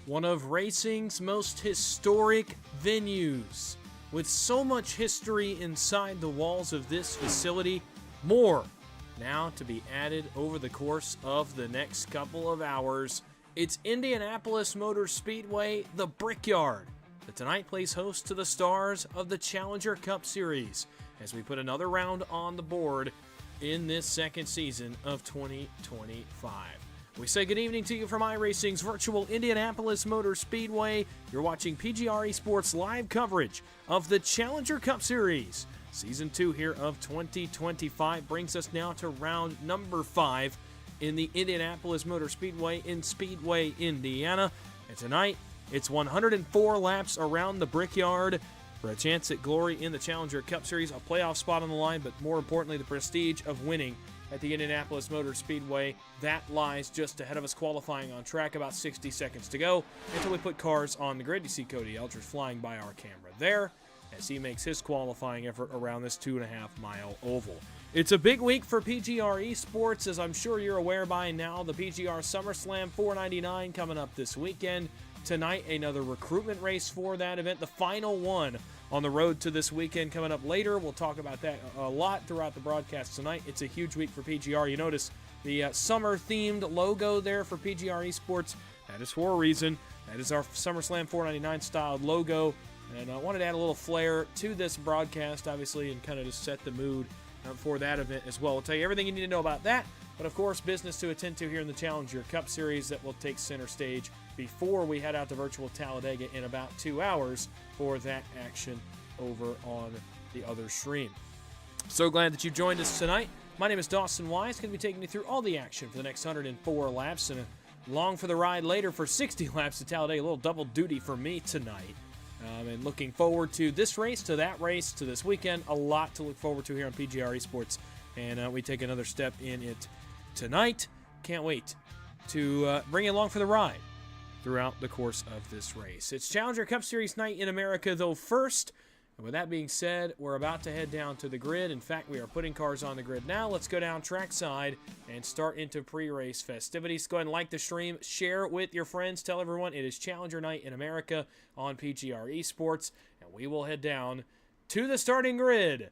one of racing's most historic venues. With so much history inside the walls of this facility, more now to be added over the course of the next couple of hours. It's Indianapolis Motor Speedway, the Brickyard, that tonight plays host to the stars of the Challenger Cup Series as we put another round on the board in this second season of 2025. We say good evening to you from iRacing's virtual Indianapolis Motor Speedway. You're watching PGR eSports live coverage of the Challenger Cup Series. Season 2 here of 2025 brings us now to round number 5 in the Indianapolis Motor Speedway in Speedway, Indiana. And tonight, it's 104 laps around the Brickyard for a chance at glory in the Challenger Cup Series, a playoff spot on the line, but more importantly, the prestige of winning at the Indianapolis Motor Speedway. That lies just ahead of us, qualifying on track, about 60 seconds to go until we put cars on the grid. You see Cody Eldridge flying by our camera there as he makes his qualifying effort around this 2.5-mile oval. It's a big week for PGR eSports, as I'm sure you're aware by now. The PGR SummerSlam 499 coming up this weekend. Tonight, another recruitment race for that event, the final one on the road to this weekend coming up later. We'll talk about that a lot throughout the broadcast tonight. It's a huge week for PGR. You notice the summer-themed logo there for PGR eSports. That is for a reason. That is our SummerSlam 499 styled logo. And I wanted to add a little flair to this broadcast, obviously, and kind of just set the mood for that event as well. We'll tell you everything you need to know about that. But, of course, business to attend to here in the Challenger Cup Series that will take center stage before we head out to virtual Talladega in about 2 hours for that action over on the other stream. So glad that you joined us tonight. My name is Dawson Wise. Going to be taking you through all the action for the next 104 laps and along for the ride later for 60 laps to Talladega. A little double duty for me tonight. And looking forward to this race, to that race, to this weekend. A lot to look forward to here on PGR eSports. And we take another step in it tonight. Can't wait to bring you along for the ride throughout the course of this race. It's Challenger Cup Series night in America, though, first. And with that being said, we're about to head down to the grid. In fact, we are putting cars on the grid now. Let's go down trackside and start into pre-race festivities. Go ahead and like the stream, share it with your friends, tell everyone it is Challenger night in America on PGR eSports, and we will head down to the starting grid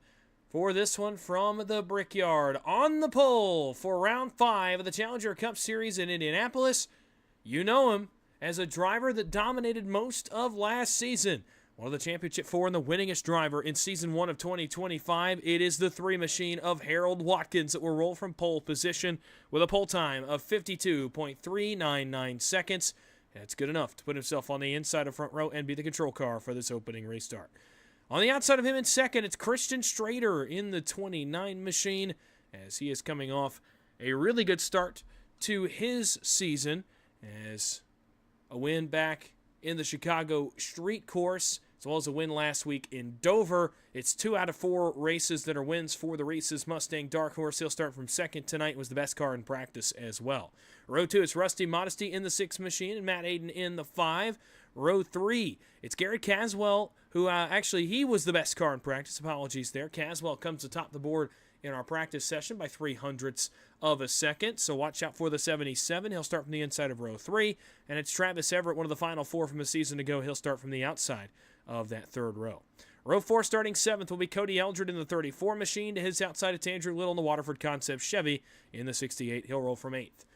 for this one from the Brickyard. On the pole for round 5 of the Challenger Cup Series in Indianapolis, you know him as a driver that dominated most of last season. One of the Championship 4 and the winningest driver in Season 1 of 2025. It is the 3 machine of Harold Watkins that will roll from pole position with a pole time of 52.399 seconds. That's good enough to put himself on the inside of front row and be the control car for this opening restart. On the outside of him in second, it's Christian Strader in the 29 machine as he is coming off a really good start to his season as a win back in the Chicago Street Course, as well as a win last week in Dover. It's 2 out of 4 races that are wins for the Reese's Mustang Dark Horse. He'll start from second tonight, was the best car in practice as well. Row 2, it's Rusty Modesty in the 6 machine and Matt Aiden in the 5. Row 3, it's Garrett Caswell, who actually he was the best car in practice. Apologies there. Caswell comes atop the board in our practice session by 0.03 of a second. So watch out for the 77. He'll start from the inside of row 3. And it's Travis Everett, one of the final 4 from a season ago. He'll start from the outside of that third row. Row 4 starting 7th will be Cody Eldred in the 34 machine. To his outside, it's Andrew Little in the Waterford Concept Chevy in the 68. He'll roll from 8th.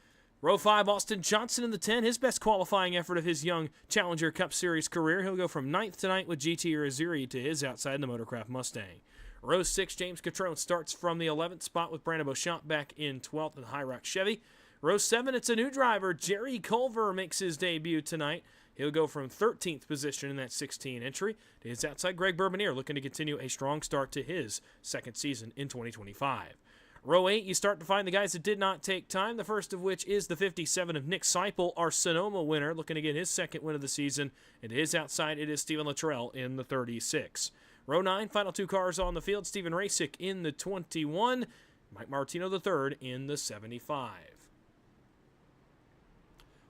Row 5, Austin Johnson in the 10, his best qualifying effort of his young Challenger Cup Series career. He'll go from 9th tonight with GT Raziri to his outside in the Motorcraft Mustang. Row 6, James Catrone starts from the 11th spot with Brandon Beauchamp back in 12th in the High Rock Chevy. Row 7, it's a new driver. Jerry Culver makes his debut tonight. He'll go from 13th position in that 16 entry to his outside. Greg Bourbonier looking to continue a strong start to his second season in 2025. Row 8, you start to find the guys that did not take time, the first of which is the 57 of Nick Seipel, our Sonoma winner, looking to get his second win of the season. And to his outside, it is Stephen Luttrell in the 36. Row 9, final 2 cars on the field, Stephen Rasick in the 21, Mike Martino III in the 75.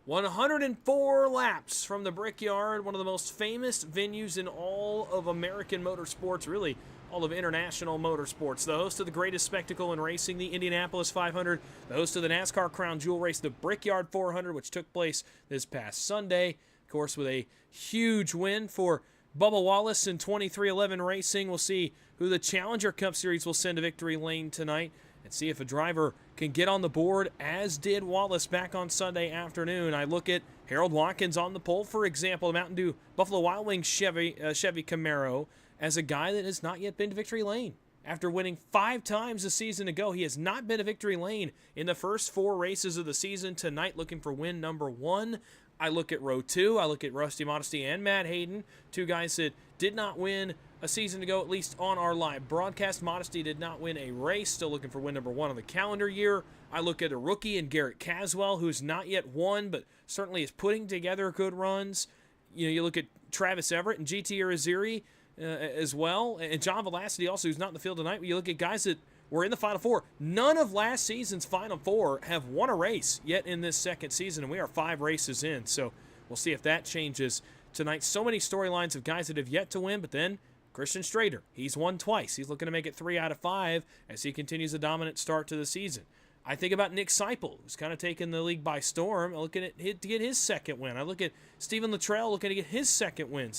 104 laps from the Brickyard, one of the most famous venues in all of American motorsports, really all of international motorsports. The host of the greatest spectacle in racing, the Indianapolis 500, the host of the NASCAR Crown Jewel race, the Brickyard 400, which took place this past Sunday. Of course, with a huge win for Bubba Wallace in 2311 Racing. We'll see who the Challenger Cup Series will send to victory lane tonight and see if a driver can get on the board, as did Wallace back on Sunday afternoon. I look at Harold Watkins on the pole, for example, the Mountain Dew Buffalo Wild Wings Chevy Camaro, as a guy that has not yet been to victory lane. After winning 5 times a season ago, he has not been to victory lane in the first 4 races of the season. Tonight, looking for win number 1. I look at row 2. I look at Rusty Modesty and Matt Hayden, 2 guys that did not win a season ago, at least on our live broadcast. Modesty did not win a race, still looking for win number 1 of the calendar year. I look at a rookie in Garrett Caswell, who's not yet won, but certainly is putting together good runs. You look at Travis Everett and GT Irizarry as well, and John Velocity also, who's not in the field tonight. You look at guys that were in the Final Four. None of last season's Final Four have won a race yet in this second season, and we are 5 races in, so we'll see if that changes tonight. So many storylines of guys that have yet to win, but then Christian Strader, he's won twice. He's looking to make it 3 out of 5 as he continues a dominant start to the season. I think about Nick Seipel, who's kind of taken the league by storm, looking at to get his second win. I look at Stephen Luttrell looking to get his second win.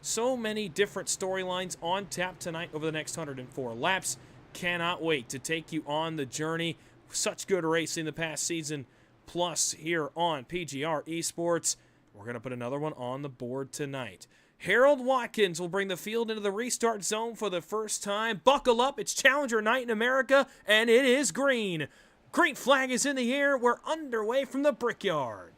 So many different storylines on tap tonight over the next 104 laps. Cannot wait to take you on the journey. Such good racing the past season, plus here on PGR eSports. We're going to put another one on the board tonight. Harold Watkins will bring the field into the restart zone for the first time. Buckle up, it's Challenger night in America, and it is green. Green flag is in the air. We're underway from the Brickyard.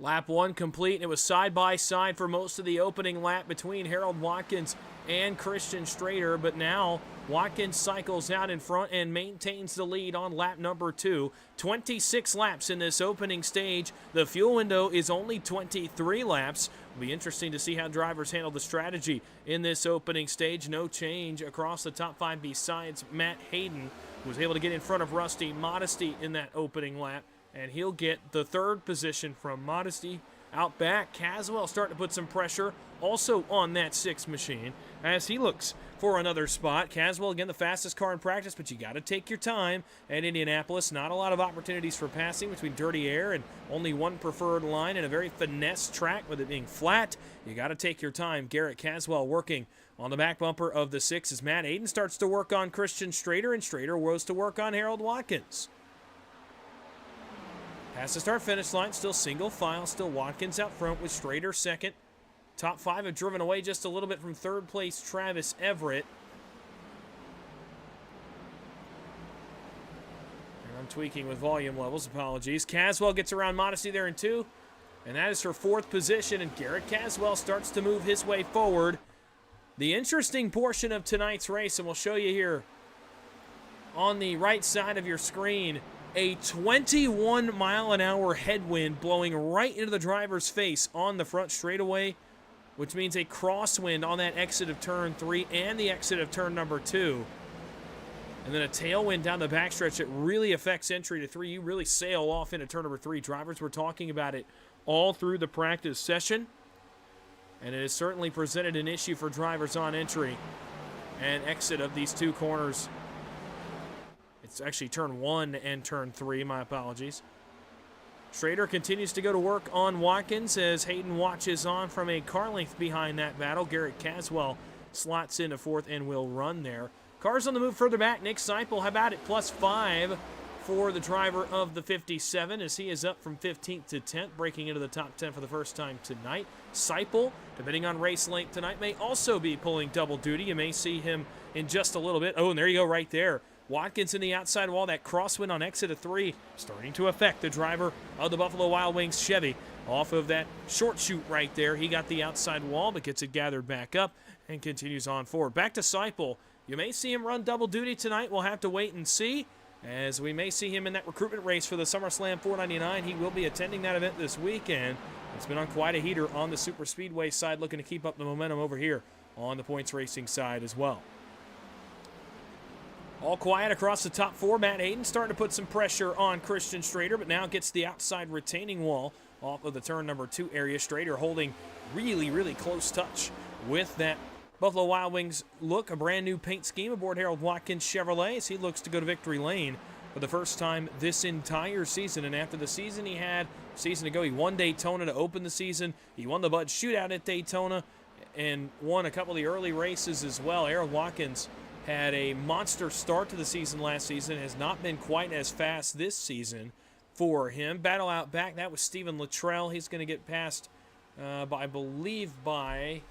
Lap 1 complete, and it was side-by-side for most of the opening lap between Harold Watkins and Christian Strader, but now Watkins cycles out in front and maintains the lead on lap number 2. 26 laps in this opening stage. The fuel window is only 23 laps. It'll be interesting to see how drivers handle the strategy in this opening stage. No change across the top 5 besides Matt Hayden, who was able to get in front of Rusty Modesty in that opening lap. And he'll get the 3rd position from Modesty. Out back, Caswell starting to put some pressure also on that 6 machine as he looks for another spot. Caswell, again, the fastest car in practice, but you got to take your time at Indianapolis. Not a lot of opportunities for passing between dirty air and only one preferred line and a very finesse track with it being flat. You got to take your time. Garrett Caswell working on the back bumper of the 6 as Matt Hayden starts to work on Christian Strader, and Strader goes to work on Harold Watkins. Past the start-finish line, still single file, still Watkins out front with Strader second. Top 5 have driven away just a little bit from 3rd place Travis Everett. And I'm tweaking with volume levels, apologies. Caswell gets around Modesty there in 2, and that is her 4th position, and Garrett Caswell starts to move his way forward. The interesting portion of tonight's race, and we'll show you here on the right side of your screen, a 21-mile-an-hour headwind blowing right into the driver's face on the front straightaway, which means a crosswind on that exit of turn 3 and the exit of turn number 2. And then a tailwind down the backstretch that really affects entry to 3. You really sail off into turn number 3. Drivers were talking about it all through the practice session, and it has certainly presented an issue for drivers on entry and exit of these 2 corners. It's actually turn 1 and turn 3, my apologies. Strader continues to go to work on Watkins as Hayden watches on from a car length behind that battle. Garrett Caswell slots into 4th and will run there. Cars on the move further back. Nick Seipel, how about it? +5 for the driver of the 57 as he is up from 15th to 10th, breaking into the top 10 for the first time tonight. Seipel, depending on race length tonight, may also be pulling double duty. You may see him in just a little bit. Oh, and there you go right there. Watkins in the outside wall. That crosswind on exit of 3 starting to affect the driver of the Buffalo Wild Wings, Chevy. Off of that short chute right there, he got the outside wall, but gets it gathered back up and continues on forward. Back to Seipel. You may see him run double duty tonight. We'll have to wait and see, as we may see him in that recruitment race for the SummerSlam 499. He will be attending that event this weekend. It's been on quite a heater on the super speedway side, looking to keep up the momentum over here on the points racing side as well. All quiet across the top 4. Matt Hayden starting to put some pressure on Christian Strader, but now gets the outside retaining wall off of the turn number 2 area. Strader holding really, really close touch with that Buffalo Wild Wings look. A brand new paint scheme aboard Harold Watkins Chevrolet as he looks to go to victory lane for the first time this entire season. And after the season he had a season ago, he won Daytona to open the season. He won the Bud Shootout at Daytona and won a couple of the early races as well. Harold Watkins had a monster start to the season last season, has not been quite as fast this season for him. Battle out back, that was Stephen Luttrell. He's going to get passed, I believe, by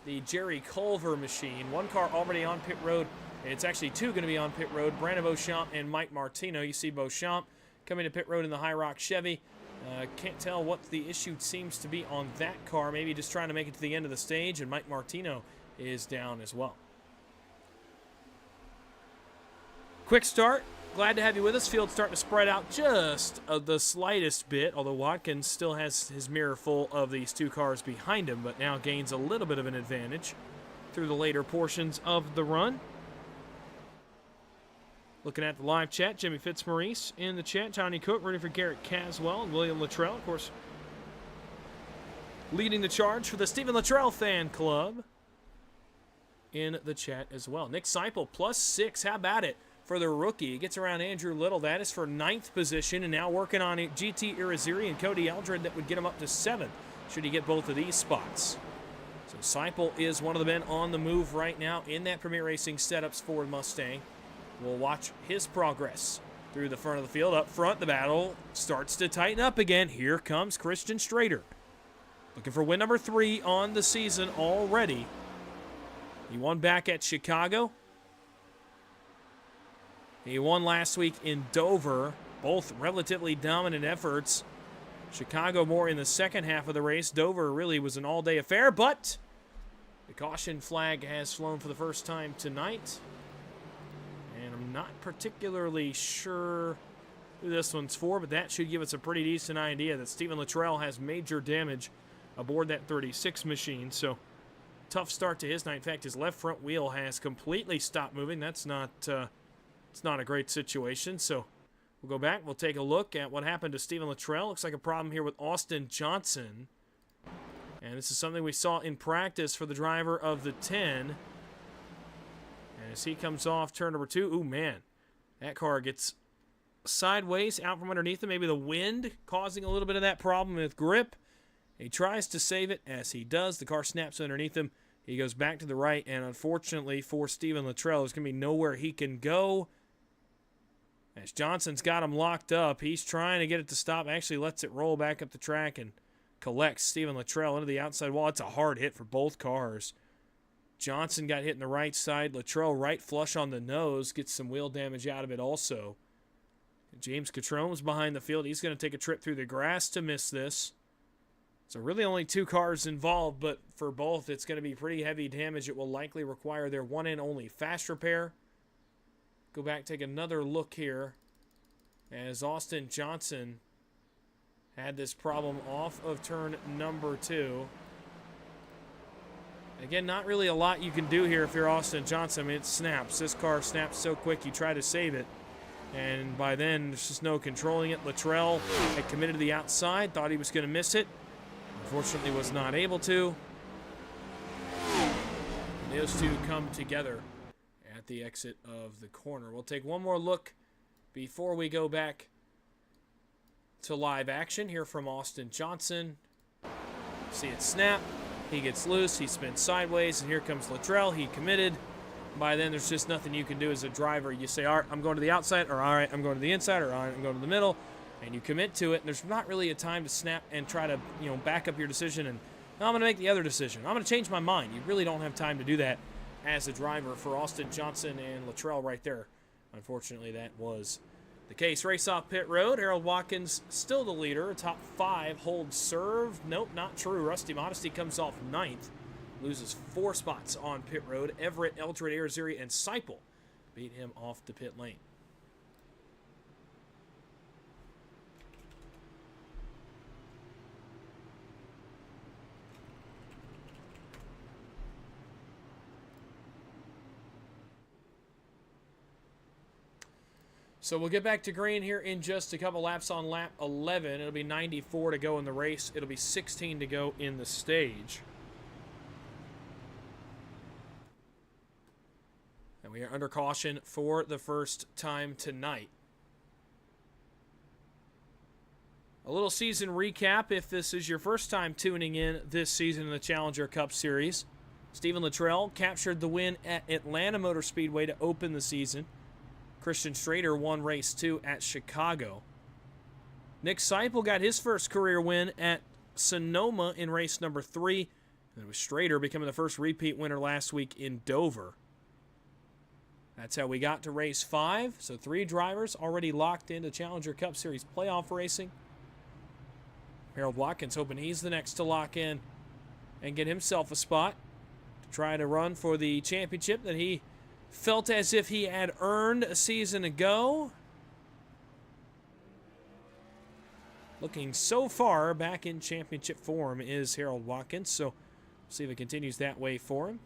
the Jerry Culver machine. One car already on pit road. It's actually 2 going to be on pit road. Brandon Beauchamp and Mike Martino. You see Beauchamp coming to pit road in the High Rock Chevy. Can't tell what the issue seems to be on that car. Maybe just trying to make it to the end of the stage, and Mike Martino is down as well. Quick start. Glad to have you with us. Field starting to spread out just the slightest bit, although Watkins still has his mirror full of these 2 cars behind him, but now gains a little bit of an advantage through the later portions of the run. Looking at the live chat, Jimmy Fitzmaurice in the chat, Johnny Cook rooting for Garrett Caswell, and William Luttrell, of course, leading the charge for the Stephen Luttrell fan club in the chat as well. Nick Seipel, +6. How about it? For the rookie, he gets around Andrew Little. That is for 9th position, and now working on GT Irizarry and Cody Eldred. That would get him up to 7th, should he get both of these spots. So Seipel is one of the men on the move right now in that Premier Racing Setups Ford Mustang. We'll watch his progress through the front of the field. Up front, the battle starts to tighten up again. Here comes Christian Strader, looking for win number 3 on the season already. He won back at Chicago. He won last week in Dover, both relatively dominant efforts. Chicago more in the second half of the race. Dover really was an all-day affair, but the caution flag has flown for the first time tonight. And I'm not particularly sure who this one's for, but that should give us a pretty decent idea that Stephen Luttrell has major damage aboard that 36 machine. So tough start to his night. In fact, his left front wheel has completely stopped moving. That's not... it's not a great situation, so we'll go back. We'll take a look at what happened to Stephen Luttrell. Looks like a problem here with Austin Johnson. And this is something we saw in practice for the driver of the 10. And as he comes off turn number 2, ooh, man, that car gets sideways out from underneath him. Maybe the wind causing a little bit of that problem with grip. He tries to save it. As he does, the car snaps underneath him. He goes back to the right, and unfortunately for Stephen Luttrell, there's going to be nowhere he can go. As Johnson's got him locked up, he's trying to get it to stop. Actually lets it roll back up the track and collects Stephen Luttrell into the outside wall. It's a hard hit for both cars. Johnson got hit in the right side. Luttrell right flush on the nose. Gets some wheel damage out of it also. James Catrone's behind the field. He's going to take a trip through the grass to miss this. So really only 2 cars involved, but for both it's going to be pretty heavy damage. It will likely require their one and only fast repair. Go back, take another look here as Austin Johnson had this problem off of turn number 2. Again, not really a lot you can do here if you're Austin Johnson. I mean, it snaps. This car snaps so quick, you try to save it. And by then, there's just no controlling it. Luttrell had committed to the outside, thought he was going to miss it. Unfortunately, was not able to. And those two come together at the exit of the corner. We'll take one more look before we go back to live action here from Austin Johnson. See it snap. He gets loose. He spins sideways, and here comes Luttrell. He committed. By then, there's just nothing you can do as a driver. You say, all right, I'm going to the outside, or all right, I'm going to the inside, or all right, I'm going to the middle, and you commit to it. And there's not really a time to snap and try to, back up your decision and I'm going to make the other decision. I'm going to change my mind. You really don't have time to do that as a driver for Austin Johnson and Luttrell right there. Unfortunately, that was the case. Race off pit road. Harold Watkins still the leader. Top 5 holds serve. Nope, not true. Rusty Modesty comes off 9th. Loses 4 spots on pit road. Everett, Eldred, Ariziri, and Seipel beat him off the pit lane. So we'll get back to green here in just a couple laps on lap 11. It'll be 94 to go in the race. It'll be 16 to go in the stage. And we are under caution for the first time tonight. A little season recap if this is your first time tuning in this season in the Challenger Cup Series. Stephen Luttrell captured the win at Atlanta Motor Speedway to open the season. Christian Strader won race 2 at Chicago. Nick Seipel got his first career win at Sonoma in race number 3. And it was Strader becoming the first repeat winner last week in Dover. That's how we got to race 5. So 3 drivers already locked into Challenger Cup Series playoff racing. Harold Watkins hoping he's the next to lock in and get himself a spot to try to run for the championship that he felt as if he had earned a season ago. Looking so far back in championship form is Harold Watkins, so we'll see if it continues that way for him.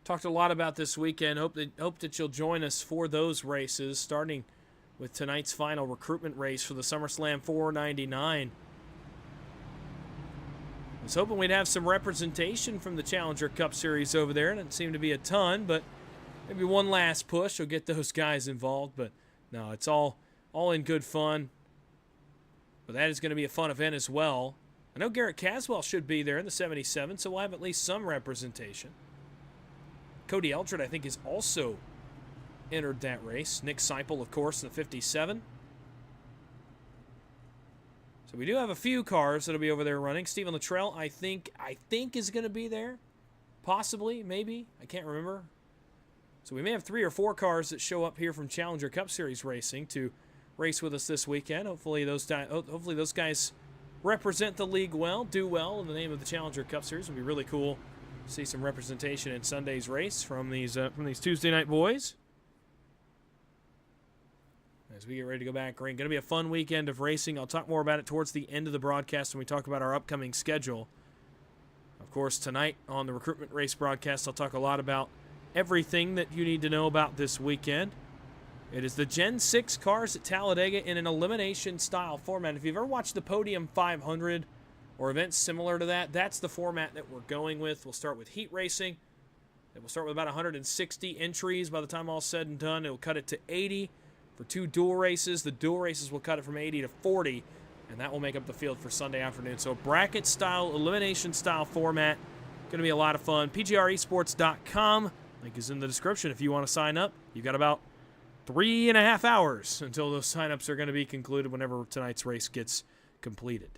Talked a lot about this weekend. Hope that you'll join us for those races, starting with tonight's final recruitment race for the SummerSlam 499. I was hoping we'd have some representation from the Challenger Cup Series over there. Doesn't seem to be a ton, but maybe one last push will get those guys involved. But no, it's all in good fun. But that is going to be a fun event as well. I know Garrett Caswell should be there in the 77, so we'll have at least some representation. Cody Eldred, I think, is also entered that race. Nick Seipel, of course, in the 57. So we do have a few cars that'll be over there running. Stephen Luttrell, I think is going to be there. Possibly, maybe. I can't remember. So we may have 3 or 4 cars that show up here from Challenger Cup Series Racing to race with us this weekend. Hopefully those guys represent the league well, do well in the name of the Challenger Cup Series. It'll be really cool to see some representation in Sunday's race from these Tuesday night boys. As we get ready to go back green. Going to be a fun weekend of racing. I'll talk more about it towards the end of the broadcast when we talk about our upcoming schedule. Of course, tonight on the recruitment race broadcast, I'll talk a lot about everything that you need to know about this weekend. It is the Gen 6 cars at Talladega in an elimination-style format. If you've ever watched the Podium 500 or events similar to that, that's the format that we're going with. We'll start with heat racing. It will start with about 160 entries. By the time all's said and done, it will cut it to 80. For 2 dual races, the dual races will cut it from 80 to 40, and that will make up the field for Sunday afternoon. So bracket-style, elimination-style format. Going to be a lot of fun. PGR eSports.com. Link is in the description if you want to sign up. You've got about 3.5 hours until those signups are going to be concluded whenever tonight's race gets completed.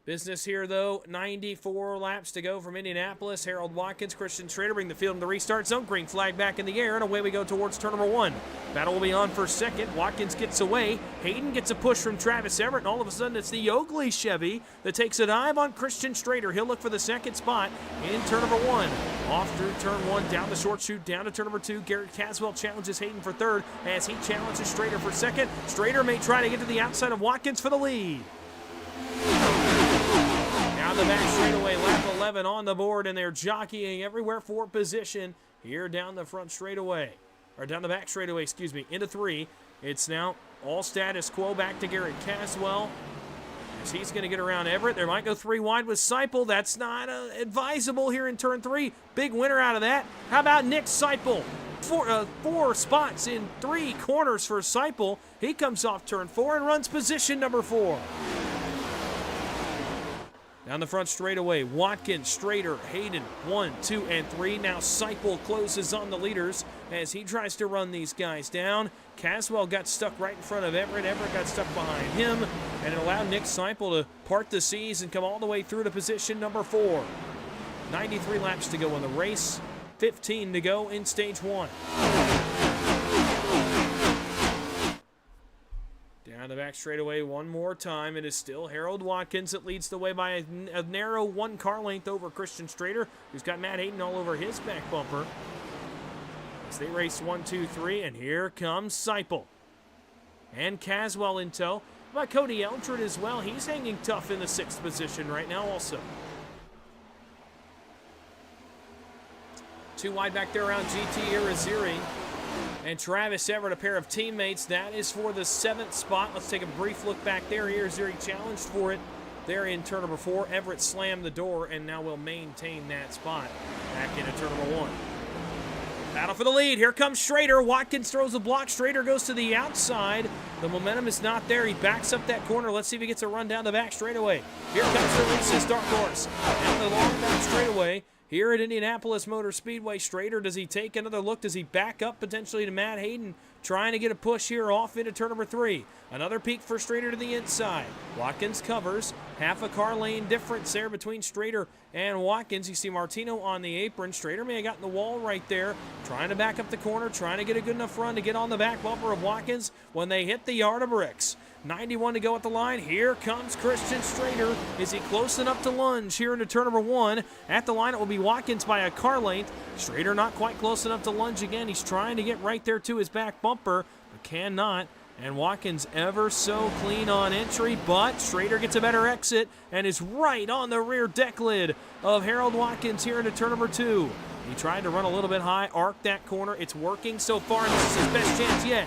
Business here, though. 94 laps to go from Indianapolis. Harold Watkins, Christian Strader bring the field in the restart zone. Green flag back in the air, and away we go towards turn number 1. Battle will be on for second. Watkins gets away. Hayden gets a push from Travis Everett, and all of a sudden it's the Oakley Chevy that takes a dive on Christian Strader. He'll look for the second spot in turn number 1. Off through turn 1, down the short chute, down to turn number 2. Garrett Caswell challenges Hayden for third as he challenges Strader for second. Strader may try to get to the outside of Watkins for the lead. Down the back straightaway, lap 11 on the board, and they're jockeying everywhere for position here down the front straightaway. Or down the back straightaway, excuse me, into 3. It's now all status quo back to Garrett Caswell. As he's going to get around Everett. There might go 3 wide with Seipel. That's not advisable here in turn 3. Big winner out of that. How about Nick Seipel? 4 spots in 3 corners for Seipel. He comes off turn 4 and runs position number 4. Down the front straightaway, Watkins, Strader, Hayden, 1, 2, and 3. Now Seipel closes on the leaders as he tries to run these guys down. Caswell got stuck right in front of Everett. Everett got stuck behind him, and it allowed Nick Seipel to part the seas and come all the way through to position number 4. 93 laps to go in the race, 15 to go in stage 1. Down the back straightaway one more time. It is still Harold Watkins that leads the way by a narrow 1 car length over Christian Strader, who's got Matt Hayden all over his back bumper. As they race 1, 2, 3, and here comes Seipel. And Caswell in tow. How about Cody Eldred as well? He's hanging tough in the 6th position right now also. 2 wide back there around GT Irizarry and Travis Everett, a pair of teammates. That is for the 7th spot. Let's take a brief look back there. Irizarry challenged for it there in turn number 4. Everett slammed the door and now will maintain that spot back into turn number 1. Battle for the lead. Here comes Strader. Watkins throws a block. Strader goes to the outside. The momentum is not there. He backs up that corner. Let's see if he gets a run down the back straightaway. Here comes the Reese's Dark Horse. Down the long back straightaway. Here at Indianapolis Motor Speedway, Strader, does he take another look? Does he back up potentially to Matt Hayden? Trying to get a push here off into turn number 3. Another peek for Strader to the inside. Watkins covers. Half a car lane difference there between Strader and Watkins. You see Martino on the apron. Strader may have gotten the wall right there. Trying to back up the corner. Trying to get a good enough run to get on the back bumper of Watkins when they hit the yard of bricks. 91 to go at the line. Here comes Christian Strader. Is he close enough to lunge here into turn number 1? At the line, it will be Watkins by a car length. Strader not quite close enough to lunge again. He's trying to get right there to his back bumper, but cannot. And Watkins ever so clean on entry, but Strader gets a better exit and is right on the rear deck lid of Harold Watkins here into turn number 2. He tried to run a little bit high, arc that corner. It's working so far, and this is his best chance yet.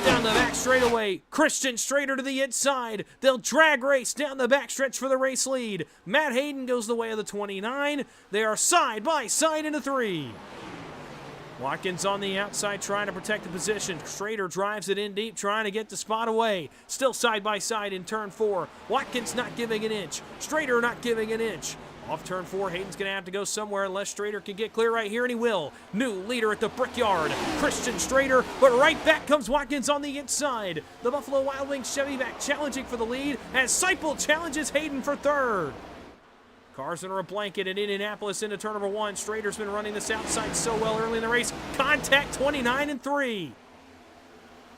Down the back straightaway, Christian Strader to the inside. They'll drag race down the backstretch for the race lead. Matt Hayden goes the way of the 29. They are side by side into 3. Watkins on the outside trying to protect the position. Strader drives it in deep, trying to get the spot away. Still side by side in turn 4. Watkins not giving an inch. Strader not giving an inch. Off turn 4, Hayden's going to have to go somewhere unless Strader can get clear right here, and he will. New leader at the Brickyard, Christian Strader, but right back comes Watkins on the inside. The Buffalo Wild Wings Chevy back challenging for the lead as Seipel challenges Hayden for 3rd. Cars under a blanket in Indianapolis into turn number 1. Strader's been running this outside so well early in the race. Contact 29 and 3.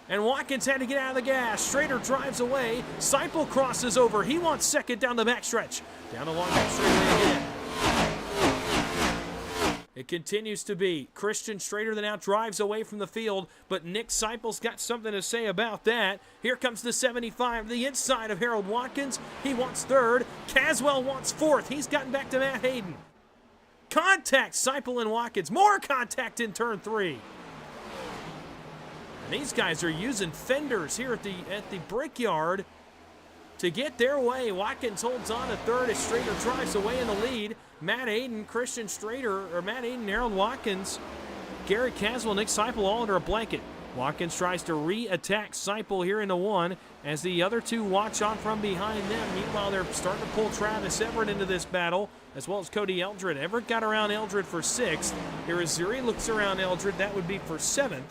And Watkins had to get out of the gas. Strader drives away. Seipel crosses over. He wants 2nd down the backstretch. Down the long back straightaway again. It continues to be Christian Strader that now drives away from the field, but Nick Seipel's got something to say about that. Here comes the 75, the inside of Harold Watkins. He wants 3rd. Caswell wants 4th. He's gotten back to Matt Hayden. Contact, Seipel and Watkins. More contact in turn 3. And these guys are using fenders here at the Brickyard to get their way. Watkins holds on to 3rd as Strader drives away in the lead. Matt Hayden, Christian Strader, or Matt Hayden, Harold Watkins, Garrett Caswell, Nick Seipel all under a blanket. Watkins tries to re-attack Seipel here into 1 as the other 2 watch on from behind them. Meanwhile, they're starting to pull Travis Everett into this battle, as well as Cody Eldred. Everett got around Eldred for 6th. Irizarry looks around Eldred. That would be for 7th.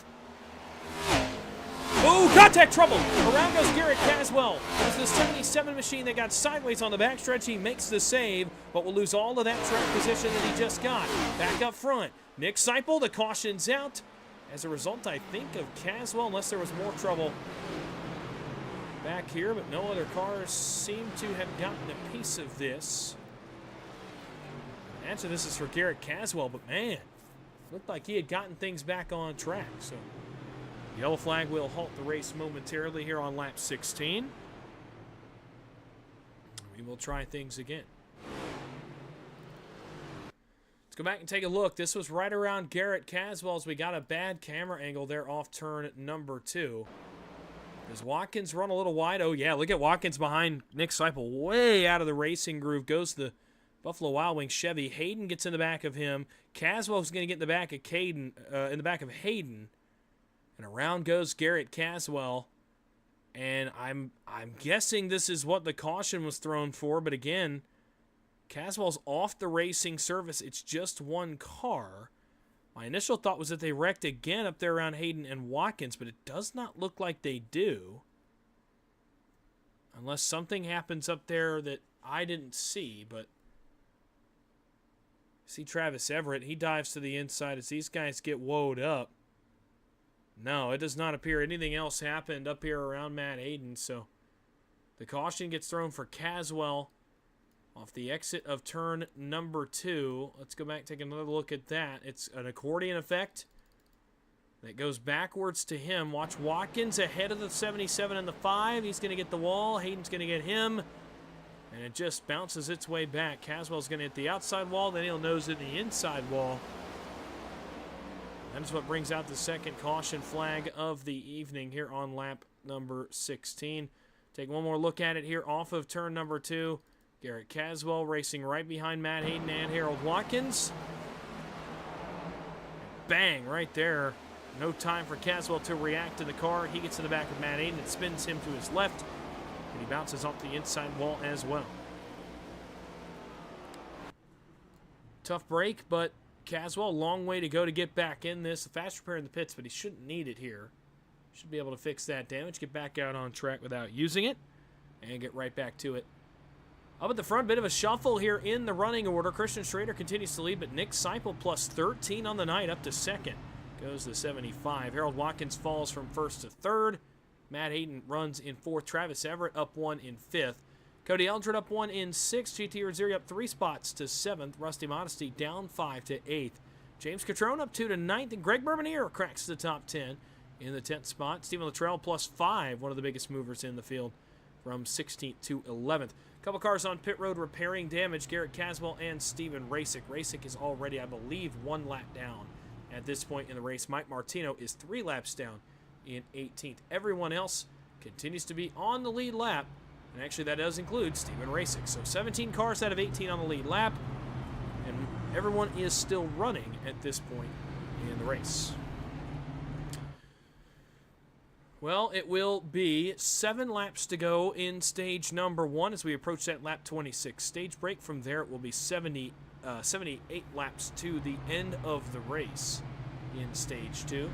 Oh, contact trouble! Around goes Garrett Caswell. It was the 77 machine that got sideways on the backstretch. He makes the save, but will lose all of that track position that he just got. Back up front. Nick Seipel, the caution's out. As a result, I think, of Caswell, unless there was more trouble back here, but no other cars seem to have gotten a piece of this. Imagine this is for Garrett Caswell, but man, looked like he had gotten things back on track. So yellow flag will halt the race momentarily here on lap 16. We will try things again. Let's go back and take a look. This was right around Garrett Caswell as we got a bad camera angle there off turn number 2. Does Watkins run a little wide? Oh, yeah, look at Watkins behind Nick Seipel. Way out of the racing groove goes the Buffalo Wild Wings Chevy. Hayden gets in the back of him. Caswell's going to get in the back of Hayden. And around goes Garrett Caswell. And I'm guessing this is what the caution was thrown for. But again, Caswell's off the racing surface. It's just one car. My initial thought was that they wrecked again up there around Hayden and Watkins, but it does not look like they do. Unless something happens up there that I didn't see, but see Travis Everett. He dives to the inside as these guys get woed up. No, it does not appear anything else happened up here around Matt Hayden, so the caution gets thrown for Caswell off the exit of turn number 2. Let's go back, take another look at that. It's an accordion effect that goes backwards to him. Watch Watkins ahead of the 77 and the 5. He's going to get the wall. Hayden's going to get him. And it just bounces its way back. Caswell's going to hit the outside wall. Then he'll nose in the inside wall. That is what brings out the second caution flag of the evening here on lap number 16. Take one more look at it here off of turn number 2. Garrett Caswell racing right behind Matt Hayden and Harold Watkins. Bang, right there. No time for Caswell to react to the car. He gets to the back of Matt Hayden. It spins him to his left, and he bounces off the inside wall as well. Tough break, but Caswell, long way to go to get back in this. A fast repair in the pits, but he shouldn't need it here. Should be able to fix that damage, get back out on track without using it, and get right back to it. Up at the front, bit of a shuffle here in the running order. Christian Schrader continues to lead, but Nick Seipel plus 13 on the night up to second. Goes to 75. Harold Watkins falls from first to third. Matt Hayden runs in fourth. Travis Everett up 1 in fifth. Cody Eldred up 1 in sixth. GT Rosiri up 3 spots to seventh. Rusty Modesty down 5 to eighth. James Catrone up 2 to ninth. And Greg Bermanier cracks the top 10 in the 10th spot. Stephen Luttrell plus 5, one of the biggest movers in the field, from 16th to 11th. Couple cars on pit road repairing damage. Garrett Caswell and Steven Rasick. Rasick is already, I believe, 1 lap down at this point in the race. Mike Martino is 3 laps down in 18th. Everyone else continues to be on the lead lap, and actually that does include Steven Rasick. So 17 cars out of 18 on the lead lap, and everyone is still running at this point in the race. Well, it will be 7 laps to go in stage number 1 as we approach that lap 26 stage break. From there, it will be 78 laps to the end of the race in stage 2.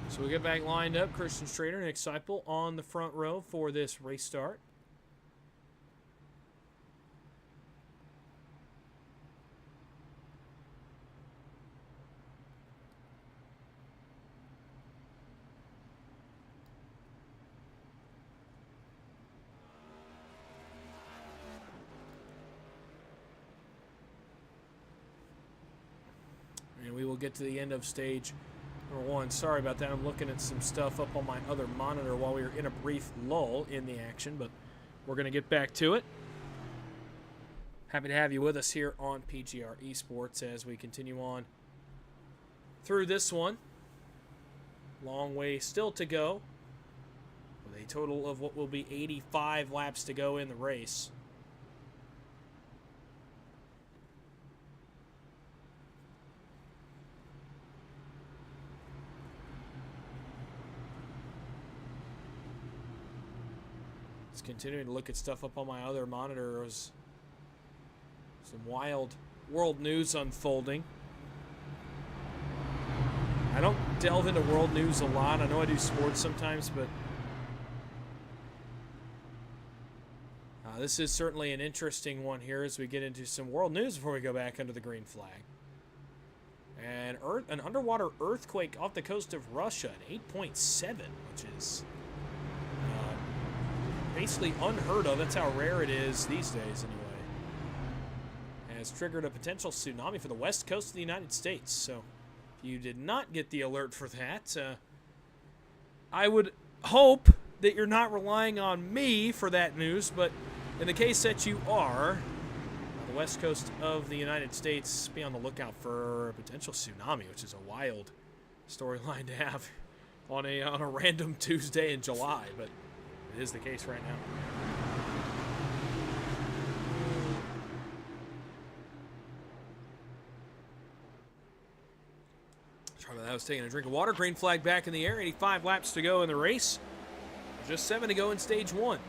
So we get back lined up. Christian Schrader, Nick Seipel on the front row for this race start. And we will get to the end of stage number 1. Sorry about that. I'm looking at some stuff up on my other monitor while we were in a brief lull in the action, but we're going to get back to it. Happy to have you with us here on PGR eSports as we continue on through this one. Long way still to go, with a total of what will be 85 laps to go in the race. Continuing to look at stuff up on my other monitor. There's some wild world news unfolding. I don't delve into world news a lot. I know I do sports sometimes, but this is certainly an interesting one here as we get into some world news before we go back under the green flag. And an underwater earthquake off the coast of Russia at 8.7, which is basically unheard of. That's how rare it is these days anyway. Has triggered a potential tsunami for the west coast of the United States. So if you did not get the alert for that, I would hope that you're not relying on me for that news, but in the case that you are, the west coast of the United States. Be on the lookout for a potential tsunami, which is a wild storyline to have on a random Tuesday in July, but it is the case right now. That was taking a drink of water. Green flag back in the air. 85 laps to go in the race. Just 7 to go in stage 1.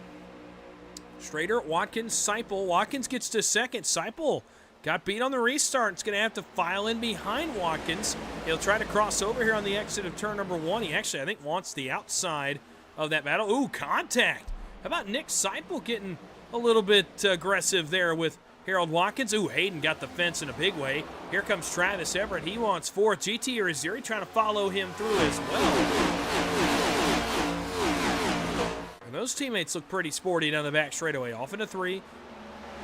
Strader, Watkins, Seipel. Watkins gets to second. Seipel got beat on the restart. It's going to have to file in behind Watkins. He'll try to cross over here on the exit of turn number 1. He actually, I think, wants the outside of that battle. Ooh, contact. How about Nick Seipel getting a little bit aggressive there with Harold Watkins? Ooh, Hayden got the fence in a big way. Here comes Travis Everett. He wants 4th. GT or Azuri trying to follow him through as well. And those teammates look pretty sporty down the back straightaway. Off into 3.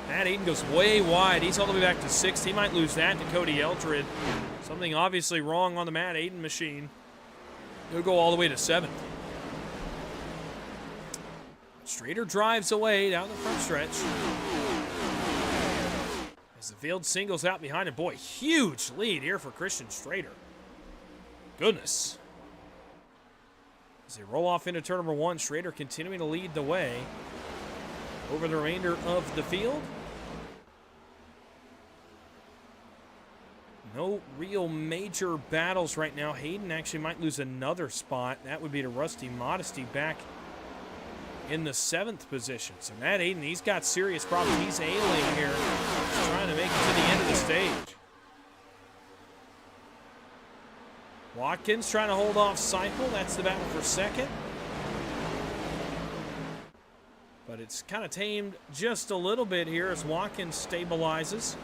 Matt Hayden goes way wide. He's all the way back to 6th. He might lose that to Cody Eldred. Something obviously wrong on the Matt Hayden machine. He'll go all the way to 7th. Strader drives away down the front stretch. As the field singles out behind him. Boy, huge lead here for Christian Strader. Goodness. As they roll off into turn number 1, Strader continuing to lead the way over the remainder of the field. No real major battles right now. Hayden actually might lose another spot. That would be to Rusty Modesty back in the 7th position. So Matt Hayden, he's got serious problems. He's ailing here. He's trying to make it to the end of the stage. Watkins trying to hold off Seipel. That's the battle for 2nd. But it's kind of tamed just a little bit here as Watkins stabilizes.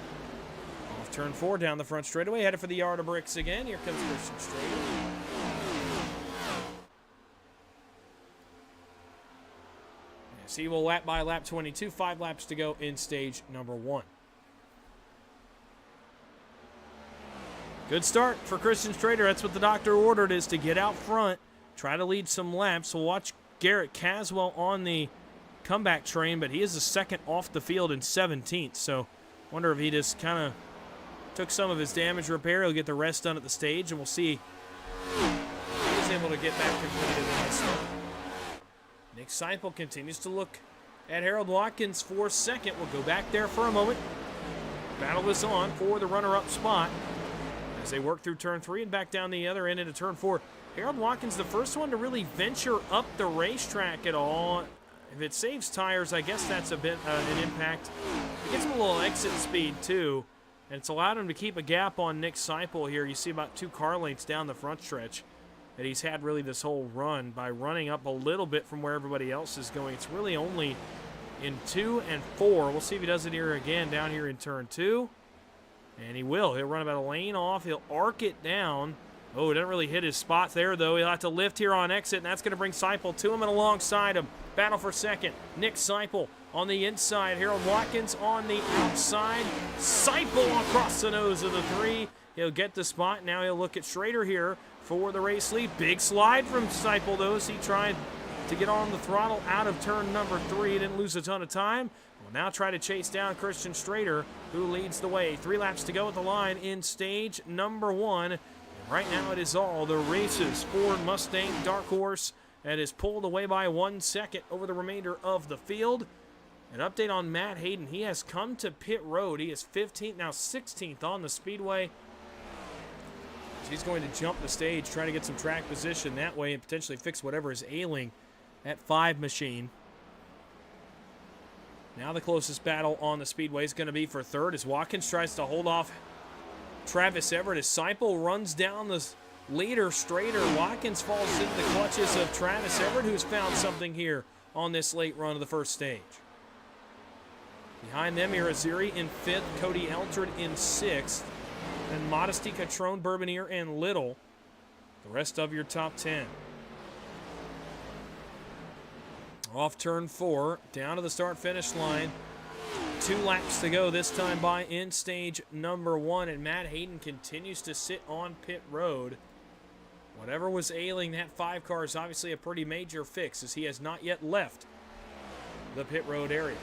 Off turn 4 down the front straightaway. Headed for the yard of bricks again. Here comes Christian Strader. He will lap by lap 22, 5 laps to go in stage number 1. Good start for Christian Strader. That's what the doctor ordered, is to get out front, try to lead some laps. We'll watch Garrett Caswell on the comeback train, but he is the 2nd off the field in 17th. So wonder if he just kind of took some of his damage repair. He'll get the rest done at the stage, and we'll see if he's able to get back completed in this one. Nick Seipel continues to look at Harold Watkins for 2nd. We'll go back there for a moment. Battle is on for the runner-up spot as they work through turn 3 and back down the other end into turn 4. Harold Watkins, the first one to really venture up the racetrack at all. If it saves tires, I guess that's a bit an impact. It gets him a little exit speed, too. And it's allowed him to keep a gap on Nick Seipel here. You see about 2 car lengths down the front stretch that he's had really this whole run by running up a little bit from where everybody else is going. It's really only in 2 and 4. We'll see if he does it here again down here in turn 2. And he will. He'll run about a lane off. He'll arc it down. Oh, it didn't really hit his spot there, though. He'll have to lift here on exit, and that's going to bring Seipel to him and alongside him. Battle for 2nd. Nick Seipel on the inside. Harold Watkins on the outside. Seipel across the nose of the 3. He'll get the spot. Now he'll look at Strader here for the race lead. Big slide from Seipel, though, as he tried to get on the throttle out of turn number 3. Didn't lose a ton of time. Will now try to chase down Christian Strader, who leads the way. 3 laps to go at the line in stage number 1. And right now it is all the races. Ford Mustang Dark Horse that is pulled away by 1 second over the remainder of the field. An update on Matt Hayden. He has come to pit road. He is 15th, now 16th on the speedway. He's going to jump the stage, try to get some track position that way and potentially fix whatever is ailing that 5 machine. Now the closest battle on the speedway is going to be for 3rd as Watkins tries to hold off Travis Everett. As Seipel runs down the leader straighter, Watkins falls into the clutches of Travis Everett, who's found something here on this late run of the first stage. Behind them, Irizarry in 5th, Cody Eldred in 6th, and Modesty, Catrone, Bourbonier, and Little, the rest of your top 10. Off turn 4, down to the start-finish line. 2 laps to go, this time by in stage number 1, and Matt Hayden continues to sit on pit road. Whatever was ailing that 5 car is obviously a pretty major fix, as he has not yet left the pit road area.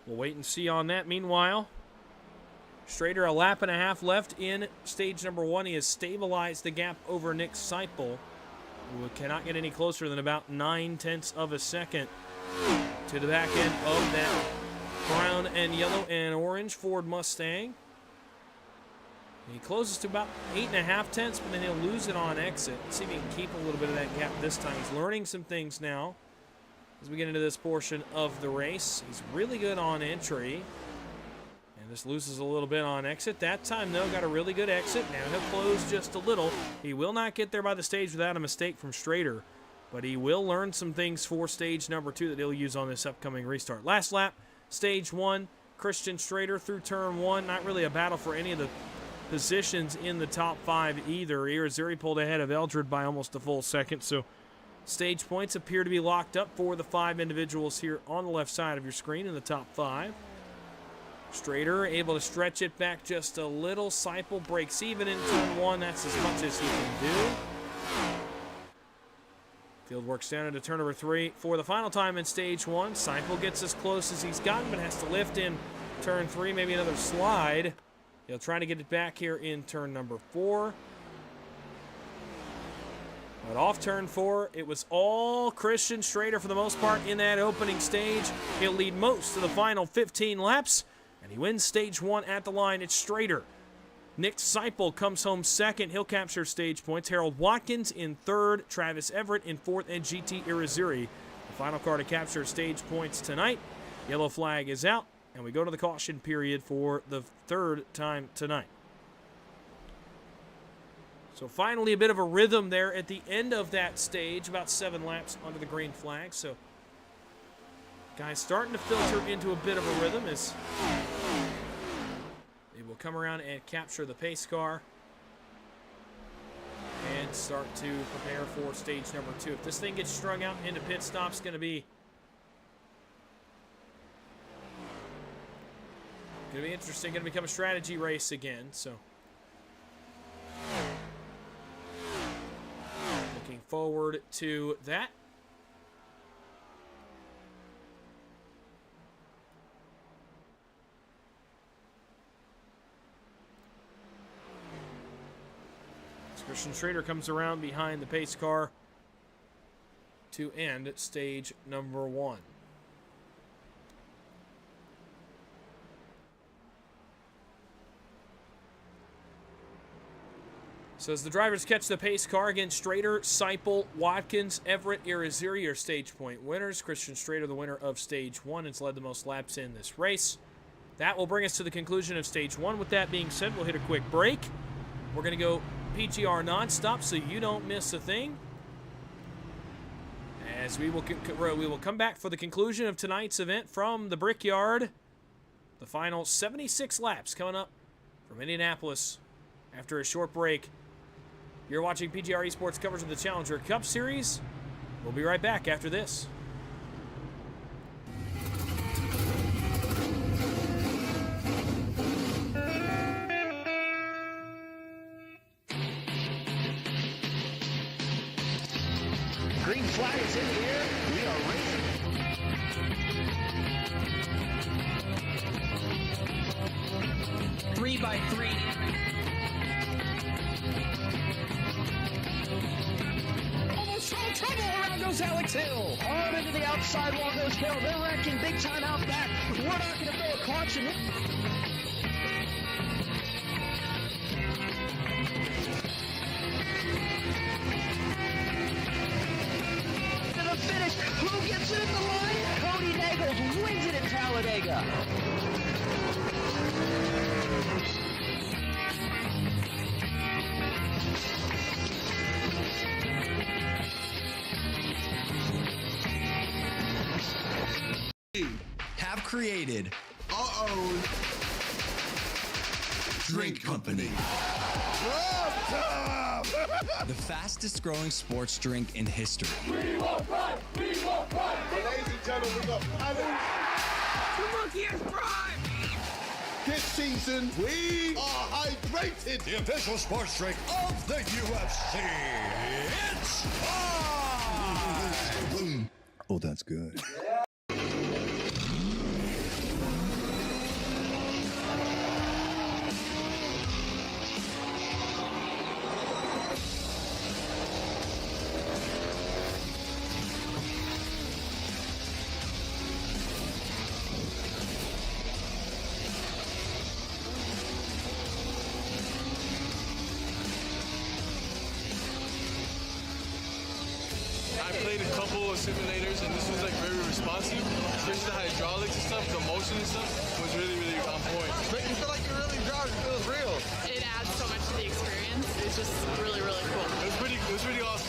We'll wait and see on that. Meanwhile, Strader, a lap and a half left in stage number 1. He has stabilized the gap over Nick Seipel, who cannot get any closer than about 9/10 of a second to the back end of that brown and yellow and orange Ford Mustang. He closes to about 8.5 tenths, but then he'll lose it on exit. Let's see if he can keep a little bit of that gap this time. He's learning some things now as we get into this portion of the race. He's really good on entry. And just loses a little bit on exit. That time, though, got a really good exit. Now he'll close just a little. He will not get there by the stage without a mistake from Strader, but he will learn some things for stage number 2 that he'll use on this upcoming restart. Last lap, stage 1, Christian Strader through turn 1. Not really a battle for any of the positions in the top 5 either. Irizarry pulled ahead of Eldred by almost a full second, so stage points appear to be locked up for the 5 individuals here on the left side of your screen in the top 5. Strader able to stretch it back just a little. Seipel breaks even in turn 1. That's as much as he can do. Field works down into turn number 3 for the final time in stage 1. Seipel gets as close as he's gotten, but has to lift in turn 3. Maybe another slide. He'll try to get it back here in turn number 4. But off turn 4, it was all Christian Strader for the most part in that opening stage. He'll lead most of the final 15 laps, and he wins stage 1 at the line. It's Strader. Nick Seipel comes home second. He'll capture stage points. Harold Watkins in third. Travis Everett in fourth. And GT Irizarry, the final car to capture stage points tonight. Yellow flag is out, and we go to the caution period for the 3rd time tonight. So finally a bit of a rhythm there at the end of that stage, about 7 laps under the green flag. So guys starting to filter into a bit of a rhythm as they will come around and capture the pace car and start to prepare for stage number 2. If this thing gets strung out into pit stops, going to be interesting. Going to become a strategy race again. So looking forward to that. Christian Strader comes around behind the pace car to end stage number 1. So as the drivers catch the pace car, again, Strader, Seipel, Watkins, Everett, Irizarry are stage point winners. Christian Strader, the winner of stage 1, has led the most laps in this race. That will bring us to the conclusion of stage 1. With that being said, we'll hit a quick break. We're going to go PGR nonstop so you don't miss a thing. As we will come back for the conclusion of tonight's event from the Brickyard. The final 76 laps coming up from Indianapolis after a short break. You're watching PGR eSports coverage of the Challenger Cup Series. We'll be right back after this. Green flag is in the air. We are racing. Three by three. Almost all trouble. Around goes Alex Hill. On into the outside wall goes Hill. They're wrecking big time out back. We're not going to throw a caution. Finish. Who gets it in the line? Cody Nagels wins it at Talladega. Have created Drink Company. The fastest growing sports drink in history. We will run! We will run! Ladies and gentlemen, we got Rookie is prime! this season, we are hydrated! The official sports drink of the UFC. It's time! Oh, that's good. I played a couple of simulators, and this was like very responsive, especially the hydraulics and stuff, the motion and stuff was really, really on point. But you feel like you're really driving, it feels real. It adds so much to the experience. It's just really, really cool. It was pretty awesome.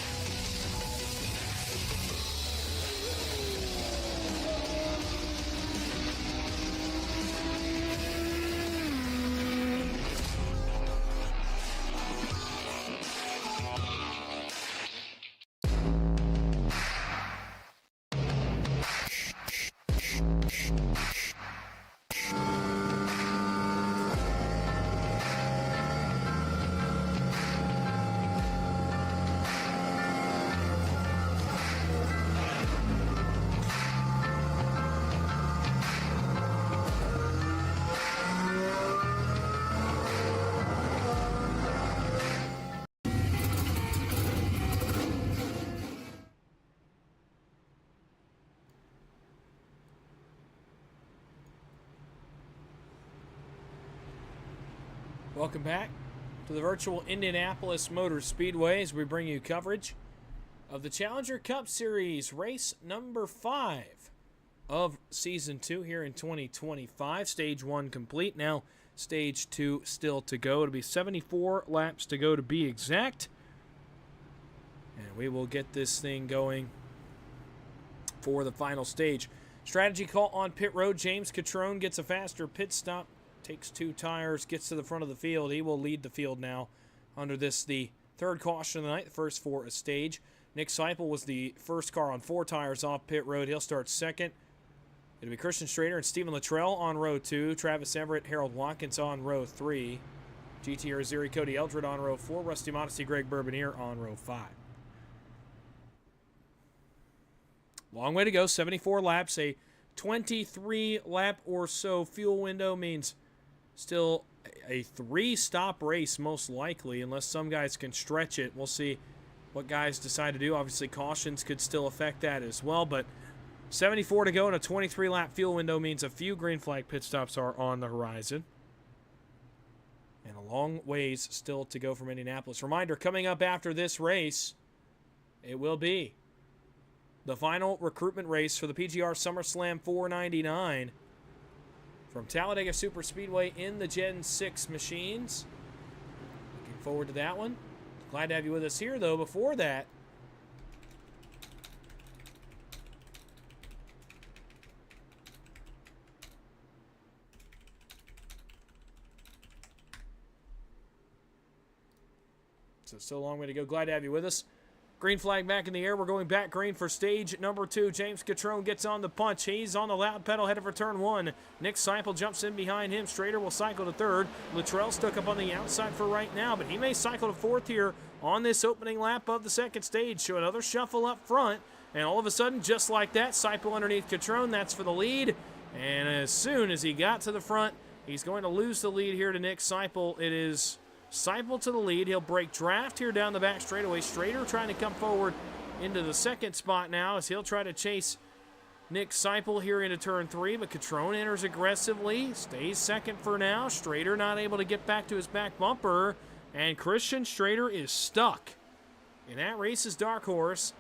Welcome back to the virtual Indianapolis Motor Speedway as we bring you coverage of the Challenger Cup Series race number 5 of Season 2 here in 2025. Stage 1 complete. Now Stage 2 still to go. It'll be 74 laps to go to be exact. And we will get this thing going for the final stage. Strategy call on pit road. James Catrone gets a faster pit stop. Takes 2 tires, gets to the front of the field. He will lead the field now under this, the third caution of the night, the first for a stage. Nick Seipel was the first car on 4 tires off pit road. He'll start second. It'll be Christian Strader and Stephen Luttrell on row 2. Travis Everett, Harold Watkins on row 3. GT Arziri, Cody Eldred on row 4. Rusty Modesty, Greg Bourbonier on row 5. Long way to go, 74 laps. A 23 lap or so fuel window means still a 3-stop race most likely, unless some guys can stretch it. We'll see what guys decide to do. Obviously, cautions could still affect that as well, but 74 to go and a 23-lap fuel window means a few green flag pit stops are on the horizon. And a long ways still to go from Indianapolis. Reminder, coming up after this race, it will be the final recruitment race for the PGR SummerSlam 499 from Talladega Superspeedway in the Gen 6 machines. Looking forward to that one. Glad to have you with us here, though. Before that, so still a long way to go. Glad to have you with us. Green flag back in the air. We're going back green for stage number 2. James Catrone gets on the punch. He's on the loud pedal headed for turn 1. Nick Seipel jumps in behind him. Strader will cycle to 3rd. Luttrell stuck up on the outside for right now, but he may cycle to 4th here on this opening lap of the second stage. So another shuffle up front, and all of a sudden, just like that, Seipel underneath Catrone. That's for the lead. And as soon as he got to the front, he's going to lose the lead here to Nick Seipel. It is Seipel to the lead. He'll break draft here down the back straightaway. Strader trying to come forward into the second spot now as he'll try to chase Nick Seipel here into turn 3, but Catrone enters aggressively, stays second for now. Strader not able to get back to his back bumper, and Christian Strader is stuck. In that race's dark horse,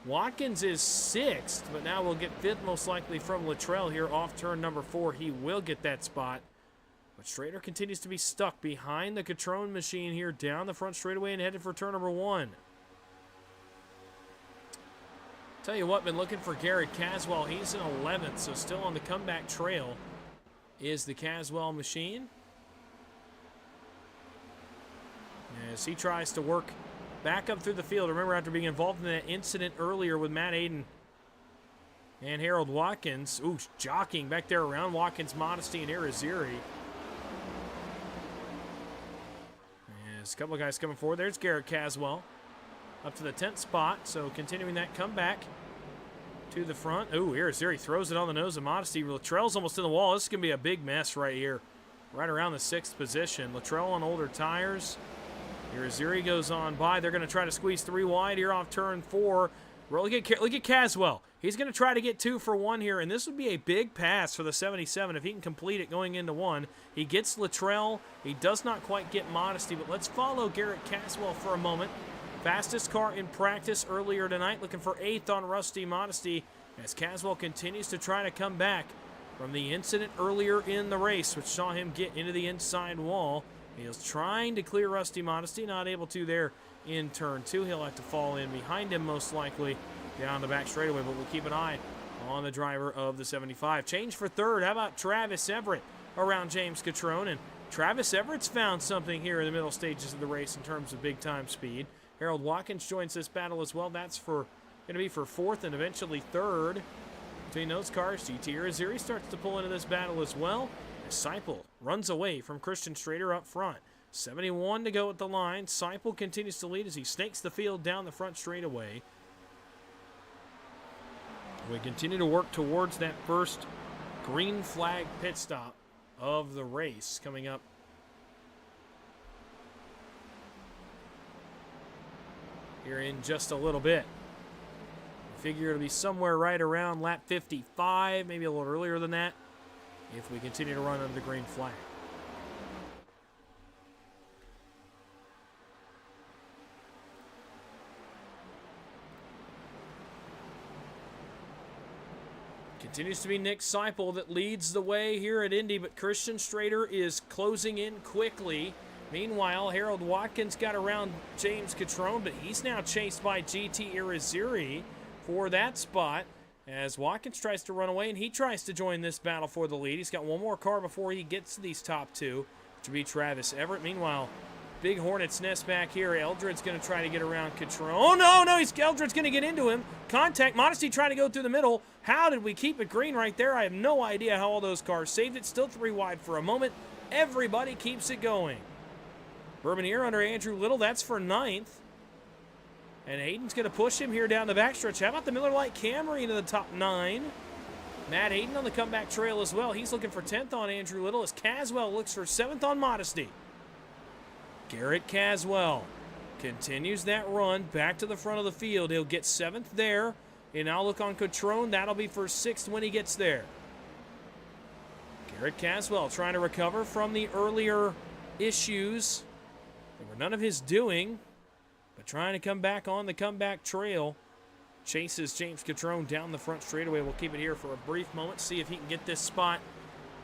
Watkins is 6th, but now we'll get 5th most likely from Luttrell here off turn number 4. He will get that spot. But Strader continues to be stuck behind the Catrone machine here down the front straightaway and headed for turn number 1. Tell you what, been looking for Garrett Caswell. He's in 11th, so still on the comeback trail is the Caswell machine. As he tries to work back up through the field. Remember, after being involved in that incident earlier with Matt Aiden and Harold Watkins. Ooh, jockeying back there around Watkins, Modesty, and Araziri. There's a couple of guys coming forward. There's Garrett Caswell up to the 10th spot. So continuing that comeback to the front. Ooh, Araziri throws it on the nose of Modesty. Luttrell's almost in the wall. This is going to be a big mess right here. Right around the 6th position. Luttrell on older tires. Araziri goes on by. They're going to try to squeeze 3 wide here off turn 4. Look at Caswell. He's going to try to get 2 for 1 here, and this would be a big pass for the 77 if he can complete it going into 1. He gets Luttrell. He does not quite get Modesty, but let's follow Garrett Caswell for a moment. Fastest car in practice earlier tonight, looking for 8th on Rusty Modesty as Caswell continues to try to come back from the incident earlier in the race, which saw him get into the inside wall. He was trying to clear Rusty Modesty, not able to there in turn 2. He'll have to fall in behind him most likely down the back straightaway, but we'll keep an eye on the driver of the 75. Change for third. How about Travis Everett around James Catrone? And Travis Everett's found something here in the middle stages of the race in terms of big-time speed. Harold Watkins joins this battle as well. That's going to be for 4th and eventually 3rd. Between those cars, GT Irizarry starts to pull into this battle as well. As Seipel runs away from Christian Strader up front. 71 to go at the line. Seipel continues to lead as he snakes the field down the front straightaway. We continue to work towards that first green flag pit stop of the race coming up here in just a little bit. I figure it'll be somewhere right around lap 55, maybe a little earlier than that, if we continue to run under the green flag. Continues to be Nick Seipel that leads the way here at Indy, but Christian Strader is closing in quickly. Meanwhile, Harold Watkins got around James Catrone, but he's now chased by GT Irizarry for that spot as Watkins tries to run away, and he tries to join this battle for the lead. He's got one more car before he gets to these top two, which will be Travis Everett. Meanwhile, big Hornet's Nest back here. Eldred's going to try to get around Catrone. Oh, no, Eldred's going to get into him. Contact. Modesty trying to go through the middle. How did we keep it green right there? I have no idea how all those cars saved it. Still 3 wide for a moment. Everybody keeps it going. Bourbonier under Andrew Little. That's for 9th. And Hayden's going to push him here down the backstretch. How about the Miller Lite Camry into the top 9? Matt Hayden on the comeback trail as well. He's looking for 10th on Andrew Little as Caswell looks for 7th on Modesty. Garrett Caswell continues that run back to the front of the field. He'll get 7th there. And now look on Catrone. That'll be for 6th when he gets there. Garrett Caswell trying to recover from the earlier issues. They were none of his doing, but trying to come back on the comeback trail. Chases James Catrone down the front straightaway. We'll keep it here for a brief moment. See if he can get this spot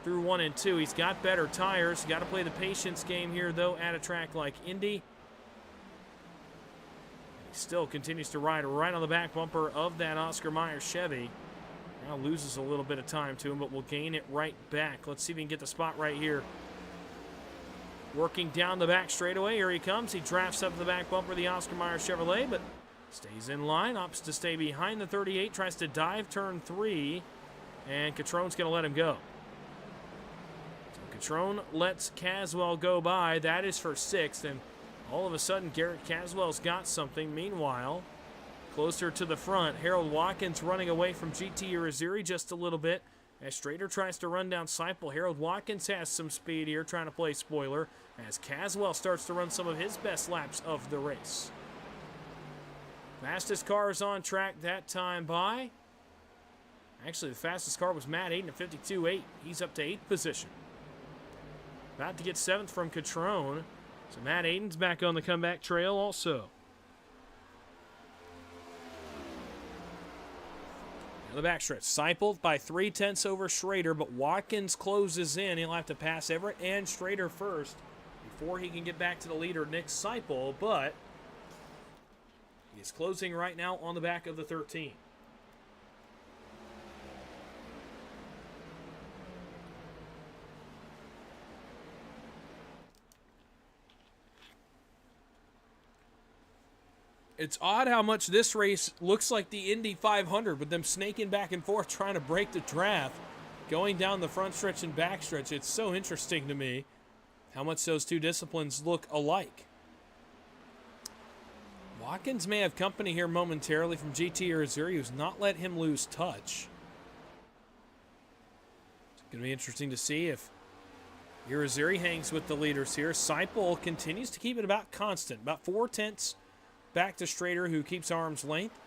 through 1 and 2. He's got better tires. Got to play the patience game here, though, at a track like Indy. He still continues to ride right on the back bumper of that Oscar Mayer Chevy. Now loses a little bit of time to him, but will gain it right back. Let's see if he can get the spot right here. Working down the back straightaway. Here he comes. He drafts up the back bumper of the Oscar Mayer Chevrolet, but stays in line. Opts to stay behind the 38. Tries to dive turn 3, and Catrone's going to let him go. Catrone lets Caswell go by. That is for 6th, and all of a sudden Garrett Caswell's got something. Meanwhile, closer to the front, Harold Watkins running away from GT Irizarry just a little bit as Strader tries to run down Seipel. Harold Watkins has some speed here, trying to play spoiler as Caswell starts to run some of his best laps of the race. Fastest cars on track that time by. Actually, the fastest car was Matt Hayden at 52.8. He's up to 8th position. About to get 7th from Catrone. So Matt Hayden's back on the comeback trail also. Now the backstretch. Seipel by 0.3 over Strader, but Watkins closes in. He'll have to pass Everett and Strader first before he can get back to the leader, Nick Seipel, but he is closing right now on the back of the 13. It's odd how much this race looks like the Indy 500 with them snaking back and forth trying to break the draft, going down the front stretch and back stretch. It's so interesting to me how much those two disciplines look alike. Watkins may have company here momentarily from GT Irizarry, who's not let him lose touch. It's going to be interesting to see if Irizarry hangs with the leaders here. Seipel continues to keep it about constant, about 0.4 back to Strader, who keeps arm's length.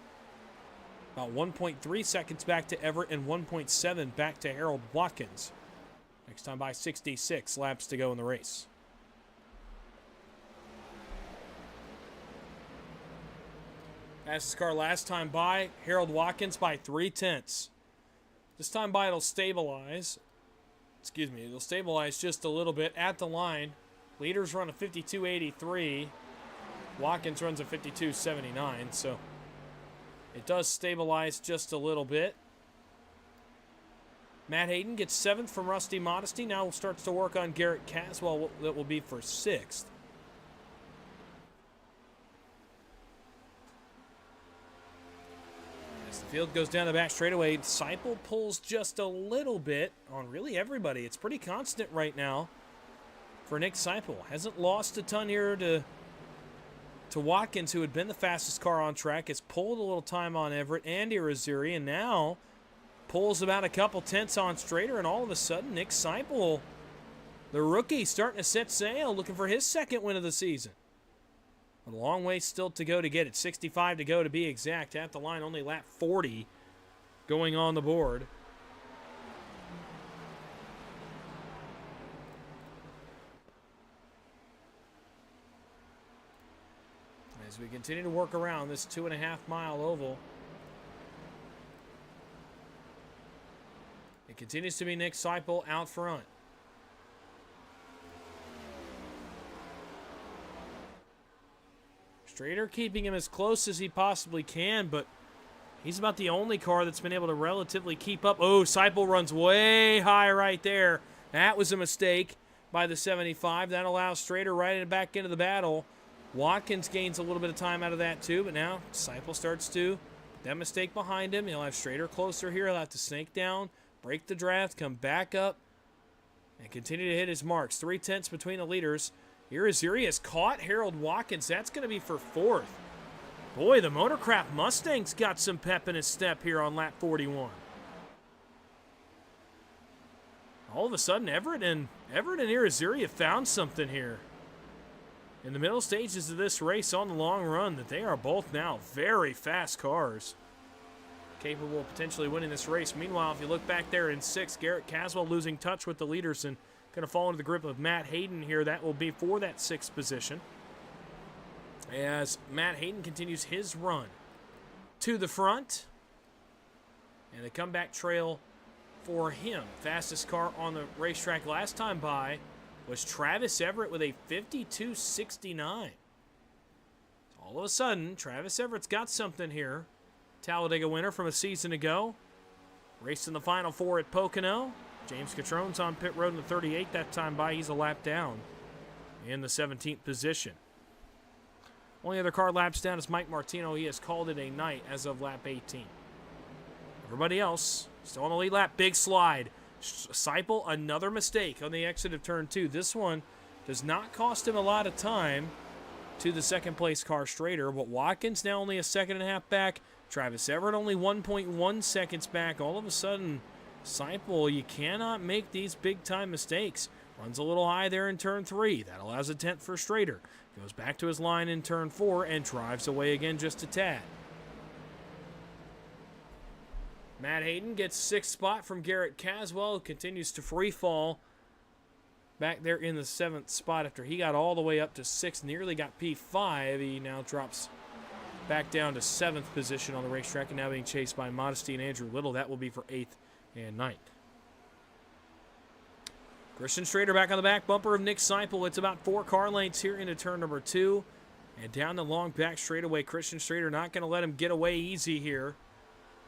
About 1.3 seconds back to Everett and 1.7 back to Harold Watkins. Next time by 66 laps to go in the race. Fastest car last time by, Harold Watkins by 3/10. This time by, it'll stabilize. Excuse me, it'll stabilize just a little bit at the line. Leaders run a 52.83. Watkins runs a 52.79, so it does stabilize just a little bit. Matt Hayden gets 7th from Rusty Modesty. Now starts to work on Garrett Caswell. That will be for 6th. As the field goes down the back straightaway, Seipel pulls just a little bit on really everybody. It's pretty constant right now for Nick Seipel. Hasn't lost a ton here to Watkins, who had been the fastest car on track. Has pulled a little time on Everett and Irizarry, and now pulls about a couple tenths on Strader, and all of a sudden Nick Seipel, the rookie, starting to set sail, looking for his second win of the season. But a long way still to go to get it. 65 to go to be exact. At the line, only lap 40 going on the board. As we continue to work around this 2.5-mile oval, it continues to be Nick Seipel out front. Strader keeping him as close as he possibly can, but he's about the only car that's been able to relatively keep up. Oh, Seipel runs way high right there. That was a mistake by the 75. That allows Strader right back into the battle. Watkins gains a little bit of time out of that too, but now Seipel starts to put that mistake behind him. He'll have Strader closer here. He'll have to snake down, break the draft, come back up, and continue to hit his marks. 3/10 between the leaders. Irizarry has caught Harold Watkins. That's going to be for 4th. Boy, the Motorcraft Mustang's got some pep in his step here on lap 41. All of a sudden, Everett and Irizarry have found something here in the middle stages of this race on the long run, that they are both now very fast cars, capable of potentially winning this race. Meanwhile, if you look back there in 6th, Garrett Caswell losing touch with the leaders and going to fall into the grip of Matt Hayden here. That will be for that 6th position, as Matt Hayden continues his run to the front, and the comeback trail for him. Fastest car on the racetrack last time by was Travis Everett with a 52.69. All of a sudden, Travis Everett's got something here. Talladega winner from a season ago. Raced in the Final Four at Pocono. James Catrone's on pit road in the 38 that time by. He's a lap down in the 17th position. Only other car laps down is Mike Martino. He has called it a night as of lap 18. Everybody else still on the lead lap. Big slide. Seipel, another mistake on the exit of turn 2. This one does not cost him a lot of time to the second place car Strader, but Watkins now only a 2.5 back. Travis Everett only 1.1 seconds back. All of a sudden, Seipel, you cannot make these big-time mistakes. Runs a little high there in turn 3. That allows a 10th for Strader. Goes back to his line in turn 4 and drives away again just a tad. Matt Hayden gets 6th spot from Garrett Caswell, who continues to free fall back there in the 7th spot after he got all the way up to 6th, nearly got P5. He now drops back down to 7th position on the racetrack and now being chased by Modesty and Andrew Little. That will be for 8th and 9th. Christian Strader back on the back bumper of Nick Seipel. It's about 4 car lengths here into turn number 2. And down the long back straightaway, Christian Strader not going to let him get away easy here.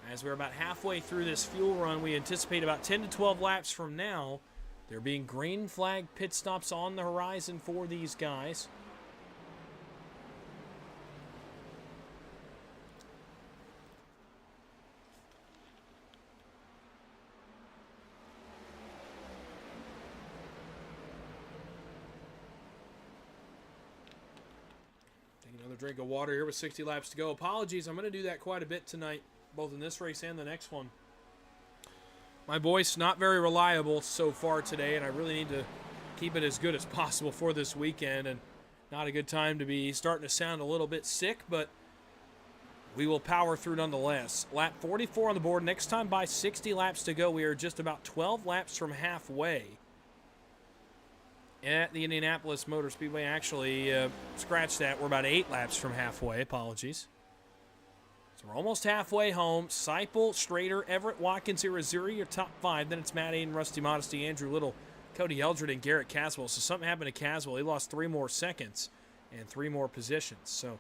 As we're about halfway through this fuel run, we anticipate about 10 to 12 laps from now, there being green flag pit stops on the horizon for these guys. Take another drink of water here with 60 laps to go. Apologies, I'm going to do that quite a bit tonight, both in this race and the next one. My voice not very reliable so far today, and I really need to keep it as good as possible for this weekend, and not a good time to be starting to sound a little bit sick, but we will power through nonetheless. Lap 44 on the board. Next time by 60 laps to go. We are just about 12 laps from halfway at the Indianapolis Motor Speedway. Actually, scratch that. We're about 8 laps from halfway. Apologies. So we're almost halfway home. Seipel, Strader, Everett, Watkins, Irizarry, your top 5. Then it's Matt Aiden, Rusty Modesty, Andrew Little, Cody Eldred, and Garrett Caswell. So something happened to Caswell. He lost 3 more seconds and 3 more positions. So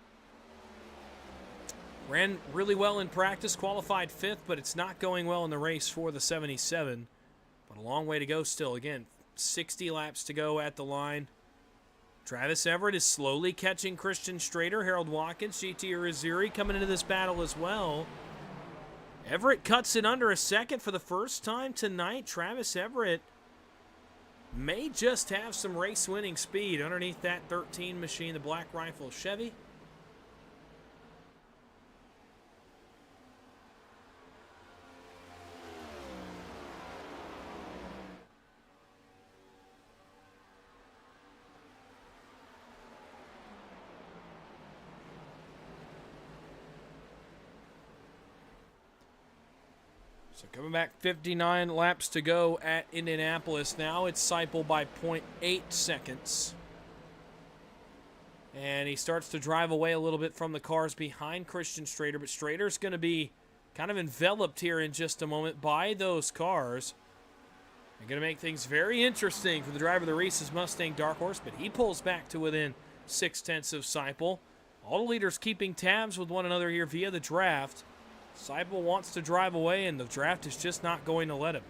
ran really well in practice, qualified 5th, but it's not going well in the race for the 77. But a long way to go still. Again, 60 laps to go at the line. Travis Everett is slowly catching Christian Strader. Harold Watkins, GT Irizarry coming into this battle as well. Everett cuts it under a second for the first time tonight. Travis Everett may just have some race-winning speed underneath that 13 machine, the Black Rifle Chevy. So coming back 59 laps to go at Indianapolis. Now it's Seipel by 0.8 seconds. And he starts to drive away a little bit from the cars behind Christian Strader. But Strader's going to be kind of enveloped here in just a moment by those cars. They're going to make things very interesting for the driver of the Reese's Mustang Dark Horse. But he pulls back to within 0.6 of Seipel. All the leaders keeping tabs with one another here via the draft. Seipel wants to drive away, and the draft is just not going to let him.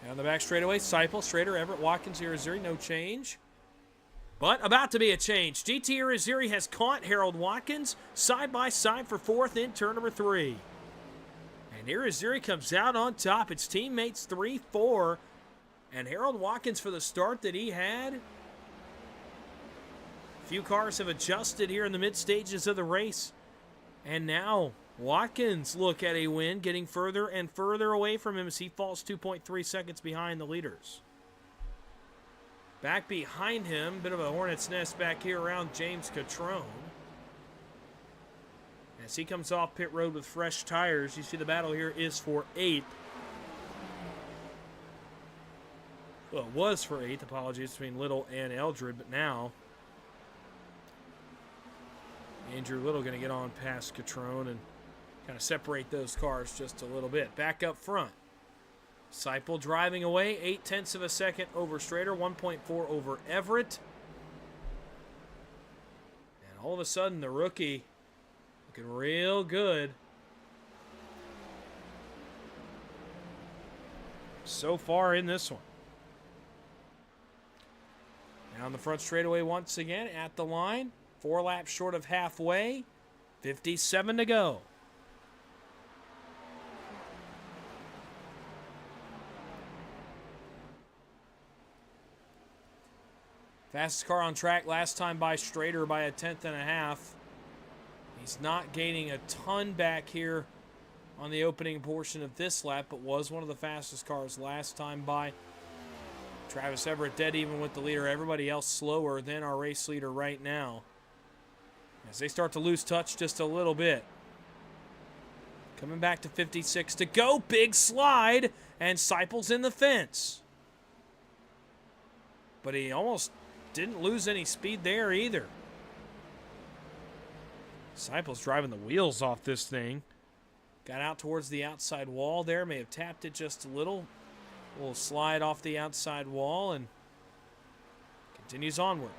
Down the back straightaway, Seipel, Strader, Everett, Watkins, Irizarry, no change. But about to be a change. GT Irizarry has caught Harold Watkins side by side for 4th in turn number 3. And Irizarry comes out on top. It's teammates 3-4. And Harold Watkins, for the start that he had, few cars have adjusted here in the mid stages of the race. And now Watkins look at a win, getting further and further away from him as he falls 2.3 seconds behind the leaders. Back behind him, bit of a hornet's nest back here around James Catrone. As he comes off pit road with fresh tires, you see the battle here is for 8th. Well, it was for 8th, apologies, between Little and Eldred, but now Andrew Little going to get on past Catrone and kind of separate those cars just a little bit. Back up front, Seipel driving away 0.8 of a second over Strader, 1.4 over Everett. And all of a sudden, the rookie looking real good. So far in this one. Down the front straightaway once again at the line. 4 laps short of halfway. 57 to go. Fastest car on track last time by Strader by 1/10.5. He's not gaining a ton back here on the opening portion of this lap, but was one of the fastest cars last time by. Travis Everett dead even with the leader. Everybody else slower than our race leader right now, as they start to lose touch just a little bit. Coming back to 56 to go. Big slide, and Seipel's in the fence. But he almost didn't lose any speed there either. Seipel's driving the wheels off this thing. Got out towards the outside wall there. May have tapped it just a little. A little slide off the outside wall and continues onward.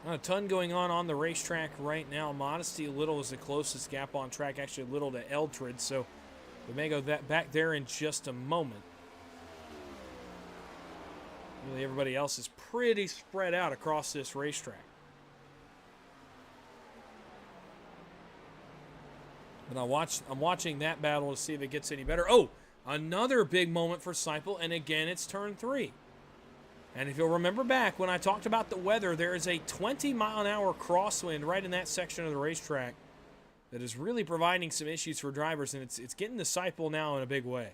A ton going on the racetrack right now. Modesty Little is the closest gap on track, actually Little to Eldred, so we may go back there in just a moment. Really, everybody else is pretty spread out across this racetrack. But I'm watching that battle to see if it gets any better. Oh, another big moment for Seipel, and again, it's turn 3. And if you'll remember back when I talked about the weather, there is a 20-mile-an-hour crosswind right in that section of the racetrack that is really providing some issues for drivers, and it's getting to Seipel now in a big way.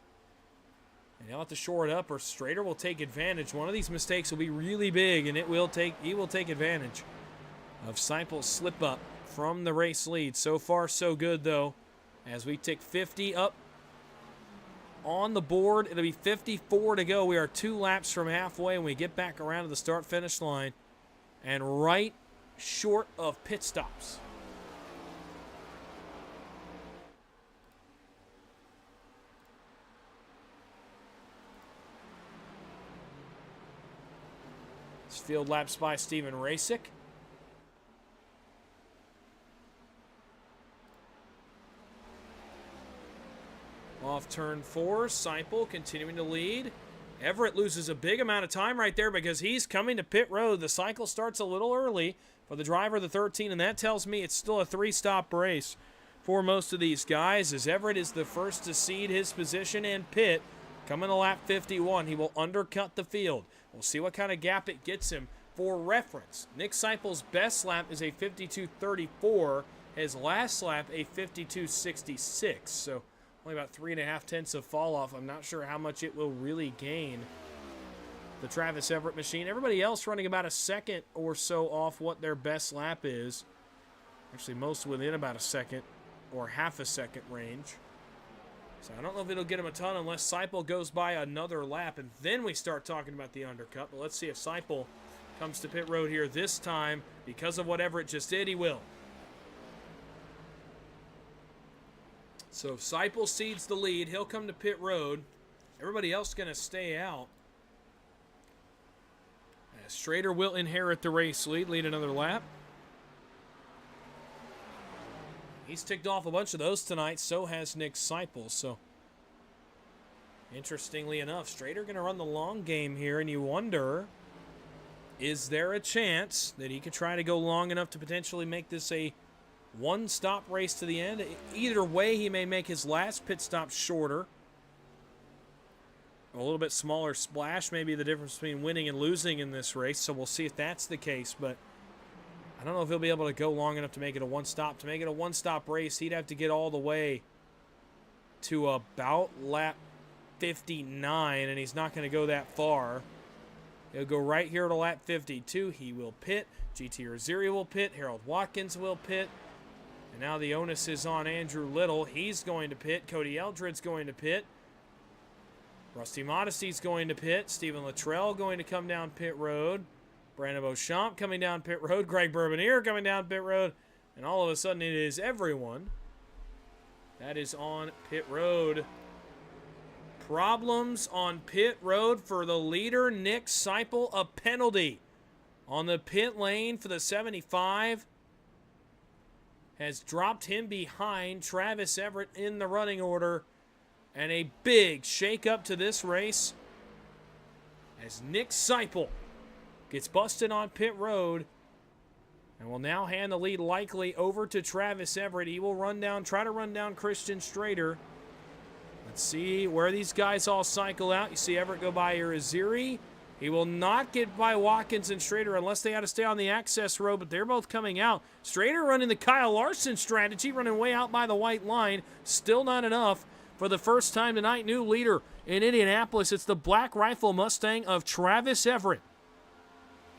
And he'll have to shore it up, or Strader will take advantage. One of these mistakes will be really big, and he will take advantage of Seipel's slip-up from the race lead. So far, so good, though. As we tick 50 up on the board, it'll be 54 to go. We are 2 laps from halfway when we get back around to the start-finish line. And right short of pit stops. It's field laps by Steven Rasick. Off turn 4, Seipel continuing to lead. Everett loses a big amount of time right there because he's coming to pit road. The cycle starts a little early for the driver of the 13, and that tells me it's still a 3-stop race for most of these guys, as Everett is the first to cede his position and pit. Coming to lap 51, he will undercut the field. We'll see what kind of gap it gets him. For reference, Nick Seipel's best lap is a 52.34. His last lap, a 52.66. So only about 3.5 tenths of fall off. I'm not sure how much it will really gain the Travis Everett machine. Everybody else running about a second or so off what their best lap is. Actually, most within about a second or half a second range. So I don't know if it'll get him a ton unless Seipel goes by another lap, and then we start talking about the undercut. But let's see if Seipel comes to pit road here this time. Because of what Everett just did, he will. So if Seipel cedes the lead, he'll come to pit road. Everybody else going to stay out. As Strader will inherit the race lead another lap. He's ticked off a bunch of those tonight, so has Nick Seipel. So, interestingly enough, Strader going to run the long game here, and you wonder, is there a chance that he could try to go long enough to potentially make this a one-stop race to the end? Either way, he may make his last pit stop shorter. A little bit smaller splash may be the difference between winning and losing in this race, so we'll see if that's the case. But I don't know if he'll be able to go long enough to make it a one-stop. To make it a one-stop race, he'd have to get all the way to about lap 59, and he's not going to go that far. He'll go right here to lap 52. He will pit. GT Oziri will pit. Harold Watkins will pit. And now the onus is on Andrew Little. He's going to pit. Cody Eldred's going to pit. Rusty Modesty's going to pit. Stephen Luttrell going to come down pit road. Brandon Beauchamp coming down pit road. Greg Bourbonier coming down pit road. And all of a sudden it is everyone that is on pit road. Problems on pit road for the leader, Nick Seipel. A penalty on the pit lane for the 75 has dropped him behind Travis Everett in the running order. And a big shake-up to this race as Nick Seipel gets busted on pit road and will now hand the lead likely over to Travis Everett. He will try to run down Christian Strader. Let's see where these guys all cycle out. You see Everett go by Oziri. He will not get by Watkins and Strader unless they had to stay on the access road, but they're both coming out. Strader running the Kyle Larson strategy, running way out by the white line. Still not enough for the first time tonight. New leader in Indianapolis. It's the Black Rifle Mustang of Travis Everett.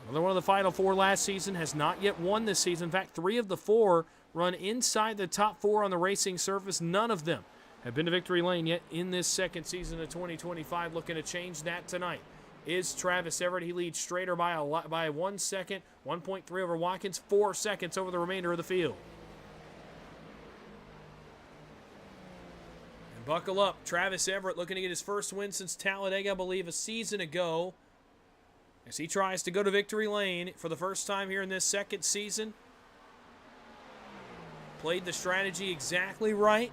Another one of the Final Four last season, has not yet won this season. In fact, 3 of the 4 run inside the top 4 on the racing surface. None of them have been to victory lane yet in this second season of 2025. Looking to change that tonight is Travis Everett. He leads Strader by 1 second, 1.3 over Watkins, 4 seconds over the remainder of the field. And buckle up, Travis Everett looking to get his first win since Talladega, I believe, a season ago, as he tries to go to victory lane for the first time here in this second season. Played the strategy exactly right.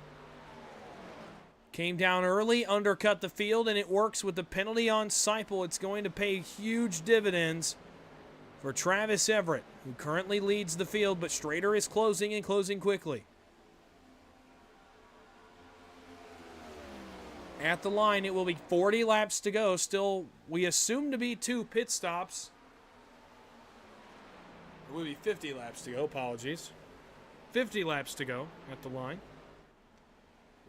Came down early, undercut the field, and it works with the penalty on Seipel. It's going to pay huge dividends for Travis Everett, who currently leads the field, but Strader is closing and closing quickly. At the line, it will be 40 laps to go. Still, we assume to be 2 pit stops. It will be 50 laps to go, apologies. 50 laps to go at the line.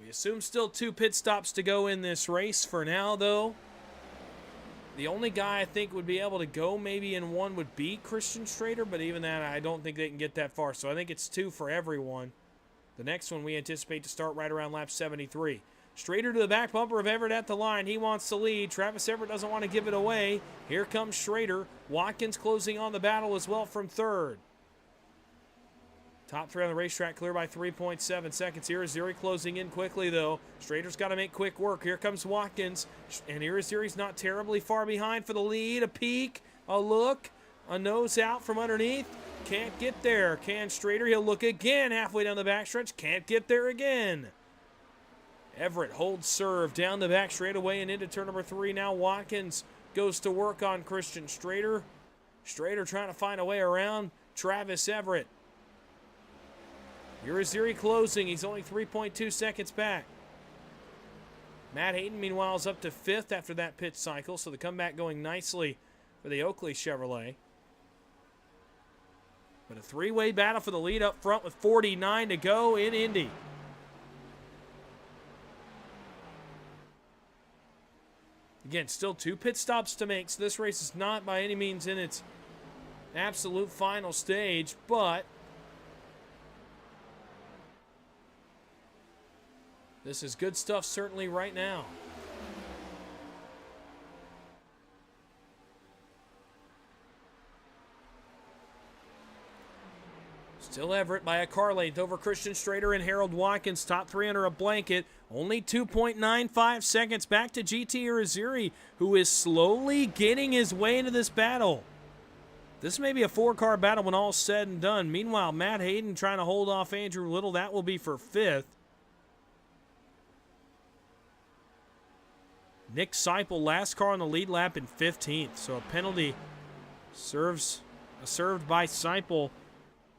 We assume still 2 pit stops to go in this race. For now, though, the only guy I think would be able to go maybe in one would be Christian Strader, but even that, I don't think they can get that far. So I think it's 2 for everyone. The next one we anticipate to start right around lap 73. Strader to the back bumper of Everett at the line. He wants to lead. Travis Everett doesn't want to give it away. Here comes Strader. Watkins closing on the battle as well from third. Top three on the racetrack clear by 3.7 seconds. Irizarry closing in quickly, though. Strader's got to make quick work. Here comes Watkins. And Irizarry's not terribly far behind for the lead. A peek, a look, a nose out from underneath. Can't get there. Can Strader? He'll look again halfway down the backstretch. Can't get there again. Everett holds serve down the back straightaway and into turn number 3. Now Watkins goes to work on Christian Strader. Strader trying to find a way around Travis Everett. Irizarry closing. He's only 3.2 seconds back. Matt Hayden, meanwhile, is up to 5th after that pit cycle, so the comeback going nicely for the Oakley Chevrolet. But a three-way battle for the lead up front with 49 to go in Indy. Again, still 2 pit stops to make, so this race is not by any means in its absolute final stage, but this is good stuff certainly right now. Still Everett by a car length over Christian Strader and Harold Watkins. Top 3 under a blanket. Only 2.95 seconds back to GT Irizarry, who is slowly getting his way into this battle. This may be a 4-car battle when all's said and done. Meanwhile, Matt Hayden trying to hold off Andrew Little. That will be for 5th. Nick Seipel, last car on the lead lap in 15th. So a penalty served by Seipel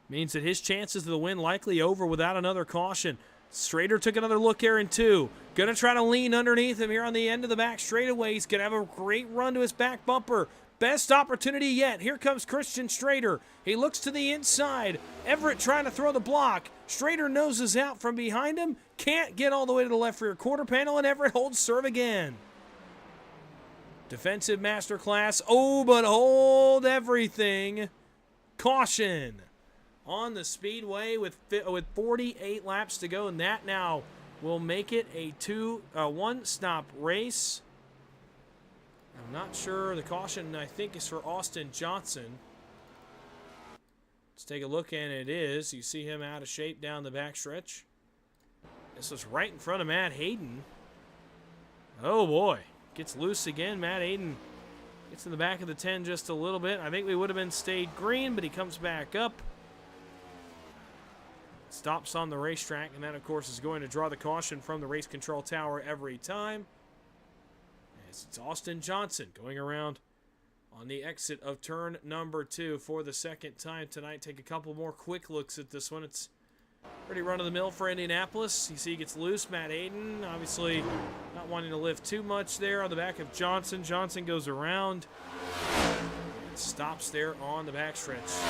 means that his chances of the win likely over without another caution. Strader took another look here in 2. Gonna try to lean underneath him here on the end of the back straightaway. He's gonna have a great run to his back bumper. Best opportunity yet. Here comes Christian Strader. He looks to the inside. Everett trying to throw the block. Strader noses out from behind him. Can't get all the way to the left rear quarter panel, and Everett holds serve again. Defensive masterclass. Oh, but hold everything. Caution on the speedway with 48 laps to go, and that now will make it a one-stop race. I'm not sure. The caution, I think, is for Austin Johnson. Let's take a look, and it is. You see him out of shape down the backstretch. This was right in front of Matt Hayden. Oh, boy. Gets loose again. Matt Hayden gets in the back of the 10 just a little bit. I think we would have been stayed green, but he comes back up. Stops on the racetrack, and that, of course, is going to draw the caution from the race control tower every time. As it's Austin Johnson going around on the exit of turn number 2 for the second time tonight. Take a couple more quick looks at this one. It's pretty run-of-the-mill for Indianapolis. You see he gets loose. Matt Hayden, obviously not wanting to lift too much there on the back of Johnson. Johnson goes around and stops there on the backstretch.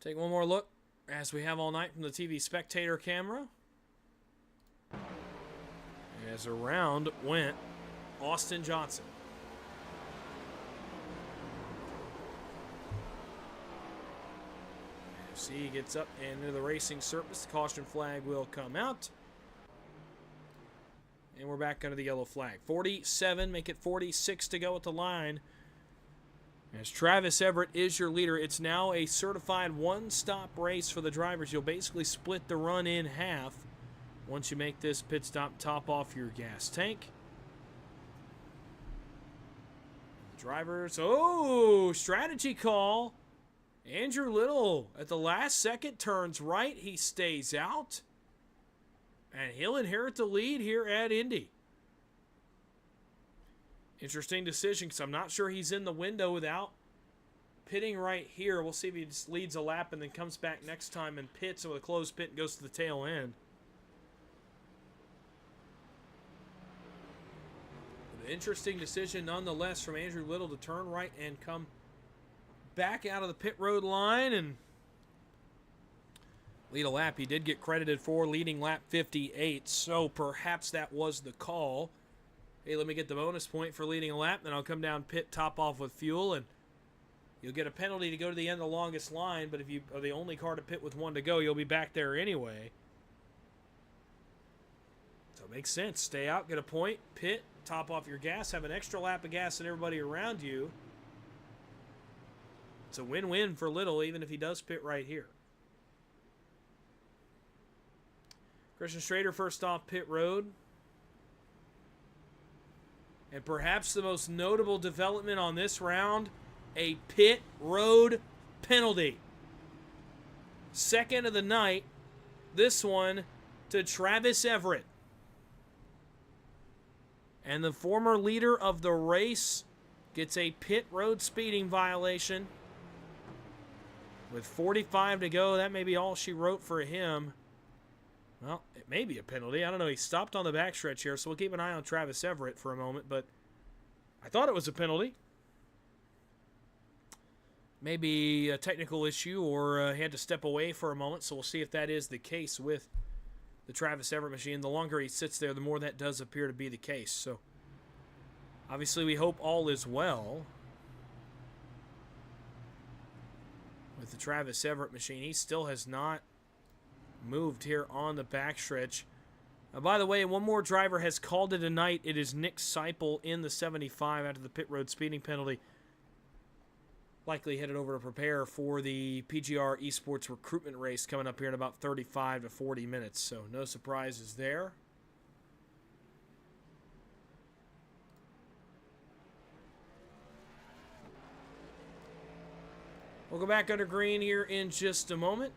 Take one more look, as we have all night from the TV spectator camera. As around went Austin Johnson. See, he gets up and into the racing surface. The caution flag will come out. And we're back under the yellow flag. 47, make it 46 to go at the line. As Travis Everett is your leader, it's now a certified one-stop race for the drivers. You'll basically split the run in half once you make this pit stop, top off your gas tank. The drivers, oh, strategy call. Andrew Little at the last second turns right. He stays out. And he'll inherit the lead here at Indy. Interesting decision because I'm not sure he's in the window without pitting right here. We'll see if he just leads a lap and then comes back next time and pits with a closed pit and goes to the tail end. But an interesting decision nonetheless from Andrew Little to turn right and come back out of the pit road line and lead a lap. He did get credited for leading lap 58, so perhaps that was the call. Hey, let me get the bonus point for leading a lap, then I'll come down pit, top off with fuel, and You'll get a penalty to go to the end of the longest line, but if you are the only car to pit with 1 to go, you'll be back there anyway. So it makes sense. Stay out, get a point, pit, top off your gas, have an extra lap of gas than everybody around you. It's a win-win for Little, even if he does pit right here. Christian Strader first off pit road. And perhaps the most notable development on this round, a pit road penalty. Second of the night, this one to Travis Everett. And the former leader of the race gets a pit road speeding violation. With 45 to go, that may be all she wrote for him. Well, it may be a penalty. I don't know. He stopped on the backstretch here, so we'll keep an eye on Travis Everett for a moment. But I thought it was a penalty. Maybe a technical issue, or he had to step away for a moment, so we'll see if that is the case with the Travis Everett machine. The longer he sits there, the more that does appear to be the case. So obviously we hope all is well with the Travis Everett machine. He still has not moved here on the backstretch. By the way, one more driver has called it a night. It is Nick Seipel in the 75 after the pit road speeding penalty. Likely headed over to prepare for the PGR eSports recruitment race coming up here in about 35 to 40 minutes. So no surprises there. We'll go back under green here in just a moment.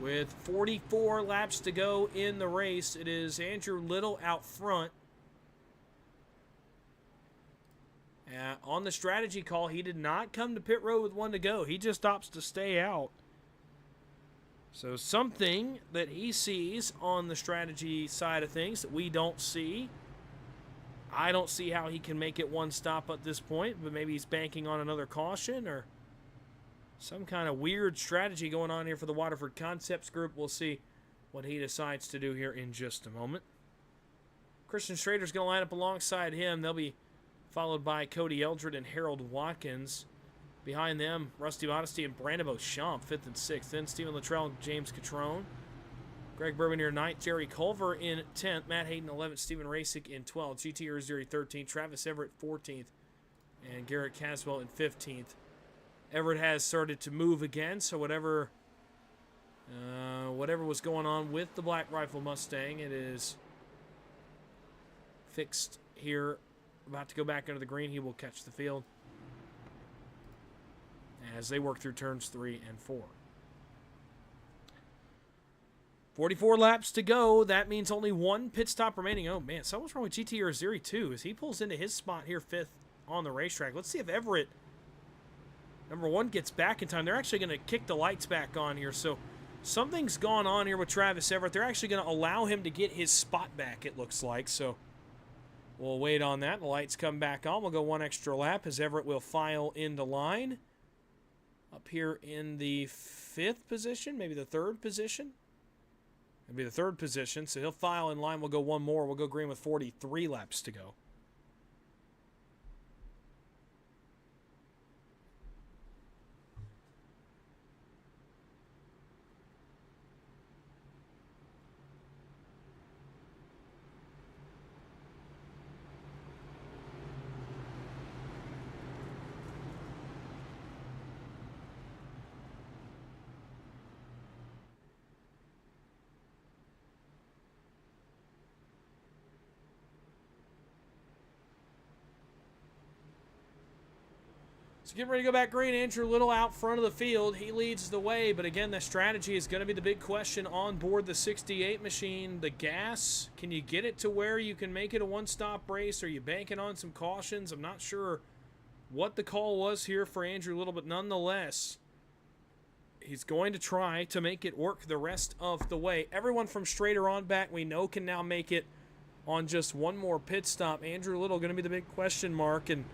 With 44 laps to go in the race, it is Andrew Little out front. On the strategy call, he did not come to pit road with 1 to go. He just opts to stay out. So something that he sees on the strategy side of things that we don't see. I don't see how he can make it one stop at this point, but maybe he's banking on another caution or some kind of weird strategy going on here for the Waterford Concepts Group. We'll see what he decides to do here in just a moment. Christian Strader's going to line up alongside him. They'll be followed by Cody Eldred and Harold Watkins. Behind them, Rusty Modesty and Brandon Beauchamp, 5th and 6th. Then Stephen Luttrell and James Catrone. Greg Bourbonier, 9th. Jerry Culver in 10th. Matt Hayden, 11th. Stephen Rasick in 12th. GT Urzuri, 13th. Travis Everett, 14th. And Garrett Caswell in 15th. Everett has started to move again, so whatever was going on with the Black Rifle Mustang, it is fixed here. About to go back under the green. He will catch the field as they work through turns 3 and 4. 44 laps to go. That means only 1 pit stop remaining. Oh, man, something's wrong with GT Urzuri, too, as he pulls into his spot here 5th on the racetrack. Let's see if Everett, number 1, gets back in time. They're actually going to kick the lights back on here, so something's gone on here with Travis Everett. They're actually going to allow him to get his spot back, it looks like, so we'll wait on that. The lights come back on. We'll go 1 extra lap as Everett will file into line. Up here in the 5th position, maybe the 3rd position. It'll be the 3rd position, so he'll file in line. We'll go 1 more. We'll go green with 43 laps to go. So getting ready to go back green. Andrew Little out front of the field. He leads the way, but again, the strategy is going to be the big question on board the 68 machine. The gas, can you get it to where you can make it a one-stop race? Are you banking on some cautions? I'm not sure what the call was here for Andrew Little, but nonetheless, he's going to try to make it work the rest of the way. Everyone from Strader on back we know can now make it on just 1 more pit stop. Andrew Little going to be the big question mark, and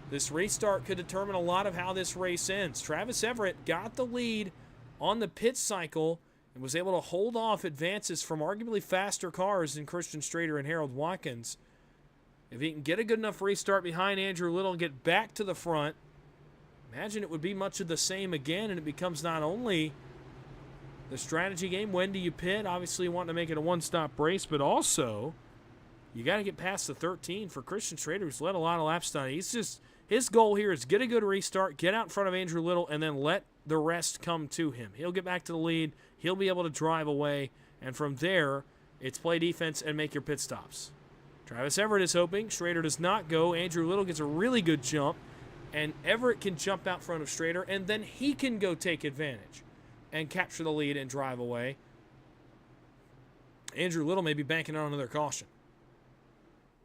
this restart could determine a lot of how this race ends. Travis Everett got the lead on the pit cycle and was able to hold off advances from arguably faster cars than Christian Strader and Harold Watkins. If he can get a good enough restart behind Andrew Little and get back to the front, imagine it would be much of the same again, and it becomes not only the strategy game, when do you pit? Obviously, you want to make it a one-stop race, but also you got to get past the 13 for Christian Schrader, who's led a lot of laps tonight. His goal here is get a good restart, get out in front of Andrew Little, and then let the rest come to him. He'll get back to the lead. He'll be able to drive away, and from there, it's play defense and make your pit stops. Travis Everett is hoping. Schrader does not go. Andrew Little gets a really good jump, and Everett can jump out front of Schrader, and then he can go take advantage and capture the lead and drive away. Andrew Little may be banking on another caution.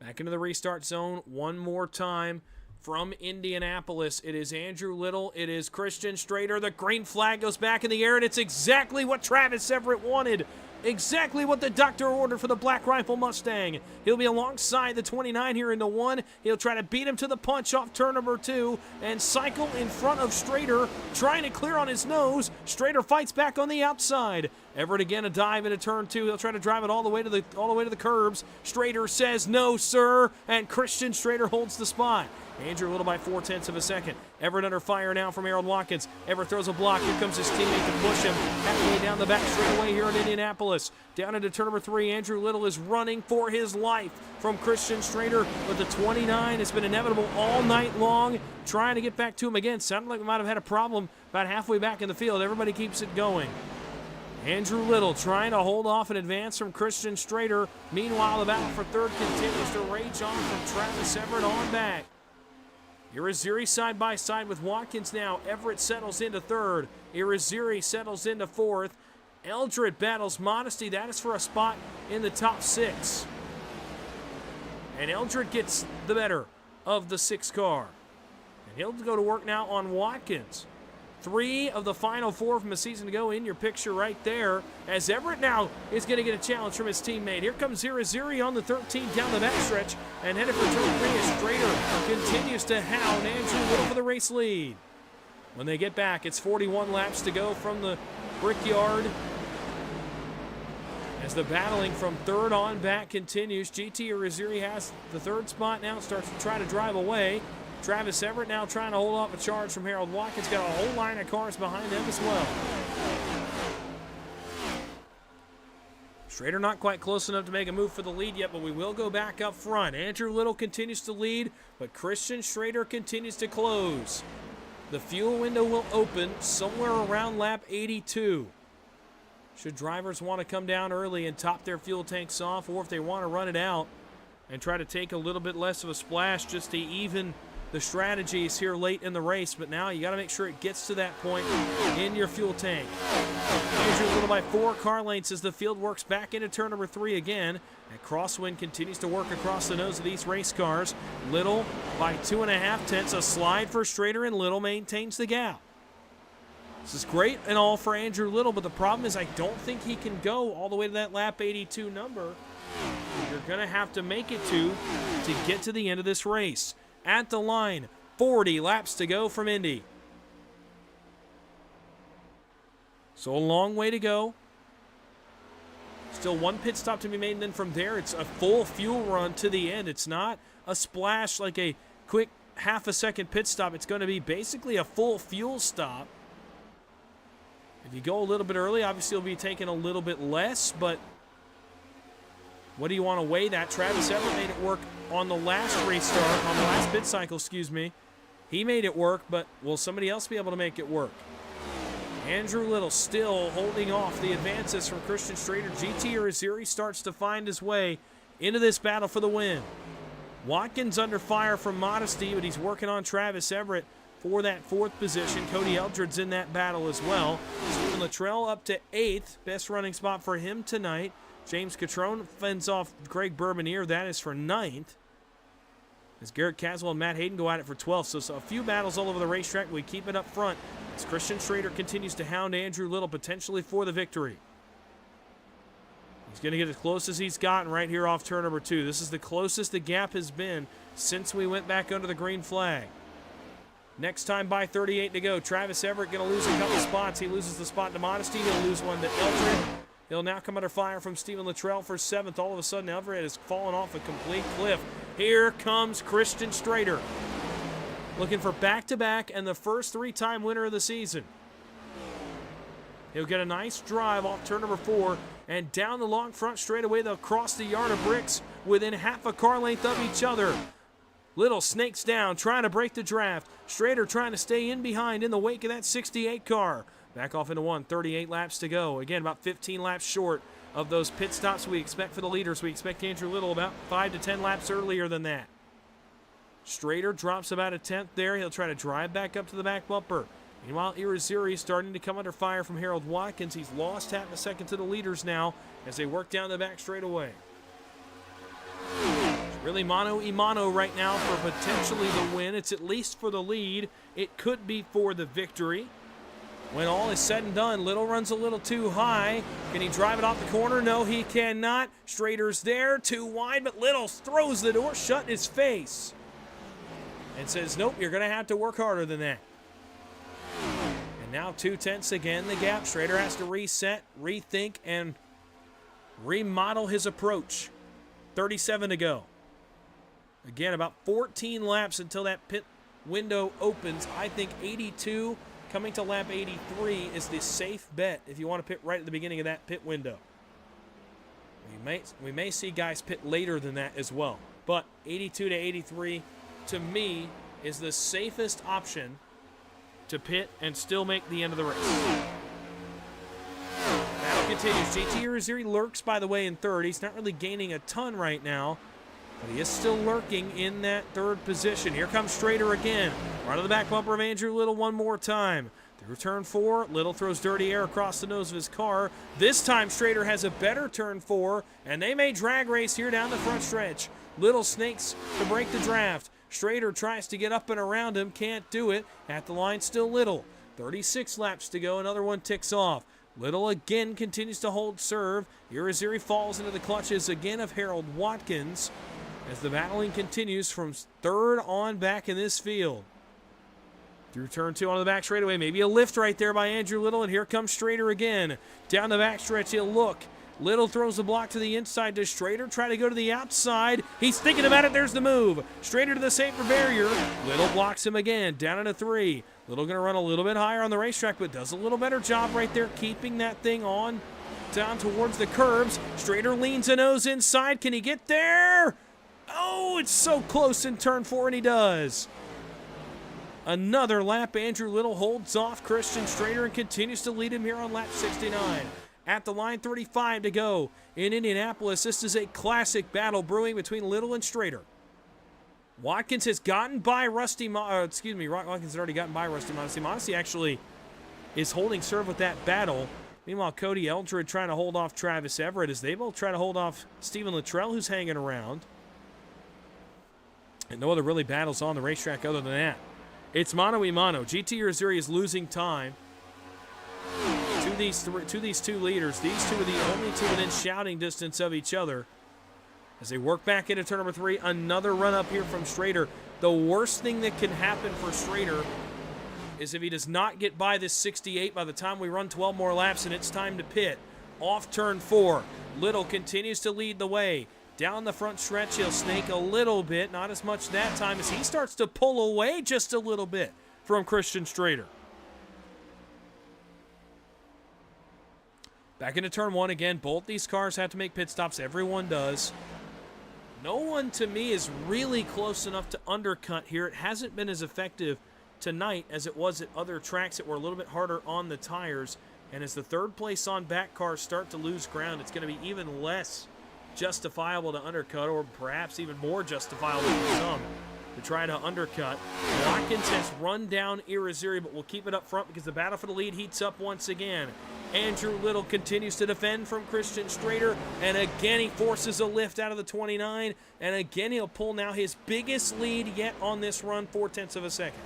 Back into the restart zone one more time from Indianapolis. It is Andrew Little. It is Christian Schrader. The green flag goes back in the air, and it's exactly what Travis Everett wanted. Exactly what the doctor ordered for the Black Rifle Mustang. He'll be alongside the 29 here into one. He'll try to beat him to the punch off turn number 2 and cycle in front of Schrader, trying to clear on his nose. Schrader fights back on the outside. Everett again a dive into turn 2. He'll try to drive it all the way to the curbs. Schrader says no, sir, and Christian Schrader holds the spot. Andrew Little by 0.4 of a second. Everett under fire now from Harold Watkins. Everett throws a block. Here comes his teammate to push him halfway down the back straightaway here in Indianapolis. Down into turn number 3. Andrew Little is running for his life from Christian Schrader, but the 29 has been inevitable all night long. Trying to get back to him again. Sounded like we might have had a problem about halfway back in the field. Everybody keeps it going. Andrew Little trying to hold off an advance from Christian Schrader. Meanwhile, the battle for third continues to rage on from Travis Everett on back. Irizarry side by side with Watkins now. Everett settles into third. Irizarry settles into fourth. Eldred battles Modesty. That is for a spot in the top 6. And Eldred gets the better of the 6 car. And he'll go to work now on Watkins. 3 of the final 4 from a season to go in your picture right there, as Everett now is going to get a challenge from his teammate. Here comes Irizarry on the 13 down the backstretch, and headed for turn 3 as Schrader continues to hound Andrew Little for the race lead. When they get back, it's 41 laps to go from the Brickyard, as the battling from third on back continues. GT Irizarry has the 3rd spot now, starts to try to drive away. Travis Everett now trying to hold off a charge from Harold Watkins. Got a whole line of cars behind them as well. Schrader not quite close enough to make a move for the lead yet, but we will go back up front. Andrew Little continues to lead, but Christian Schrader continues to close. The fuel window will open somewhere around lap 82. Should drivers want to come down early and top their fuel tanks off, or if they want to run it out and try to take a little bit less of a splash just to even the strategies here late in the race, but now you got to make sure it gets to that point in your fuel tank. Andrew Little by 4 car lengths as the field works back into turn number 3 again. And crosswind continues to work across the nose of these race cars. Little by 2.5 tenths. A slide for Schrader, and Little maintains the gap. This is great and all for Andrew Little, but the problem is I don't think he can go all the way to that lap 82 number. You're going to have to make it to get to the end of this race. At the line, 40 laps to go from Indy. So a long way to go. Still 1 pit stop to be made, and then from there it's a full fuel run to the end. It's not a splash like a quick half-a-second pit stop. It's going to be basically a full fuel stop. If you go a little bit early, obviously you'll be taking a little bit less, but what do you want to weigh that? Travis Everett made it work on the last restart, on the last pit cycle, excuse me. He made it work, but will somebody else be able to make it work? Andrew Little still holding off the advances from Christian Schrader. GT Irizarry starts to find his way into this battle for the win. Watkins under fire from Modesty, but he's working on Travis Everett for that 4th position. Cody Eldred's in that battle as well. Stephen Luttrell up to 8th. Best running spot for him tonight. James Catrone fends off Greg Bourbonier. That is for 9th. As Garrett Caswell and Matt Hayden go at it for 12th. So a few battles all over the racetrack. We keep it up front as Christian Schrader continues to hound Andrew Little potentially for the victory. He's going to get as close as he's gotten right here off turn number 2. This is the closest the gap has been since we went back under the green flag. Next time by 38 to go. Travis Everett going to lose a couple spots. He loses the spot to Modesty. He'll lose one to Eldred. He'll now come under fire from Stephen Luttrell for 7th. All of a sudden, Everett has fallen off a complete cliff. Here comes Christian Strader, looking for back-to-back and the first 3-time winner of the season. He'll get a nice drive off turn number 4, and down the long front straightaway, they'll cross the yard of bricks within half a car length of each other. Little snakes down, trying to break the draft. Strader trying to stay in behind in the wake of that 68 car. Back off into 1, 38 laps to go. Again, about 15 laps short of those pit stops we expect for the leaders. We expect Andrew Little about 5 to 10 laps earlier than that. Strader drops about a 10th there. He'll try to drive back up to the back bumper. Meanwhile, Irizarry starting to come under fire from Harold Watkins. He's lost half a second to the leaders now as they work down the back straightaway. It's really mano-a-mano right now for potentially the win. It's at least for the lead. It could be for the victory. When all is said and done, Little runs a little too high. Can he drive it off the corner? No, he cannot. Strader's there, too wide, but Little throws the door shut in his face and says, nope, you're going to have to work harder than that. And now 2/10 again, the gap. Strader has to reset, rethink, and remodel his approach. 37 to go. Again, about 14 laps until that pit window opens. I think 82 coming to lap 83 is the safe bet if you want to pit right at the beginning of that pit window. We may see guys pit later than that as well. But 82 to 83, to me, is the safest option to pit and still make the end of the race. Battle continues. JT Irizarry lurks, by the way, in 3rd. He's not really gaining a ton right now, but he is still lurking in that 3rd position. Here comes Strader again. Right on the back bumper of Andrew Little one more time. Through turn 4, Little throws dirty air across the nose of his car. This time, Strader has a better turn 4, and they may drag race here down the front stretch. Little snakes to break the draft. Strader tries to get up and around him, can't do it. At the line, still Little. 36 laps to go, another one ticks off. Little again continues to hold serve. Irizarry falls into the clutches again of Harold Watkins as the battling continues from 3rd on back in this field. Through turn 2 on the back straightaway, maybe a lift right there by Andrew Little, and here comes Strader again. Down the back stretch, he'll look. Little throws the block to the inside to Strader, try to go to the outside. He's thinking about it, there's the move. Strader to the safer barrier. Little blocks him again, down into 3. Little gonna run a little bit higher on the racetrack, but does a little better job right there keeping that thing on down towards the curbs. Strader leans a nose inside, can he get there? Oh, it's so close in turn 4, and he does. Another lap, Andrew Little holds off Christian Strader and continues to lead him here on lap 69. At the line, 35 to go in Indianapolis. This is a classic battle brewing between Little and Strader. Watkins has gotten by Watkins has already gotten by Rusty Mondesi. Mondesi actually is holding serve with that battle. Meanwhile, Cody Eldred trying to hold off Travis Everett as they both try to hold off Stephen Luttrell, who's hanging around. And no other really battles on the racetrack other than that. It's mano-a-mano. GT Irizarry is losing time to these two leaders. These two are the only two within shouting distance of each other. As they work back into turn number 3, another run up here from Strader. The worst thing that can happen for Strader is if he does not get by this 68 by the time we run 12 more laps and it's time to pit. Off turn 4, Little continues to lead the way. Down the front stretch, he'll snake a little bit, not as much that time as he starts to pull away just a little bit from Christian Strader. Back into turn 1 again. Both these cars have to make pit stops. Everyone does. No one, to me, is really close enough to undercut here. It hasn't been as effective tonight as it was at other tracks that were a little bit harder on the tires. And as the 3rd place on back cars start to lose ground, it's going to be even less justifiable to undercut, or perhaps even more justifiable for some to try to undercut. Watkins has run down Irizarry, but we'll keep it up front because the battle for the lead heats up once again. Andrew Little continues to defend from Christian Strader, and again he forces a lift out of the 29, and again he'll pull now his biggest lead yet on this run, 0.4 of a second.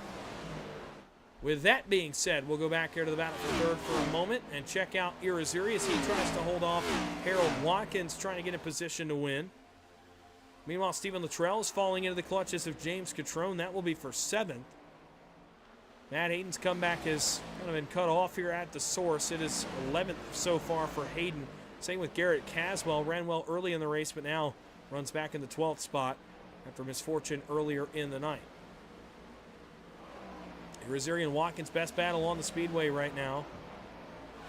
With that being said, we'll go back here to the battle for 3rd for a moment and check out Irizarry as he tries to hold off Harold Watkins, trying to get in position to win. Meanwhile, Stephen Luttrell is falling into the clutches of James Catrone. That will be for 7th. Matt Hayden's comeback has kind of been cut off here at the source. It is 11th so far for Hayden Same with Garrett Caswell. Ran well early in the race, but now runs back in the 12th spot after misfortune earlier in the night. Irizarry and Watkins, best battle on the speedway right now.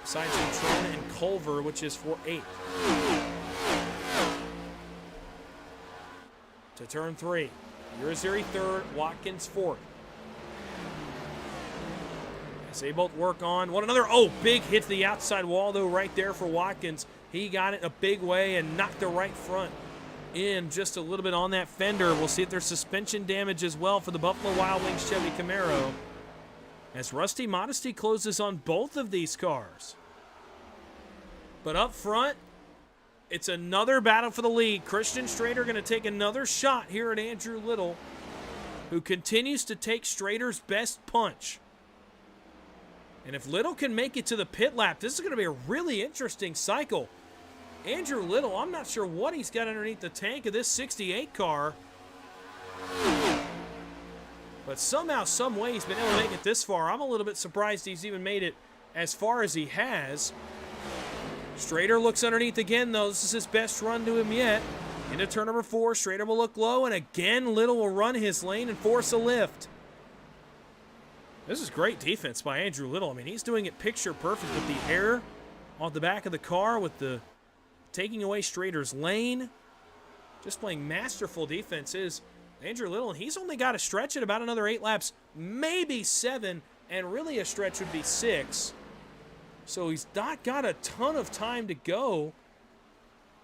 Besides Trona and Culver, which is for 8th. To turn 3. Irizarry 3rd, Watkins 4th. As they both work on one another. Oh, big hit to the outside wall, though, right there for Watkins. He got it in a big way and knocked the right front in just a little bit on that fender. We'll see if there's suspension damage as well for the Buffalo Wild Wings Chevy Camaro, as Rusty Modesty closes on both of these cars. But up front, it's another battle for the lead. Christian Strader going to take another shot here at Andrew Little, who continues to take Strader's best punch. And if Little can make it to the pit lap, this is going to be a really interesting cycle. Andrew Little, I'm not sure what he's got underneath the tank of this 68 car. But somehow, some way, he's been able to make it this far. I'm a little bit surprised he's even made it as far as he has. Strader looks underneath again, though. This is his best run to him yet. Into turn number 4, Strader will look low, and again, Little will run his lane and force a lift. This is great defense by Andrew Little. I mean, he's doing it picture perfect with the air off the back of the car, with the taking away Strader's lane. Just playing masterful defense is Andrew Little, and he's only got a stretch at about another 8 laps, maybe 7, and really a stretch would be 6. So he's not got a ton of time to go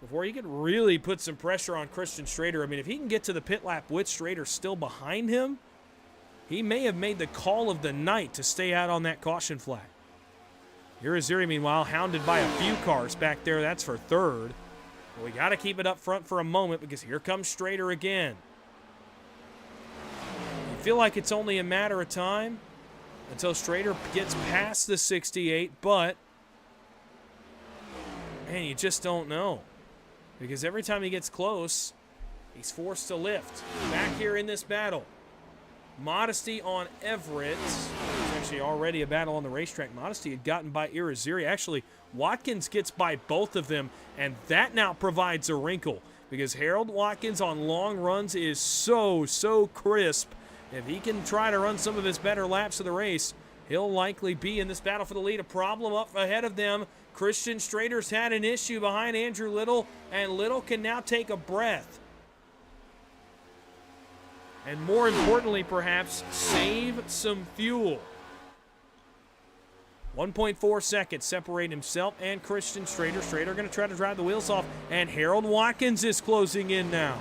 before he could really put some pressure on Christian Strader. I mean, if he can get to the pit lap with Strader still behind him, he may have made the call of the night to stay out on that caution flag. Irizarry, meanwhile, hounded by a few cars back there. That's for 3rd. But we got to keep it up front for a moment, because here comes Strader again. You feel like it's only a matter of time until Strader gets past the 68, but, man, you just don't know. Because every time he gets close, he's forced to lift. Back here in this battle, Modesty on Everett. It's actually already a battle on the racetrack. Modesty had gotten by Irizarry. Actually, Watkins gets by both of them, and that now provides a wrinkle, because Harold Watkins on long runs is so crisp. If he can try to run some of his better laps of the race, he'll likely be in this battle for the lead. A problem up ahead of them. Christian Strader's had an issue behind Andrew Little, and Little can now take a breath. And more importantly, perhaps, save some fuel. 1.4 seconds separate himself and Christian Strader. Strader going to try to drive the wheels off, and Harold Watkins is closing in now.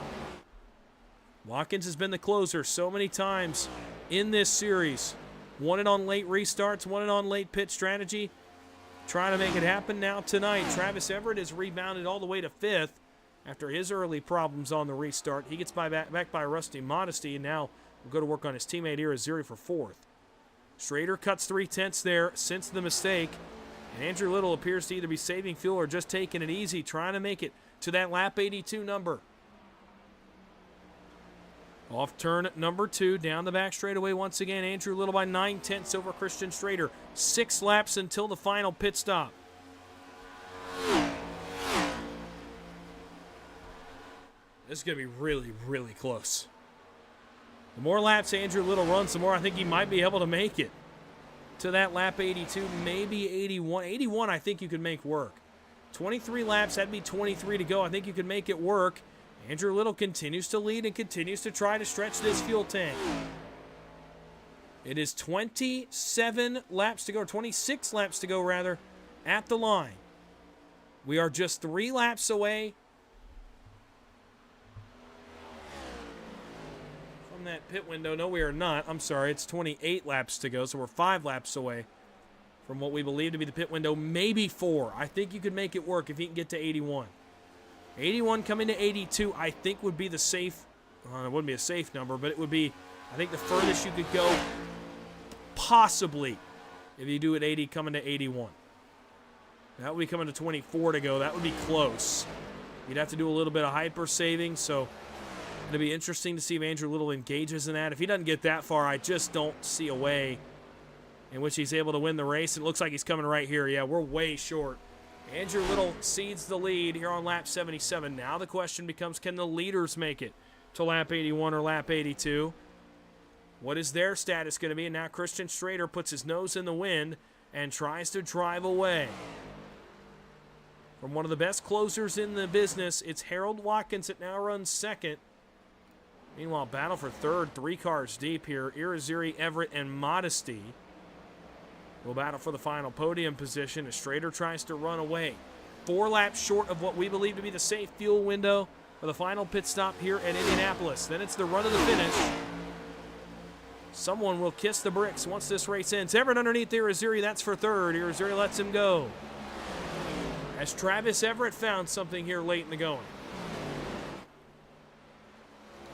Watkins has been the closer so many times in this series. Won it on late restarts, won it on late pit strategy. Trying to make it happen now tonight. Travis Everett has rebounded all the way to 5th after his early problems on the restart. He gets back by Rusty Modesty, and now will go to work on his teammate Irizarry for 4th. Strader cuts 3/10 there since the mistake, and Andrew Little appears to either be saving fuel or just taking it easy, trying to make it to that lap 82 number. Off turn number 2, down the back straightaway once again. Andrew Little by 9/10 over Christian Strader. 6 laps until the final pit stop. This is going to be really close. The more laps Andrew Little runs, the more I think he might be able to make it to that lap 82, maybe 81. 81 I think you could make work. 23 laps, that'd be 23 to go. I think you could make it work. Andrew Little continues to lead and continues to try to stretch this fuel tank. It is 27 laps to go, 26 laps to go rather, at the line. We are just 3 laps away from that pit window. No, we are not. I'm sorry, it's 28 laps to go, so we're 5 laps away from what we believe to be the pit window, maybe 4. I think you could make it work if you can get to 81. 81 coming to 82, I think would be the safe, it wouldn't be a safe number, but it would be, I think, the furthest you could go, possibly, if you do it 80 coming to 81. That would be coming to 24 to go. That would be close. You'd have to do a little bit of hyper saving, so it'll be interesting to see if Andrew Little engages in that. If he doesn't get that far, I just don't see a way in which he's able to win the race. It looks like he's coming right here. Yeah, we're way short. Andrew Little cedes the lead here on lap 77. Now the question becomes, can the leaders make it to lap 81 or lap 82? What is their status going to be? And now Christian Strader puts his nose in the wind and tries to drive away. From one of the best closers in the business, it's Harold Watkins that now runs second. Meanwhile, battle for third, 3 cars deep here. Irizarry, Everett, and Modesty will battle for the final podium position as Strader tries to run away. 4 laps short of what we believe to be the safe fuel window for the final pit stop here at Indianapolis. Then it's the run of the finish. Someone will kiss the bricks once this race ends. Everett underneath Irizarry, that's for third. Irizarry lets him go, as Travis Everett found something here late in the going.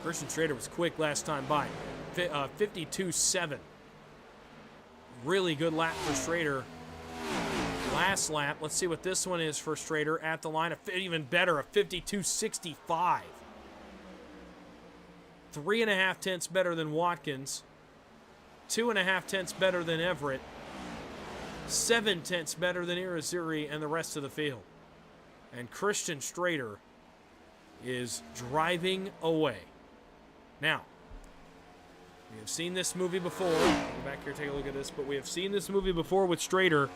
Christian Strader was quick last time by, 52.7. Really good lap for Strader last lap. Let's see what this one is for Strader at the line. Even better, a 52.65. 3.5 tenths better than Watkins. 2.5 tenths better than Everett. 7 tenths better than Irizarry and the rest of the field. And Christian Strader is driving away. Now, we have seen this movie before. Go back here, take a look at this. But we have seen this movie before with Strader.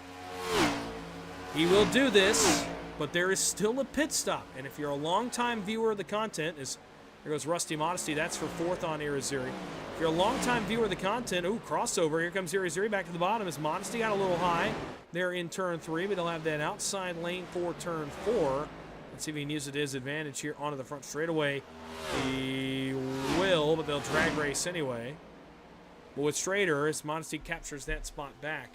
He will do this, but there is still a pit stop. And if you're a longtime viewer of the content, there goes Rusty Modesty. That's for fourth on Irizarry. If you're a longtime viewer of the content, crossover. Here comes Irizarry back to the bottom as Modesty got a little high there in turn 3, but he'll have that outside lane for turn 4. Let's see if he can use it to his advantage here onto the front straightaway. He will, but they'll drag race anyway. But with Strader, as Modesty captures that spot back.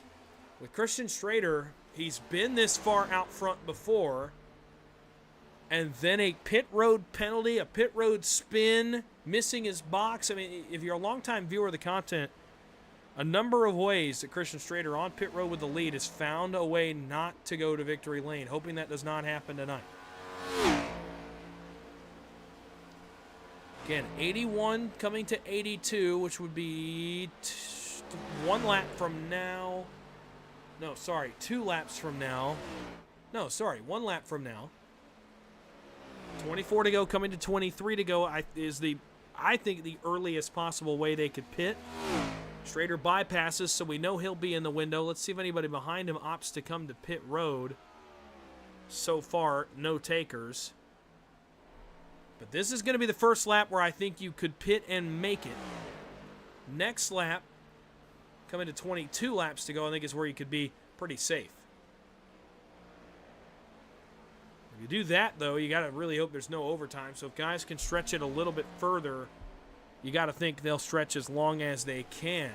With Christian Strader, he's been this far out front before, and then a pit road penalty, a pit road spin, missing his box. I mean, if you're a longtime viewer of the content, a number of ways that Christian Strader on pit road with the lead has found a way not to go to victory lane, hoping that does not happen tonight. Again, 81 coming to 82, which would be 1 lap from now. No, sorry, 2 laps from now. No, sorry, 1 lap from now. 24 to go, coming to 23 to go is I think the earliest possible way they could pit. Strader bypasses, so we know he'll be in the window. Let's see if anybody behind him opts to come to pit road. So far, no takers. But this is going to be the first lap where I think you could pit and make it. Next lap, coming to 22 laps to go, I think is where you could be pretty safe. If you do that, though, you got to really hope there's no overtime. So if guys can stretch it a little bit further, you got to think they'll stretch as long as they can.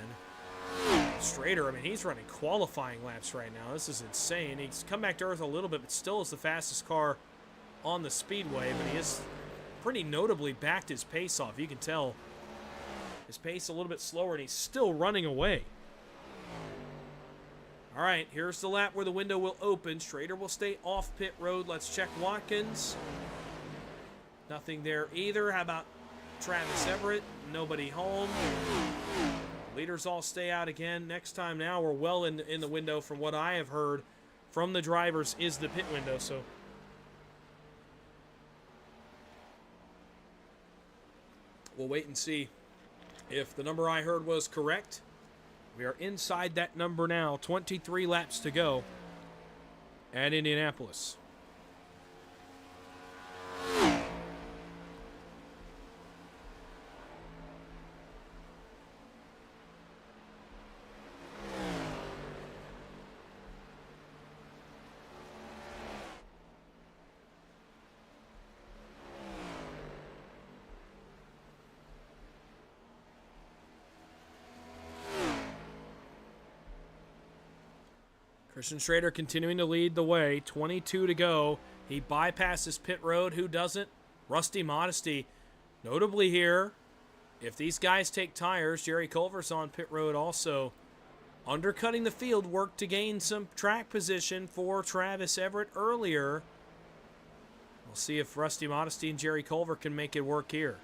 Strader, I mean, he's running qualifying laps right now. This is insane. He's come back to earth a little bit, but still is the fastest car on the speedway. But he has pretty notably backed his pace off. You can tell his pace a little bit slower, and he's still running away. All right, here's the lap where the window will open. Strader will stay off pit road. Let's check Watkins. Nothing there either. How about Travis Everett? Nobody home. Leaders all stay out again. Next time now, we're well in the window from what I have heard from the drivers is the pit window. So we'll wait and see if the number I heard was correct. We are inside that number now. 23 laps to go at Indianapolis. Christian Strader continuing to lead the way. 22 to go. He bypasses pit road. Who doesn't? Rusty Modesty. Notably here, if these guys take tires, Jerry Culver's on pit road also. Undercutting the field, worked to gain some track position for Travis Everett earlier. We'll see if Rusty Modesty and Jerry Culver can make it work here.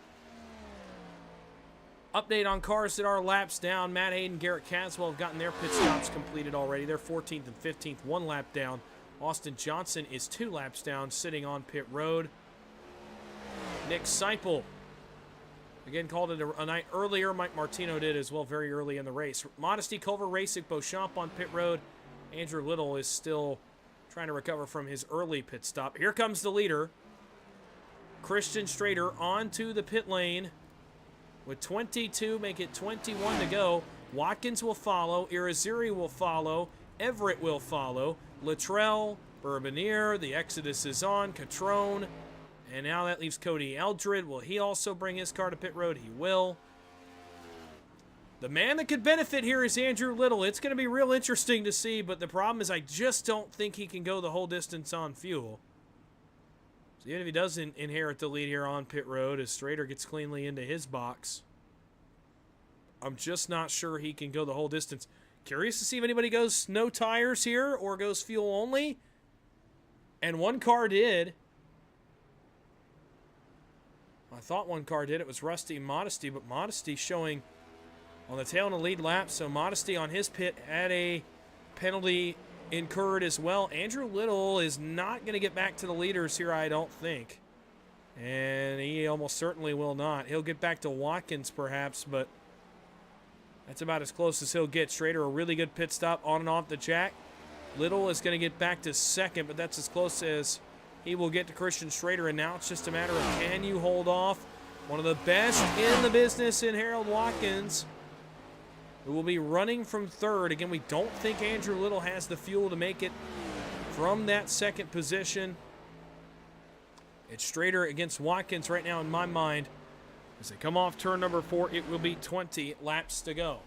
Update on cars that are laps down. Matt Hayden, Garrett Caswell have gotten their pit stops completed already. They're 14th and 15th, 1 lap down Austin Johnson is 2 laps down, sitting on pit road. Nick Seipel, again, called it a night earlier. Mike Martino did as well very early in the race. Modesty, Culver, Racing, Beauchamp on pit road. Andrew Little is still trying to recover from his early pit stop. Here comes the leader. Christian Strader onto the pit lane with 22, make it 21 to go. Watkins will follow. Irizarry will follow. Everett will follow. Luttrell, Bourbonnier, the Exodus is on. Catrone. And now that leaves Cody Eldred. Will he also bring his car to pit road? He will. The man that could benefit here is Andrew Little. It's going to be real interesting to see, but the problem is I just don't think he can go the whole distance on fuel. So even if he does inherit the lead here on pit road, as Strader gets cleanly into his box, I'm just not sure he can go the whole distance. Curious to see if anybody goes no tires here or goes fuel only. And one car did. I thought one car did. It was Rusty Modesty, but Modesty showing on the tail in the lead lap. So Modesty on his pit had a penalty incurred as well. Andrew Little is not going to get back to the leaders here, I don't think. And he almost certainly will not. He'll get back to Watkins perhaps, but that's about as close as he'll get. Strader, a really good pit stop on and off the jack. Little is going to get back to second, but that's as close as he will get to Christian Strader. And now it's just a matter of, can you hold off one of the best in the business in Harold Watkins, who will be running from third. Again, we don't think Andrew Little has the fuel to make it from that second position. It's Strader against Watkins right now in my mind. As they come off turn number 4, it will be 20 laps to go.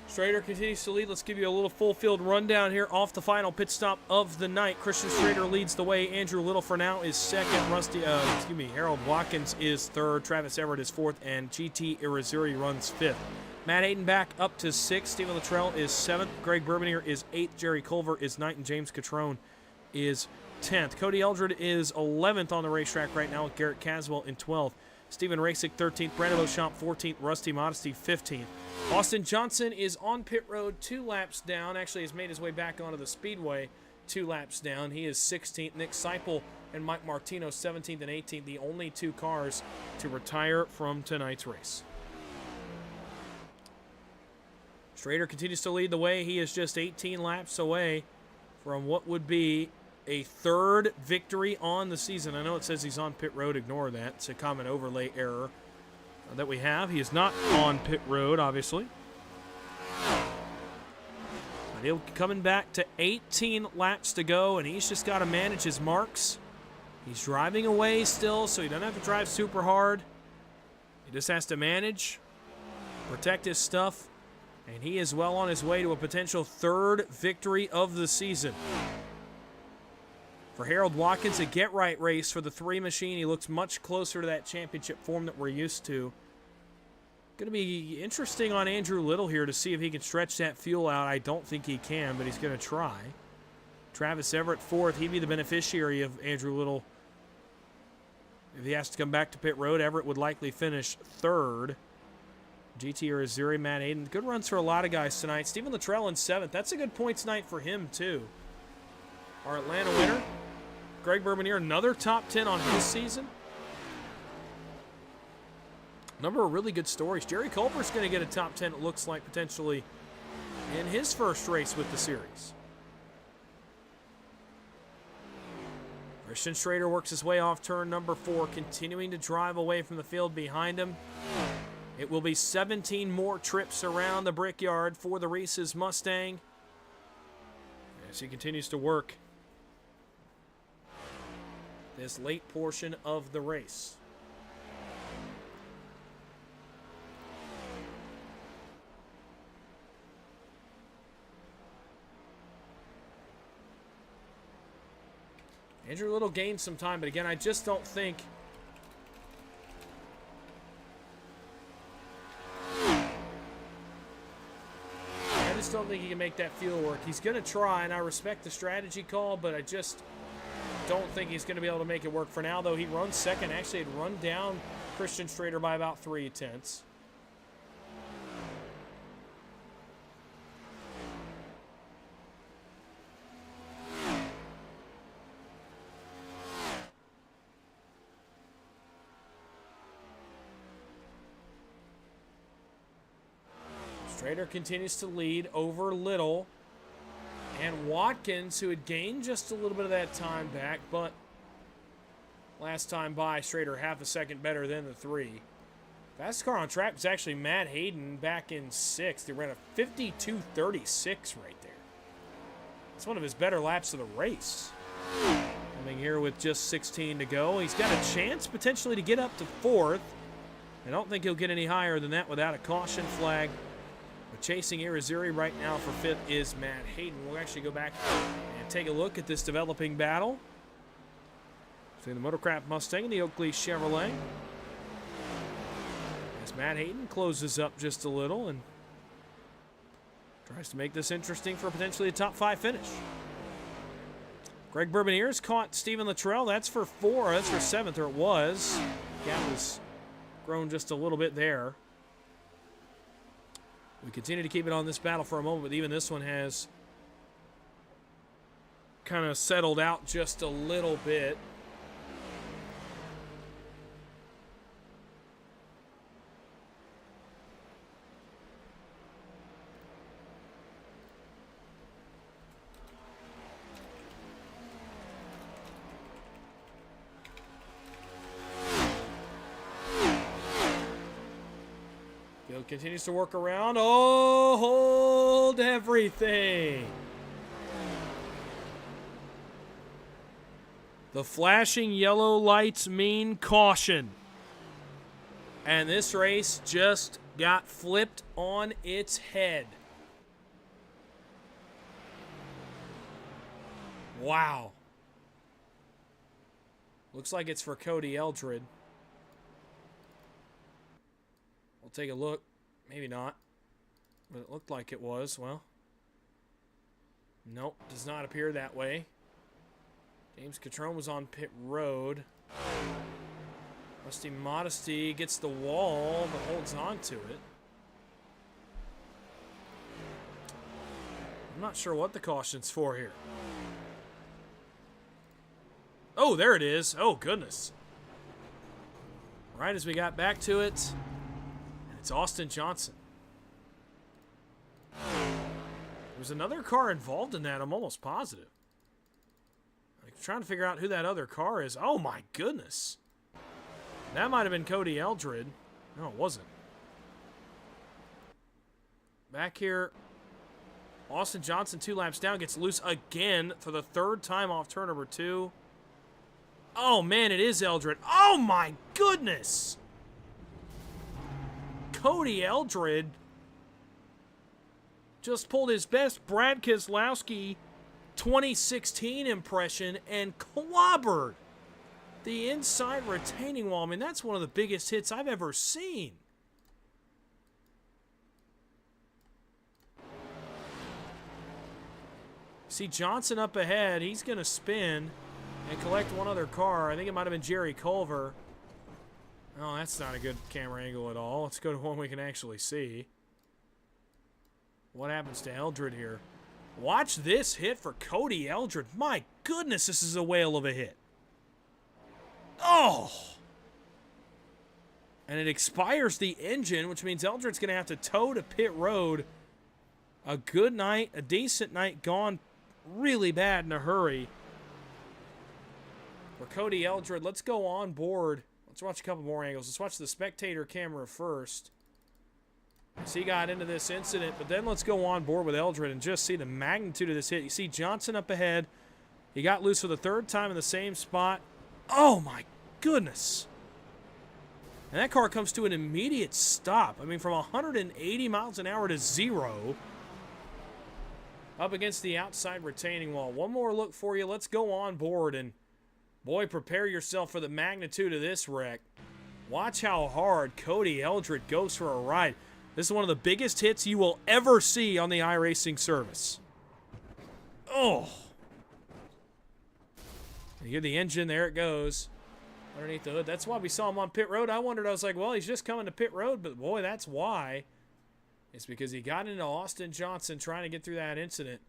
Strader continues to lead. Let's give you a little full field rundown here off the final pit stop of the night. Christian Strader leads the way. Andrew Little for now is second. Harold Watkins is third. Travis Everett is fourth, and GT Irizarry runs fifth. Matt Hayden back up to sixth. Stephen Luttrell is seventh. Greg Bourbonnier is eighth. Jerry Culver is ninth, and James Catrone is 10th. Cody Eldred is 11th on the racetrack right now with Garrett Caswell in 12th. Stephen Rasick 13th. Brandon Beauchamp 14th. Rusty Modesty 15th. Austin Johnson is on pit road 2 laps down. Actually has made his way back onto the speedway 2 laps down. He is 16th. Nick Seipel and Mike Martino 17th and 18th. The only 2 cars to retire from tonight's race. Strader continues to lead the way. He is just 18 laps away from what would be a 3rd victory on the season. I know it says he's on pit road. Ignore that. It's a common overlay error that we have. He is not on pit road, obviously. But he'll be coming back to 18 laps to go, and he's just got to manage his marks. He's driving away still, so he doesn't have to drive super hard. He just has to manage, protect his stuff, and he is well on his way to a potential 3rd victory of the season. For Harold Watkins, a get-right race for the 3 machine. He looks much closer to that championship form that we're used to. Going to be interesting on Andrew Little here to see if he can stretch that fuel out. I don't think he can, but he's going to try. Travis Everett 4th. He'd be the beneficiary of Andrew Little. If he has to come back to pit road, Everett would likely finish 3rd. GT Irizarry, Matt Hayden. Good runs for a lot of guys tonight. Stephen Luttrell in 7th. That's a good points night for him, too. Our Atlanta winner. Greg Bourbonnier, another top 10 on his season. Number of really good stories. Jerry Culver's going to get a top 10, it looks like, potentially in his first race with the series. Christian Strader works his way off turn number 4, continuing to drive away from the field behind him. It will be 17 more trips around the Brickyard for the Reese's Mustang as he continues to work this late portion of the race. Andrew Little gained some time, but again, I just don't think just don't think he can make that fuel work. He's going to try, and I respect the strategy call, but I just don't think he's going to be able to make it work for now, though. He runs second. Actually, had run down Christian Strader by about 0.3. Strader continues to lead over Little. And Watkins, who had gained just a little bit of that time back, but last time by, Strader half a second better than the 3. Fastest car on track was actually Matt Hayden back in 6th. He ran a 52.36 right there. It's one of his better laps of the race. Coming here with just 16 to go. He's got a chance potentially to get up to 4th. I don't think he'll get any higher than that without a caution flag. But chasing Irizarry right now for 5th is Matt Hayden. We'll actually go back and take a look at this developing battle between the Motorcraft Mustang and the Oakley Chevrolet. As Matt Hayden closes up just a little and tries to make this interesting for potentially a top 5 finish. Greg Bourbonier's caught Stephen Luttrell. That's for 4. That's for 7th, or it was. Gap was grown just a little bit there. We continue to keep it on this battle for a moment, but even this one has kind of settled out just a little bit. Continues to work around. Oh, hold everything. The flashing yellow lights mean caution. And this race just got flipped on its head. Wow. Looks like it's for Cody Eldred. We'll take a look. Maybe not. But it looked like it was. Well. Nope. Does not appear that way. James Catrone was on pit road. Rusty Modesty gets the wall, but holds on to it. I'm not sure what the caution's for here. Oh, there it is. Oh, goodness. Right as we got back to it. It's Austin Johnson. There's another car involved in that, I'm almost positive. I'm trying to figure out who that other car is. Oh my goodness. That might have been Cody Eldred. No, it wasn't. Back here, Austin Johnson 2 laps down, gets loose again for the 3rd time off turn number 2. Oh man, it is Eldred. Oh my goodness. Cody Eldred just pulled his best Brad Keselowski 2016 impression and clobbered the inside retaining wall. I mean, that's one of the biggest hits I've ever seen. See Johnson up ahead. He's going to spin and collect one other car. I think it might have been Jerry Culver. Oh, that's not a good camera angle at all. Let's go to one we can actually see. What happens to Eldred here? Watch this hit for Cody Eldred. My goodness, this is a whale of a hit. Oh! And it expires the engine, which means Eldred's going to have to tow to pit road. A good night, a decent night gone really bad in a hurry. For Cody Eldred, let's go on board. Let's watch a couple more angles. Let's watch the spectator camera first. As he got into this incident, but then let's go on board with Eldred and just see the magnitude of this hit. You see Johnson up ahead. He got loose for the 3rd time in the same spot. Oh my goodness. And that car comes to an immediate stop. I mean, from 180 miles an hour to 0. Up against the outside retaining wall. One more look for you. Let's go on board and boy, prepare yourself for the magnitude of this wreck. Watch how hard Cody Eldred goes for a ride. This is one of the biggest hits you will ever see on the iRacing service. Oh. You hear the engine, there it goes. Underneath the hood. That's why we saw him on pit road. I was like, well, he's just coming to pit road, but boy, that's why. It's because he got into Austin Johnson trying to get through that incident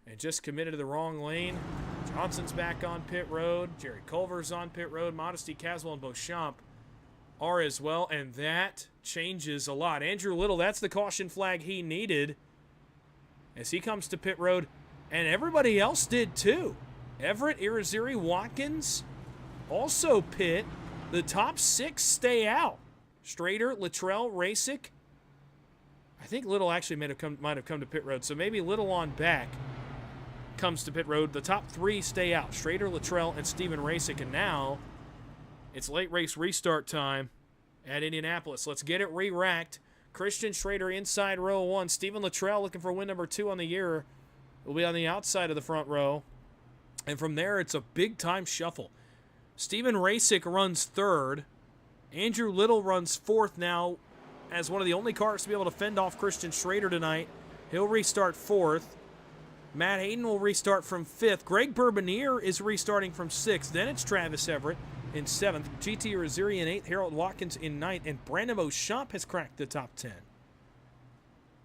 and just committed to the wrong lane. Johnson's back on pit road. Jerry Culver's on pit road. Modesty, Caswell, and Beauchamp are as well, and that changes a lot. Andrew Little, that's the caution flag he needed as he comes to pit road, and everybody else did too. Everett, Irizarry, Watkins also pit. The top 6 stay out. Strader, Luttrell, Rasick. I think Little actually might have come to pit road, so maybe Little on back comes to pit road. The top 3 stay out. Strader, Luttrell, and Steven Rasick, and now it's late race restart time at Indianapolis. Let's get it re-racked. Christian Strader inside row 1. Steven Luttrell looking for win number 2 on the year. Will be on the outside of the front row. And from there, it's a big-time shuffle. Steven Rasick runs 3rd. Andrew Little runs 4th now as one of the only cars to be able to fend off Christian Strader tonight. He'll restart 4th. Matt Hayden will restart from 5th. Greg Bourbonier is restarting from 6th. Then it's Travis Everett in 7th. GT Irizarry in 8th. Harold Watkins in 9th. And Brandon Beauchamp has cracked the top 10.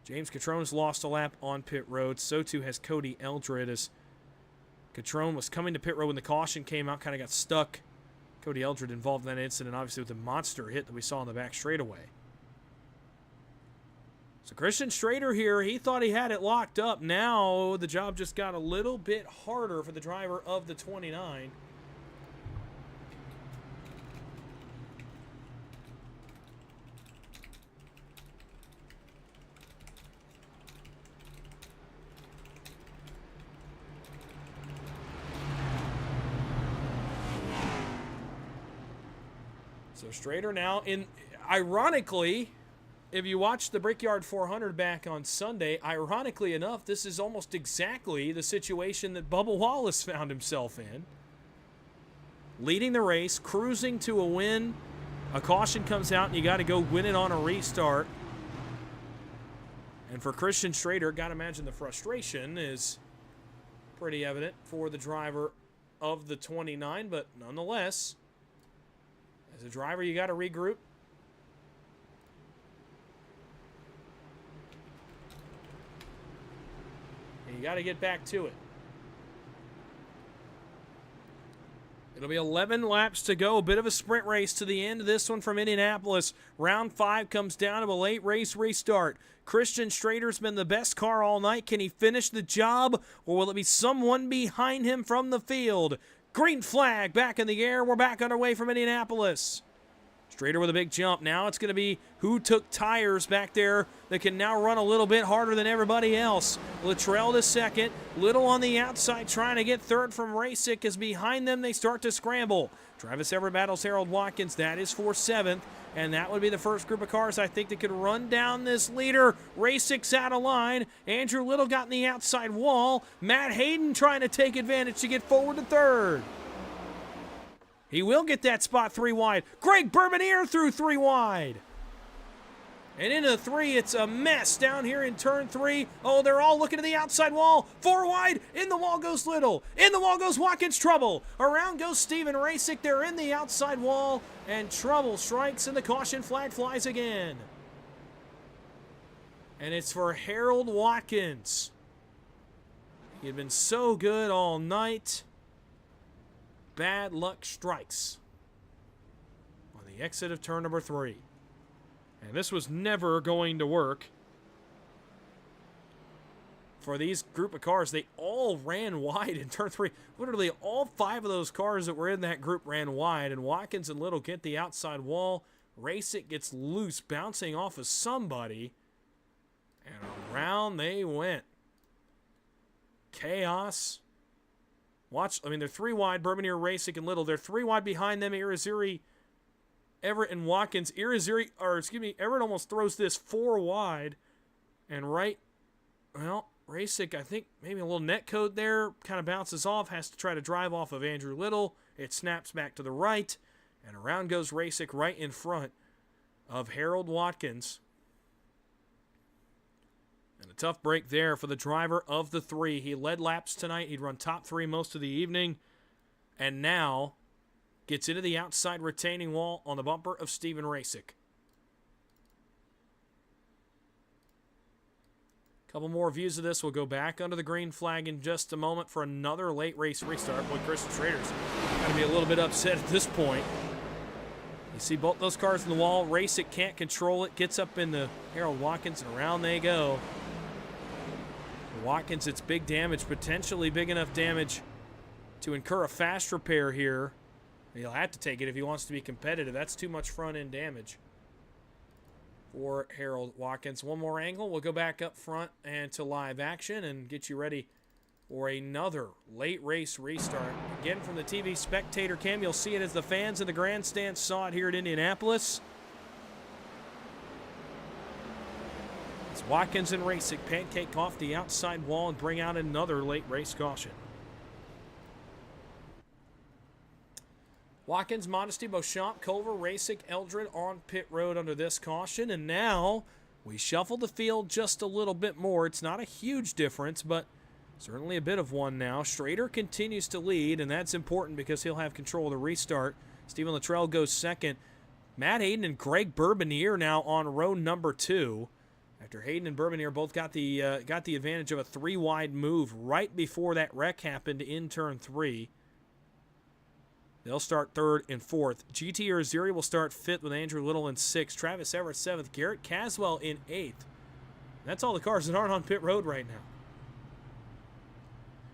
James Catrone's lost a lap on pit road. So too has Cody Eldred, as Catrone was coming to pit road when the caution came out, kind of got stuck. Cody Eldred involved in that incident, obviously, with the monster hit that we saw in the back straightaway. So Christian Strader here, he thought he had it locked up. Now the job just got a little bit harder for the driver of the 29. So Strader now in, ironically, if you watch the Brickyard 400 back on Sunday, ironically enough, this is almost exactly the situation that Bubba Wallace found himself in. Leading the race, cruising to a win. A caution comes out and you got to go win it on a restart. And for Christian Strader, got to imagine the frustration is pretty evident for the driver of the 29, but nonetheless, as a driver, you got to regroup. And you got to get back to it. It'll be 11 laps to go. A bit of a sprint race to the end of this one from Indianapolis. Round 5 comes down to a late race restart. Christian Strader's been the best car all night. Can he finish the job, or will it be someone behind him from the field? Green flag back in the air. We're back underway from Indianapolis. Strader with a big jump. Now it's going to be who took tires back there that can now run a little bit harder than everybody else. Luttrell to second. Little on the outside trying to get 3rd from Rasick, as behind them they start to scramble. Travis Everett battles Harold Watkins. That is for 7th. And that would be the first group of cars, I think, that could run down this leader. Rasick's out of line. Andrew Little got in the outside wall. Matt Hayden trying to take advantage to get forward to 3rd. He will get that spot 3 wide. Greg Bourbonier through 3 wide. And into 3, it's a mess down here in turn 3. Oh, they're all looking to the outside wall. 4 wide. In the wall goes Little. In the wall goes Watkins. Trouble. Around goes Steven Rasick. They're in the outside wall. And trouble strikes, and the caution flag flies again. And it's for Harold Watkins. He had been so good all night. Bad luck strikes on the exit of turn number 3. And this was never going to work for these group of cars. They all ran wide in turn 3. Literally all 5 of those cars that were in that group ran wide, and Watkins and Little get the outside wall. Rasick gets loose, bouncing off of somebody, and around they went. Chaos. Watch, I mean, they're 3 wide, Bourbonier, Rasick, and Little. They're 3 wide behind them, Irizarry, Everett, and Watkins. Everett almost throws this 4 wide. And Rasick, I think maybe a little net code there, kind of bounces off, has to try to drive off of Andrew Little. It snaps back to the right, and around goes Rasick right in front of Harold Watkins. And a tough break there for the driver of the 3. He led laps tonight. He'd run top 3 most of the evening. And now gets into the outside retaining wall on the bumper of Steven Rasick. Couple more views of this. We'll go back under the green flag in just a moment for another late race restart. Boy, Christian Schrader's going to be a little bit upset at this point. You see both those cars in the wall. Rasick can't control it. Gets up into Harold Watkins, and around they go. Watkins, it's big damage, potentially big enough damage to incur a fast repair here. He'll have to take it if he wants to be competitive. That's too much front-end damage for Harold Watkins. One more angle. We'll go back up front and to live action and get you ready for another late race restart. Again, from the TV spectator cam, you'll see it as the fans in the grandstand saw it here at Indianapolis. As Watkins and Rasick pancake off the outside wall and bring out another late race caution. Watkins, Modesty, Beauchamp, Culver, Rasick, Eldred on pit road under this caution. And now we shuffle the field just a little bit more. It's not a huge difference, but certainly a bit of one now. Schrader continues to lead, and that's important because he'll have control of the restart. Stephen Luttrell goes second. Matt Hayden and Greg Bourbonnier now on row number 2. After Hayden and Bourbonnier both got the advantage of a 3-wide move right before that wreck happened in turn 3. They'll start 3rd and 4th. GT Erziri will start 5th with Andrew Little in 6th. Travis Everett 7th. Garrett Caswell in 8th. That's all the cars that aren't on pit road right now.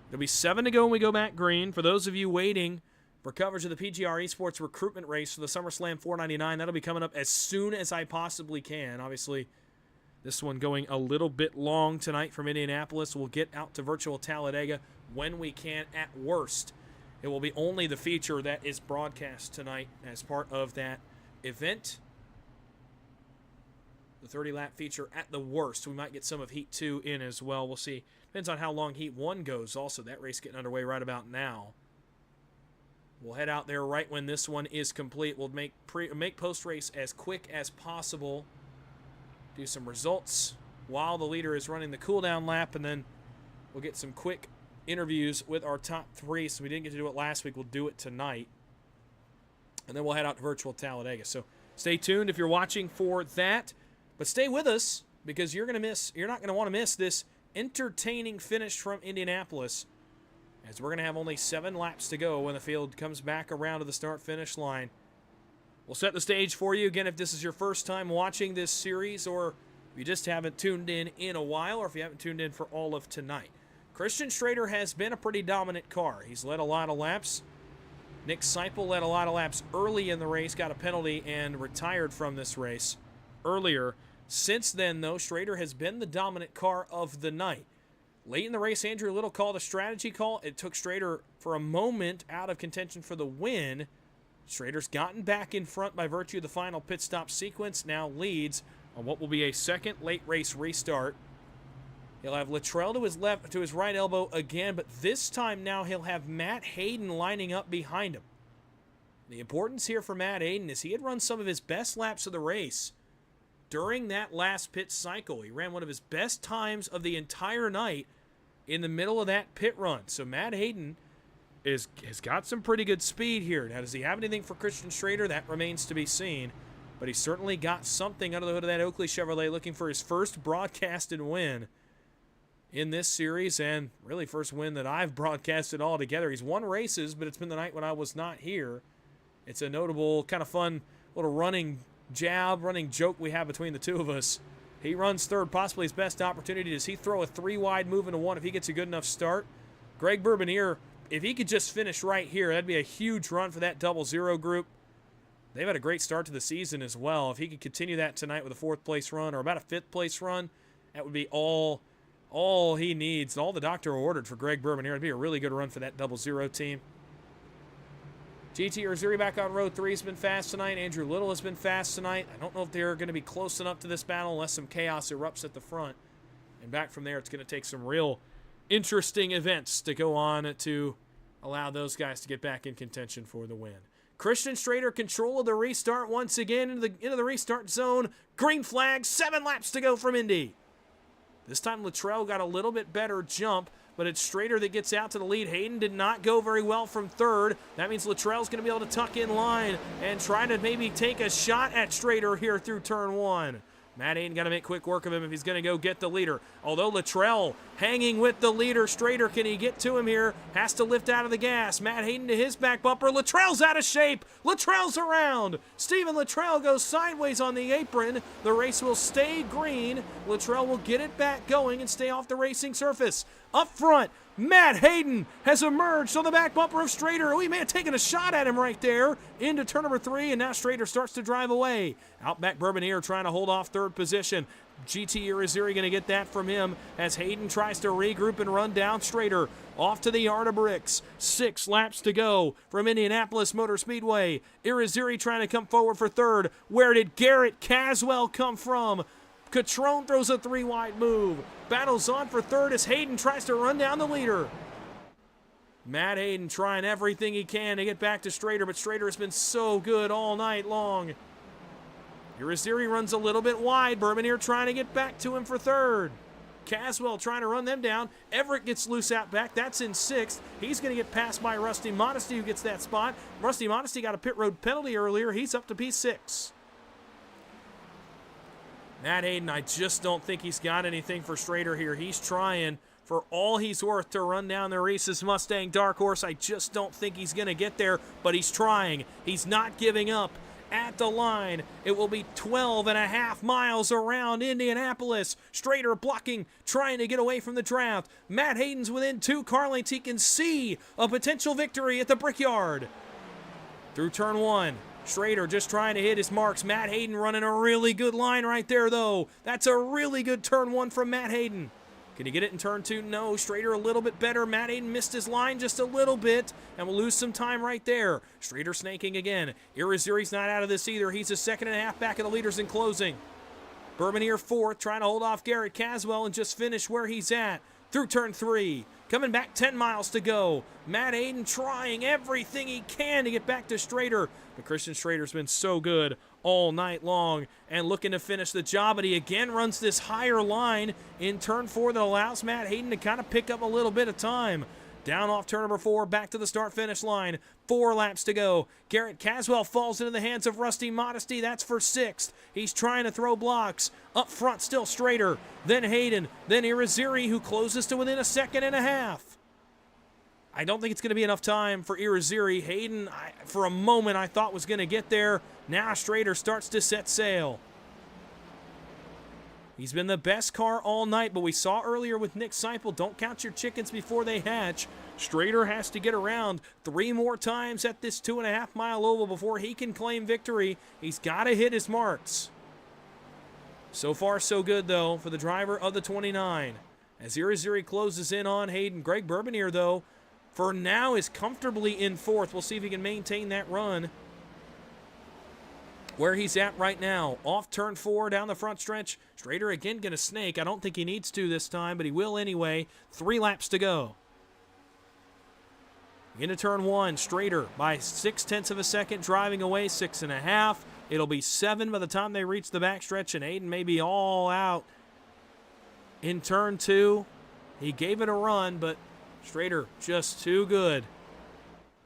There'll be 7 to go when we go back green. For those of you waiting for coverage of the PGR eSports recruitment race for the SummerSlam 499, that'll be coming up as soon as I possibly can. Obviously, this one going a little bit long tonight from Indianapolis. We'll get out to virtual Talladega when we can at worst. It will be only the feature that is broadcast tonight as part of that event. The 30-lap feature at the worst. We might get some of Heat 2 in as well. We'll see. Depends on how long Heat 1 goes also. That race getting underway right about now. We'll head out there right when this one is complete. We'll make post-race as quick as possible. Do some results while the leader is running the cool-down lap, and then we'll get some quick interviews with our top 3. So we didn't get to do it last week. We'll do it tonight. And then we'll head out to virtual Talladega. So stay tuned if you're watching for that. But stay with us because you're not going to want to miss this entertaining finish from Indianapolis, as we're going to have only 7 laps to go when the field comes back around to the start-finish line. We'll set the stage for you. Again, if this is your first time watching this series, or if you just haven't tuned in a while, or if you haven't tuned in for all of tonight. Christian Schrader has been a pretty dominant car. He's led a lot of laps. Nick Seipel led a lot of laps early in the race, got a penalty, and retired from this race earlier. Since then, though, Schrader has been the dominant car of the night. Late in the race, Andrew Little called a strategy call. It took Schrader for a moment out of contention for the win. Schrader's gotten back in front by virtue of the final pit stop sequence, now leads on what will be a second late race restart. He'll have Luttrell to his right elbow again, but this time now he'll have Matt Hayden lining up behind him. The importance here for Matt Hayden is he had run some of his best laps of the race during that last pit cycle. He ran one of his best times of the entire night in the middle of that pit run. So Matt Hayden has got some pretty good speed here. Now, does he have anything for Christian Schrader? That remains to be seen. But he certainly got something under the hood of that Oakley Chevrolet, looking for his first broadcasted win in this series, and really first win that I've broadcasted altogether. He's won races, but it's been the night when I was not here. It's a notable, kind of fun little running joke we have between the two of us. He runs third, possibly his best opportunity. Does he throw a 3-wide move into 1 if he gets a good enough start? Greg Bourbonnier, if he could just finish right here, that'd be a huge run for that 00 group. They've had a great start to the season as well. If he could continue that tonight with a 4th-place run or about a 5th-place run, that would be all he needs. All the doctor ordered for Greg Bourbonnier. It'd be a really good run for that 00 team. GT Erziri back on row 3 has been fast tonight. Andrew Little has been fast tonight. I don't know if they're going to be close enough to this battle unless some chaos erupts at the front. And back from there, it's going to take some real interesting events to go on to allow those guys to get back in contention for the win. Christian Schrader, control of the restart once again into the restart zone. Green flag, 7 laps to go from Indy. This time Luttrell got a little bit better jump, but it's Strader that gets out to the lead. Hayden did not go very well from third. That means Luttrell's going to be able to tuck in line and try to maybe take a shot at Strader here through turn 1. Matt Hayden got to make quick work of him if he's going to go get the leader. Although Luttrell hanging with the leader. Strader, can he get to him here? Has to lift out of the gas. Matt Hayden to his back bumper. Luttrell's out of shape. Luttrell's around. Steven Luttrell goes sideways on the apron. The race will stay green. Luttrell will get it back going and stay off the racing surface. Up front, Matt Hayden has emerged on the back bumper of Strader. Oh, he may have taken a shot at him right there into turn number 3, and now Strader starts to drive away. Outback Bourbonnier trying to hold off third position. GT Irizarry going to get that from him as Hayden tries to regroup and run down Strader. Off to the yard of bricks. 6 laps to go from Indianapolis Motor Speedway. Irizarry trying to come forward for third. Where did Garrett Caswell come from? Catrone throws a 3-wide move. Battles on for third as Hayden tries to run down the leader. Matt Hayden trying everything he can to get back to Strader, but Strader has been so good all night long. Irizarry runs a little bit wide. Bourbonnier trying to get back to him for third. Caswell trying to run them down. Everett gets loose out back. That's in 6th. He's going to get passed by Rusty Modesty, who gets that spot. Rusty Modesty got a pit road penalty earlier. He's up to P6. Matt Hayden, I just don't think he's got anything for Strader here. He's trying for all he's worth to run down the Reese's Mustang Dark Horse. I just don't think he's going to get there, but he's trying. He's not giving up. At the line, it will be 12.5 miles around Indianapolis. Strader blocking, trying to get away from the draft. Matt Hayden's within 2 car lengths. He can see a potential victory at the Brickyard. Through turn 1. Strader just trying to hit his marks. Matt Hayden running a really good line right there, though. That's a really good turn 1 from Matt Hayden. Can he get it in turn 2? No. Strader a little bit better. Matt Hayden missed his line just a little bit, and we'll lose some time right there. Strader snaking again. Irizarry's not out of this either. He's a 2.5 back of the leaders in closing. Bourbonnier 4th, trying to hold off Garrett Caswell and just finish where he's at. Through turn 3. Coming back 10 miles to go. Matt Hayden trying everything he can to get back to Strader. But Christian Strader's been so good all night long and looking to finish the job. But he again runs this higher line in turn 4 that allows Matt Hayden to kind of pick up a little bit of time. Down off turn number 4, back to the start-finish line. 4 laps to go. Garrett Caswell falls into the hands of Rusty Modesty. That's for 6th. He's trying to throw blocks. Up front, still Strader. Then Hayden. Then Irizarry, who closes to within a 1.5 seconds. I don't think it's going to be enough time for Irizarry. Hayden, for a moment, I thought was going to get there. Now Strader starts to set sail. He's been the best car all night, but we saw earlier with Nick Seipel, don't count your chickens before they hatch. Strader has to get around 3 more times at this 2.5 mile oval before he can claim victory. He's got to hit his marks. So far, so good, though, for the driver of the 29. As Irizarry closes in on Hayden, Greg Bourbonnier, though, for now is comfortably in 4th. We'll see if he can maintain that run where he's at right now. Off turn 4 down the front stretch. Strader again going to snake. I don't think he needs to this time, but he will anyway. 3 laps to go. Into turn 1, Strader by 0.6 seconds, driving away 6.5. It'll be 7 by the time they reach the backstretch, and Hayden may be all out in turn 2. He gave it a run, but Strader just too good.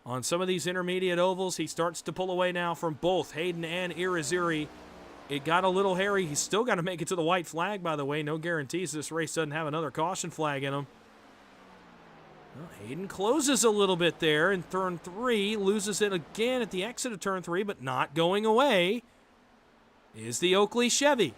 On some of these intermediate ovals, he starts to pull away now from both Hayden and Irizarry. It got a little hairy. He's still got to make it to the white flag, by the way. No guarantees this race doesn't have another caution flag in him. Well, Hayden closes a little bit there in turn 3. Loses it again at the exit of turn 3, but not going away is the Oakley Chevy.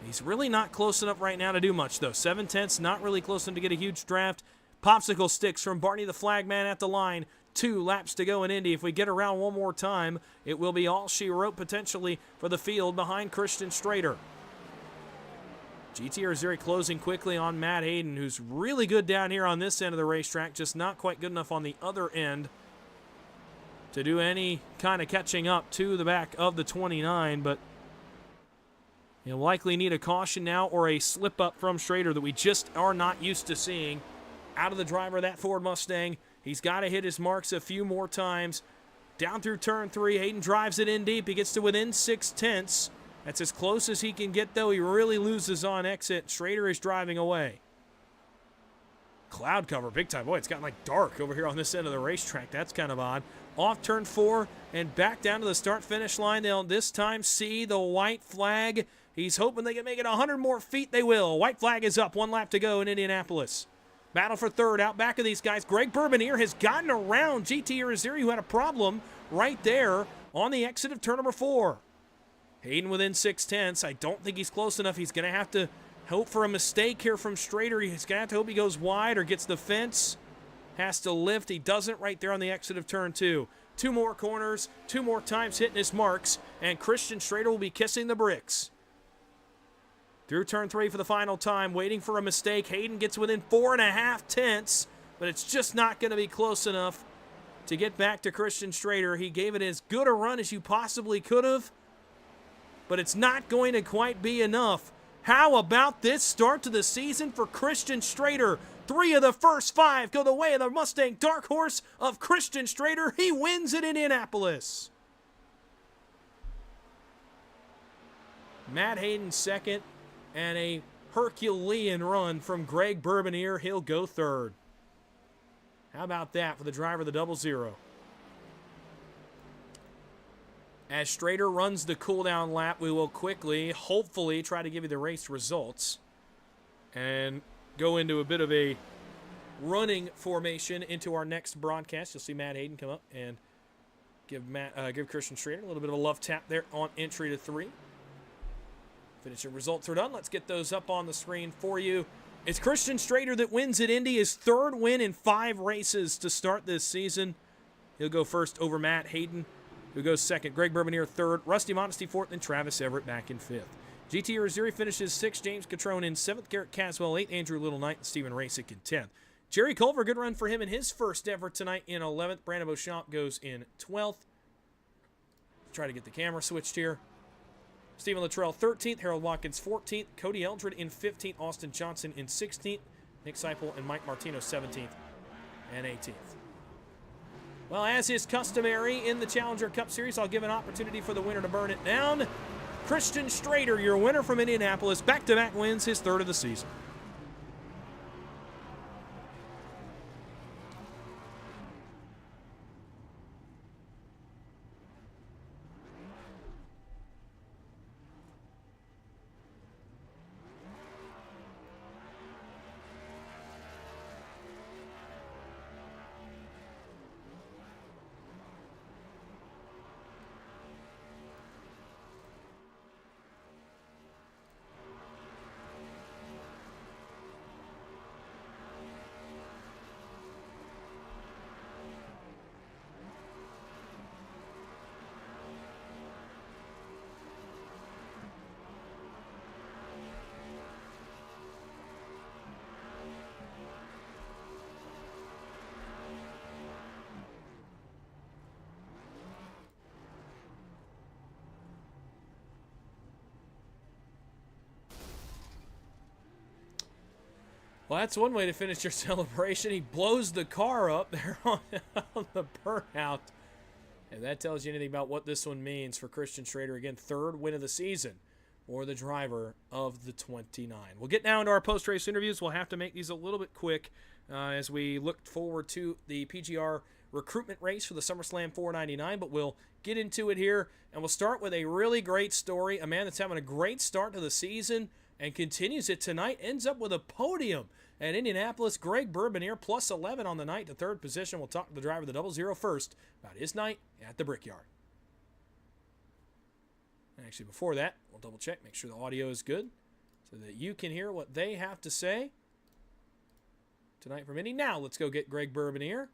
He's really not close enough right now to do much, though. 7/10, not really close enough to get a huge draft. Popsicle sticks from Barney the Flagman at the line. 2 laps to go in Indy. If we get around one more time, it will be all she wrote potentially for the field behind Christian Strader. GT Irizarry closing quickly on Matt Hayden, who's really good down here on this end of the racetrack, just not quite good enough on the other end to do any kind of catching up to the back of the 29, but he'll likely need a caution now or a slip-up from Strader that we just are not used to seeing out of the driver of that Ford Mustang. He's got to hit his marks a few more times. Down through turn 3, Hayden drives it in deep. He gets to within 0.6. That's as close as he can get, though. He really loses on exit. Schrader is driving away. Cloud cover, big time. Boy, it's gotten like dark over here on this end of the racetrack. That's kind of odd. Off turn 4 and back down to the start-finish line. They'll this time see the white flag. He's hoping they can make it 100 more feet. They will. White flag is up. 1 lap to go in Indianapolis. Battle for third. Out back of these guys. Greg Bourbonier has gotten around GT Irizarry, who had a problem right there on the exit of turn number 4. Hayden within 6/10. I don't think he's close enough. He's going to have to hope for a mistake here from Schrader. He's going to have to hope he goes wide or gets the fence. Has to lift. He doesn't right there on the exit of turn 2. 2 more corners, 2 more times hitting his marks, and Christian Schrader will be kissing the bricks. Through turn 3 for the final time, waiting for a mistake. Hayden gets within 4.5 but it's just not going to be close enough to get back to Christian Schrader. He gave it as good a run as you possibly could have, but it's not going to quite be enough. How about this start to the season for Christian Schrader? 3 of the first 5 go the way of the Mustang Dark Horse of Christian Schrader. He wins at Indianapolis. Matt Hayden second, and a Herculean run from Greg Bourbonier. He'll go third. How about that for the driver of the 00? As Schrader runs the cooldown lap, we will quickly, hopefully, try to give you the race results and go into a bit of a running formation into our next broadcast. You'll see Matt Hayden come up and give Christian Schrader a little bit of a love tap there on entry to 3. Finishing results are done. Let's get those up on the screen for you. It's Christian Schrader that wins at Indy, his 3rd win in 5 races to start this season. He'll go first over Matt Hayden, who goes second. Greg Bourbonier 3rd, Rusty Modesty 4th, and Travis Everett back in 5th. GT Irizarry finishes 6th, James Catrone in 7th, Garrett Caswell 8th, Andrew Little 9th, and Steven Rasick in 10th. Jerry Culver, good run for him in his first ever tonight in 11th. Brandon Beauchamp goes in 12th. Try to get the camera switched here. Stephen Luttrell 13th, Harold Watkins 14th, Cody Eldred in 15th, Austin Johnson in 16th, Nick Seipel and Mike Martino 17th and 18th. Well, as is customary in the Challenger Cup Series, I'll give an opportunity for the winner to burn it down. Christian Schrader, your winner from Indianapolis, back-to-back wins, his 3rd of the season. Well, that's one way to finish your celebration. He blows the car up there on the burnout. And that tells you anything about what this one means for Christian Schrader. Again, 3rd win of the season for the driver of the 29. We'll get now into our post-race interviews. We'll have to make these a little bit quick as we look forward to the PGR recruitment race for the SummerSlam 499. But we'll get into it here, and we'll start with a really great story. A man that's having a great start to the season and continues it tonight, ends up with a podium at Indianapolis. Greg Bourbonier plus 11 on the night to 3rd position. We'll talk to the driver of the 00 first about his night at the Brickyard. Actually, before that, we'll double check, make sure the audio is good so that you can hear what they have to say tonight from Indy. Now, let's go get Greg Bourbonier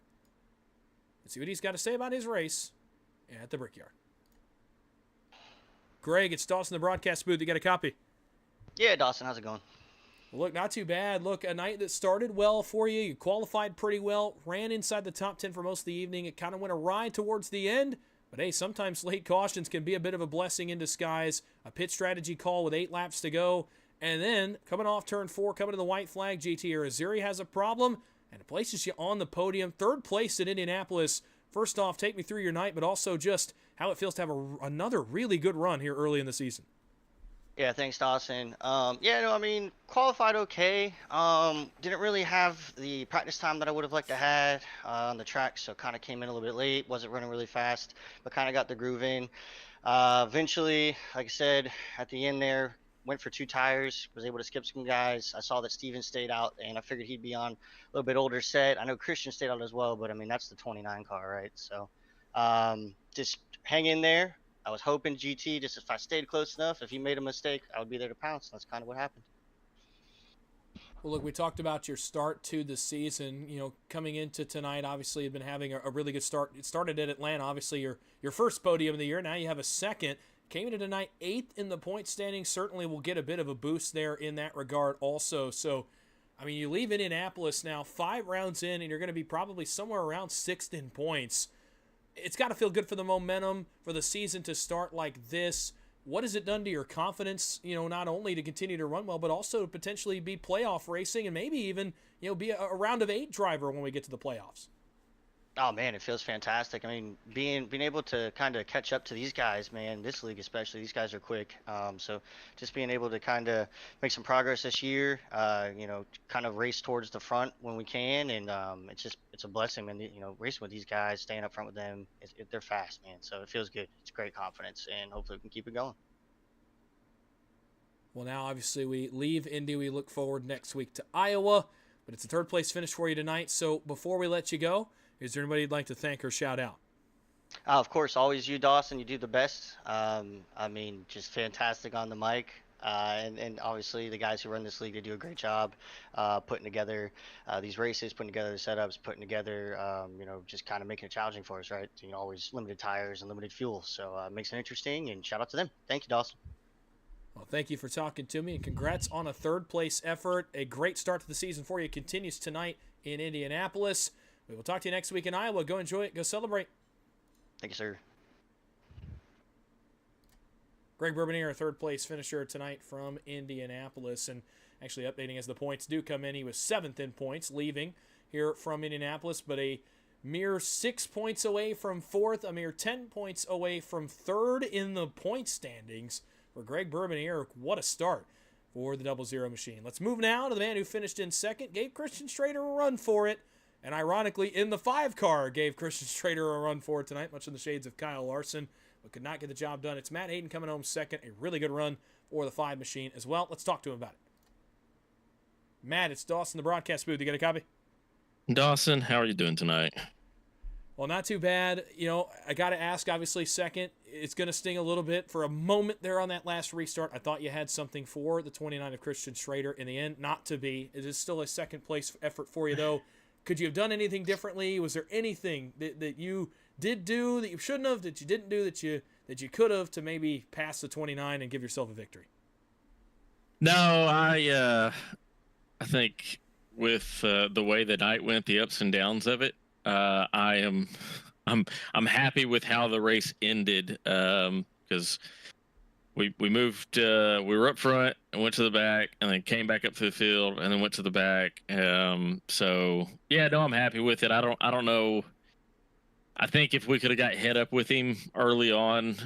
and see what he's got to say about his race at the Brickyard. Greg, it's Dawson, the broadcast booth. You got a copy? Yeah, Dawson, how's it going? Well, look, not too bad. Look, a night that started well for you. You qualified pretty well, ran inside the top 10 for most of the evening. It kind of went awry towards the end. But, hey, sometimes late cautions can be a bit of a blessing in disguise. A pit strategy call with 8 laps to go. And then, coming off turn 4, coming to the white flag, GT Irizarry has a problem. And it places you on the podium. 3rd place at Indianapolis. First off, take me through your night, but also just how it feels to have another really good run here early in the season. Yeah, thanks, Dawson. Yeah, no, I mean, qualified okay. Didn't really have the practice time that I would have liked to had on the track, so kind of came in a little bit late. Wasn't running really fast, but kind of got the groove in. Eventually, like I said, at the end there, went for 2 tires. Was able to skip some guys. I saw that Steven stayed out, and I figured he'd be on a little bit older set. I know Christian stayed out as well, but I mean that's the 29 car, right? So, just hang in there. I was hoping GT, just if I stayed close enough, if he made a mistake, I would be there to pounce. That's kind of what happened. Well, look, we talked about your start to the season. Coming into tonight, obviously, you've been having a really good start. It started at Atlanta, obviously, your first podium of the year. Now you have a second. Came into tonight 8th in the point standings. Certainly will get a bit of a boost there in that regard also. So, I mean, you leave Indianapolis now 5 rounds in, and you're going to be probably somewhere around 6th in points. It's got to feel good for the momentum for the season to start like this. What has it done to your confidence, not only to continue to run well, but also to potentially be playoff racing and maybe even, be a round of 8 driver when we get to the playoffs? Oh man, it feels fantastic. I mean, being able to kind of catch up to these guys, man, this league especially, these guys are quick. So just being able to kind of make some progress this year, kind of race towards the front when we can, and it's a blessing, man. Racing with these guys, staying up front with them, they're fast, man. So it feels good. It's great confidence, and hopefully we can keep it going. Well, now obviously we leave Indy. We look forward next week to Iowa, but it's a 3rd place finish for you tonight. So before we let you go, is there anybody you'd like to thank or shout out? Of course, always you, Dawson. You do the best. I mean, just fantastic on the mic. And obviously the guys who run this league, they do a great job putting together these races, putting together the setups, putting together, just kind of making it challenging for us, right? Always limited tires and limited fuel. So it makes it interesting, and shout out to them. Thank you, Dawson. Well, thank you for talking to me, and congrats on a 3rd place effort. A great start to the season for you continues tonight in Indianapolis. We will talk to you next week in Iowa. Go enjoy it. Go celebrate. Thank you, sir. Greg Bourbonier, a 3rd place finisher tonight from Indianapolis, and actually updating as the points do come in. He was 7th in points, leaving here from Indianapolis, but a mere 6 points away from 4th, a mere 10 points away from 3rd in the point standings for Greg Bourbonier. What a start for the 00 machine. Let's move now to the man who finished in 2nd, gave Christian Strader a run for it, and ironically, in the 5 car, gave Christian Strader a run for it tonight, much in the shades of Kyle Larson, but could not get the job done. It's Matt Hayden coming home 2nd, a really good run for the 5 machine as well. Let's talk to him about it. Matt, it's Dawson, the broadcast booth. You got a copy? Dawson, how are you doing tonight? Well, not too bad. I got to ask, obviously, 2nd. It's going to sting a little bit. For a moment there on that last restart, I thought you had something for the 29 of Christian Strader. In the end, not to be. It is still a 2nd place effort for you, though. Could you have done anything differently? Was there anything that you did do that you shouldn't have, that you didn't do that you could have to maybe pass the 29 and give yourself a victory? No, I think with the way the night went, the ups and downs of it, I'm happy with how the race ended, because we moved, we were up front and went to the back, and then came back up to the field and then went to the back. So yeah, no, I'm happy with it. I don't know. I think if we could have got head up with him early on,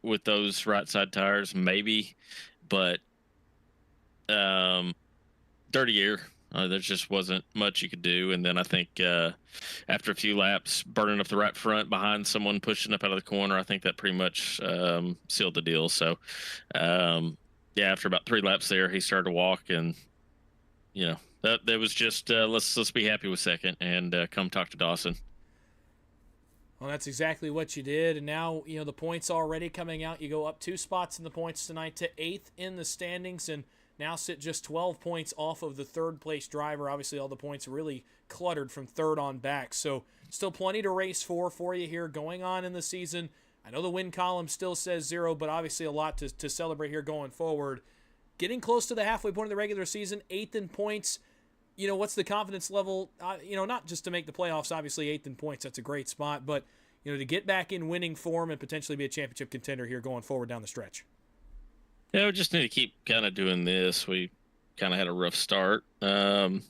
with those right side tires, maybe, but dirty air. There just wasn't much you could do. And then I think after a few laps, burning up the right front behind someone pushing up out of the corner, I think that pretty much sealed the deal. So, yeah, after about 3 laps there, he started to walk, and that was just let's be happy with 2nd and come talk to Dawson. Well, that's exactly what you did, and now the points already coming out. You go up 2 spots in the points tonight to 8th in the standings, and now sit just 12 points off of the 3rd place driver. Obviously, all the points really cluttered from 3rd on back. So still plenty to race for you here going on in the season. I know the win column still says 0, but obviously a lot to celebrate here going forward. Getting close to the halfway point of the regular season, 8th in points. What's the confidence level? Not just to make the playoffs, obviously 8th in points. That's a great spot. But, to get back in winning form and potentially be a championship contender here going forward down the stretch. Yeah, we just need to keep kind of doing this. We kind of had a rough start, behind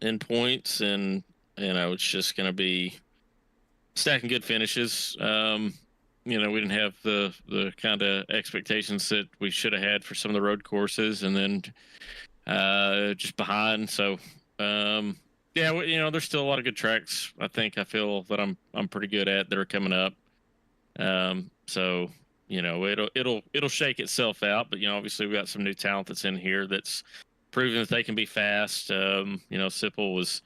in points, and it's just going to be stacking good finishes. we didn't have the kind of expectations that we should have had for some of the road courses, and then just behind. So yeah, there's still a lot of good tracks. I feel that I'm pretty good at that are coming up. So it'll shake itself out. But obviously we got some new talent that's in here that's proven that they can be fast. Sipple was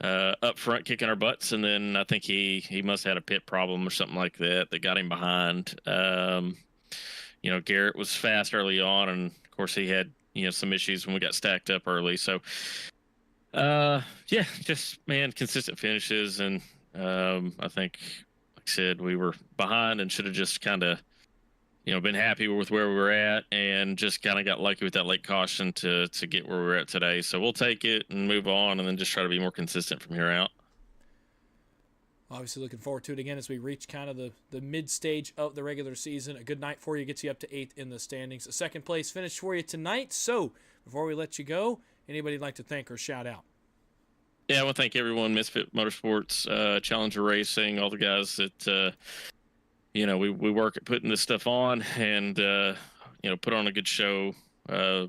up front kicking our butts, and then I think he must have had a pit problem or something like that got him behind. Garrett was fast early on, and of course he had some issues when we got stacked up early. So just consistent finishes, and I think, like I said, we were behind and should have just kind of been happy with where we were at, and just kind of got lucky with that late caution to get where we're at today. So we'll take it and move on, and then just try to be more consistent from here out. Obviously looking forward to it again as we reach kind of the mid-stage of the regular season. A good night for you, gets you up to 8th in the standings. A second place finish for you tonight. So before we let you go, anybody you'd like to thank or shout out? Yeah, I want to thank everyone, Misfit Motorsports, Challenger Racing, all the guys that we work at putting this stuff on, and put on a good show.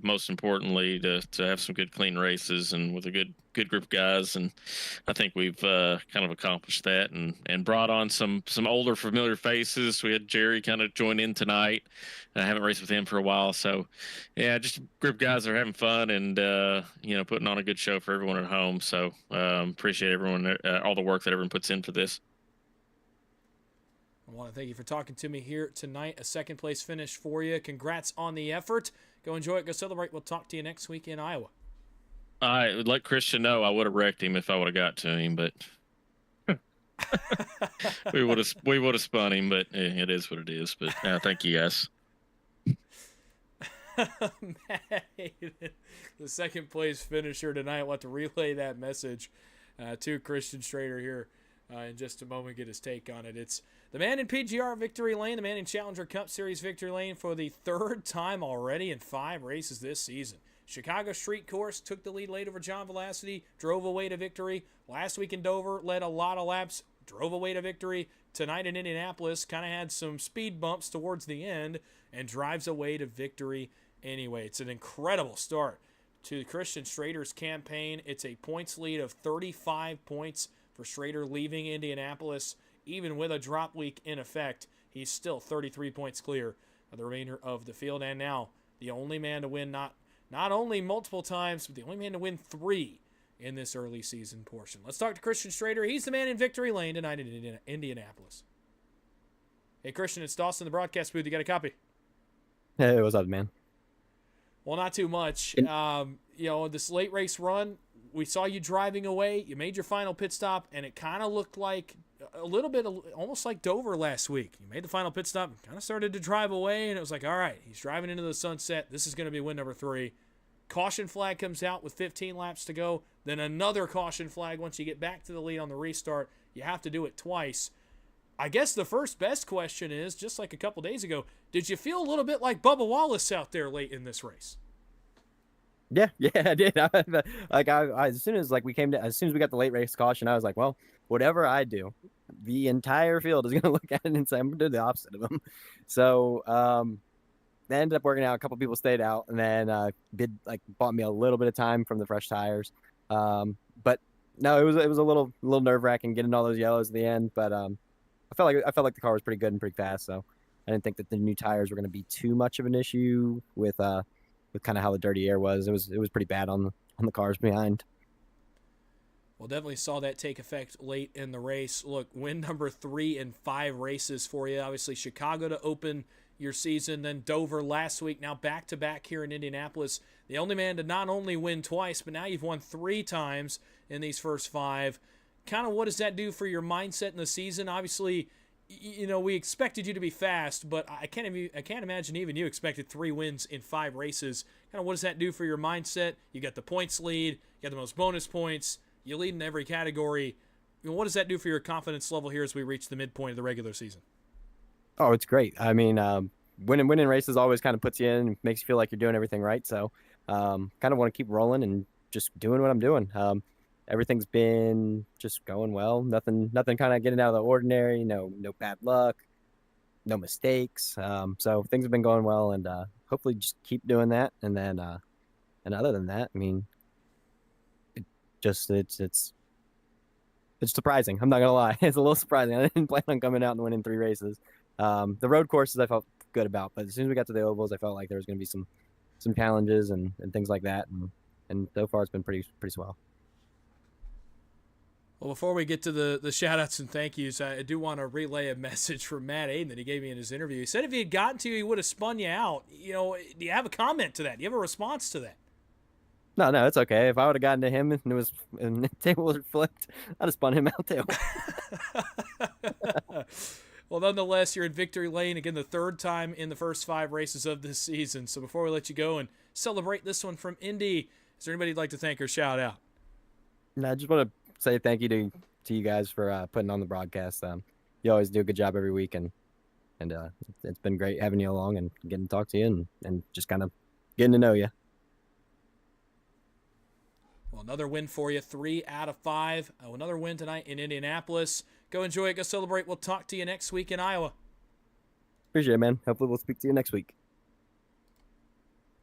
Most importantly, to have some good, clean races, and with a good group of guys. And I think we've kind of accomplished that, and brought on some older, familiar faces. We had Jerry kind of join in tonight. I haven't raced with him for a while, so yeah, just a group of guys that are having fun, and putting on a good show for everyone at home. So appreciate everyone, all the work that everyone puts in for this. I want to thank you for talking to me here tonight. A second place finish for you. Congrats on the effort. Go enjoy it. Go celebrate. We'll talk to you next week in Iowa. I would let Christian know I would have wrecked him if I would have got to him, but we would have spun him. But it is what it is. But thank you, guys. The second place finisher tonight. We'll have to relay that message to Christian Strader here in just a moment. Get his take on it. It's the man in PGR victory lane, the man in Challenger Cup Series victory lane for the third time already in 5 races this season. Chicago Street Course took the lead late over John Velocity, drove away to victory. Last week in Dover, led a lot of laps, drove away to victory. Tonight in Indianapolis, kind of had some speed bumps towards the end, and drives away to victory anyway. It's an incredible start to Christian Strader's campaign. It's a points lead of 35 points for Strader leaving Indianapolis. Even with a drop week in effect, he's still 33 points clear of the remainder of the field. And now the only man to win not only multiple times, but the only man to win 3 in this early season portion. Let's talk to Christian Strader. He's the man in victory lane tonight in Indianapolis. Hey, Christian, it's Dawson in the broadcast booth. You got a copy? Hey, what's up, man? Well, not too much. This late race run, we saw you driving away. You made your final pit stop, and it kind of looked like a little bit almost like Dover last week. You made the final pit stop and kind of started to drive away, and it was like, all right, he's driving into the sunset. This is going to be win number 3. Caution flag comes out with 15 laps to go. Then another caution flag once you get back to the lead on the restart. You have to do it twice. I guess the first best question is, just like a couple days ago, did you feel a little bit like Bubba Wallace out there late in this race? Yeah, I did. As soon as we got the late race caution, I was like, well, whatever I do, the entire field is going to look at it and say, I'm going to do the opposite of them. So that ended up working out. A couple people stayed out, and then bought me a little bit of time from the fresh tires. But no, it was a little nerve wracking getting all those yellows at the end. But I felt like the car was pretty good and pretty fast. So I didn't think that the new tires were going to be too much of an issue with kind of how the dirty air was. It was pretty bad on the cars behind. Well, definitely saw that take effect late in the race. Look, win number 3 in 5 races for you. Obviously, Chicago to open your season, then Dover last week, now back-to-back here in Indianapolis. The only man to not only win twice, but now you've won 3 times in these first 5. Kind of what does that do for your mindset in the season? Obviously, we expected you to be fast, but I can't imagine even you expected 3 wins in 5 races. Kind of what does that do for your mindset? You got the points lead, you got the most bonus points, you lead in every category. What does that do for your confidence level here as we reach the midpoint of the regular season? Oh, it's great. I mean, winning races always kind of puts you in and makes you feel like you're doing everything right. So kind of want to keep rolling and just doing what I'm doing. Everything's been just going well. Nothing kind of getting out of the ordinary. No bad luck. no mistakes. So things have been going well, and hopefully just keep doing that. And then, and other than that, I mean, it's surprising. I'm not gonna lie, it's a little surprising. I didn't plan on coming out and winning 3 races. The road courses I felt good about, but as soon as we got to the ovals, I felt like there was gonna be some challenges and things like that. And so far, it's been pretty swell. Well, before we get to the shout-outs and thank yous, I do want to relay a message from Matt Aiden that he gave me in his interview. He said if he had gotten to you, he would have spun you out. You know, do you have a comment to that? Do you have a response to that? No, it's okay. If I would have gotten to him and the table was flipped, I'd have spun him out too. Well, nonetheless, you're in victory lane again, the 3rd time in the first 5 races of this season. So before we let you go and celebrate this one from Indy, is there anybody you'd like to thank or shout out? No, I just want to say thank you to you guys for putting on the broadcast. You always do a good job every week, and it's been great having you along and getting to talk to you and just kind of getting to know you. Well, another win for you, 3 out of 5. Another win tonight in Indianapolis. Go enjoy it. Go celebrate. We'll talk to you next week in Iowa. Appreciate it, man. Hopefully we'll speak to you next week.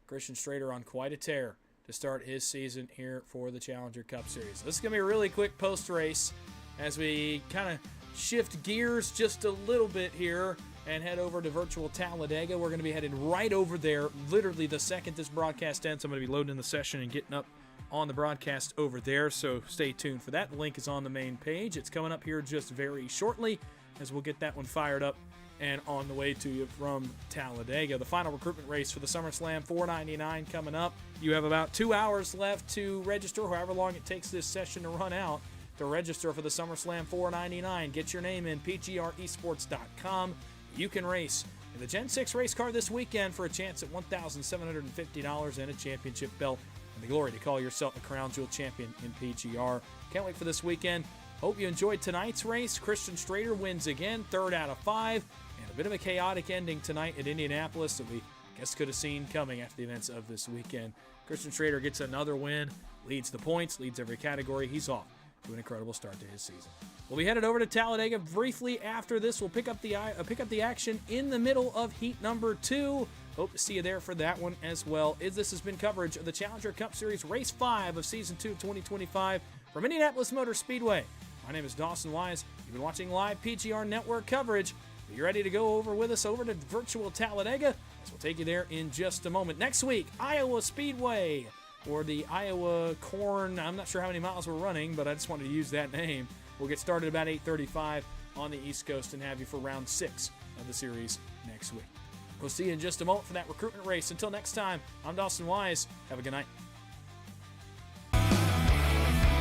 Christian Strader on quite a tear to start his season here for the Challenger Cup Series. This is going to be a really quick post-race as we kind of shift gears just a little bit here and head over to virtual Talladega. We're going to be headed right over there literally the second this broadcast ends. I'm going to be loading in the session and getting up on the broadcast over there, so stay tuned for that. The link is on the main page. It's coming up here just very shortly as we'll get that one fired up and on the way to you from Talladega. The final recruitment race for the SummerSlam 499 coming up. You have about 2 hours left to register, however long it takes this session to run out, to register for the SummerSlam 499. Get your name in, PGR eSports.com. You can race in the Gen 6 race car this weekend for a chance at $1,750 and a championship belt. And the glory to call yourself a Crown Jewel champion in PGR. Can't wait for this weekend. Hope you enjoyed tonight's race. Christian Strader wins again, 3rd out of 5. And a bit of a chaotic ending tonight at Indianapolis that we, I guess, could have seen coming after the events of this weekend. Christian Strader gets another win, leads the points, leads every category. He's off to an incredible start to his season. We'll be headed over to Talladega briefly after this. We'll pick up the action in the middle of heat number 2. Hope to see you there for that one as well. This has been coverage of the Challenger Cup Series Race 5 of Season 2 of 2025 from Indianapolis Motor Speedway. My name is Dawson Wise. You've been watching live PGR Network coverage. Are you ready to go over with us over to virtual Talladega? As we'll take you there in just a moment. Next week, Iowa Speedway, or the Iowa Corn. I'm not sure how many miles we're running, but I just wanted to use that name. We'll get started about 8:35 on the East Coast and have you for round 6 of the series next week. We'll see you in just a moment for that recruitment race. Until next time, I'm Dawson Wise. Have a good night.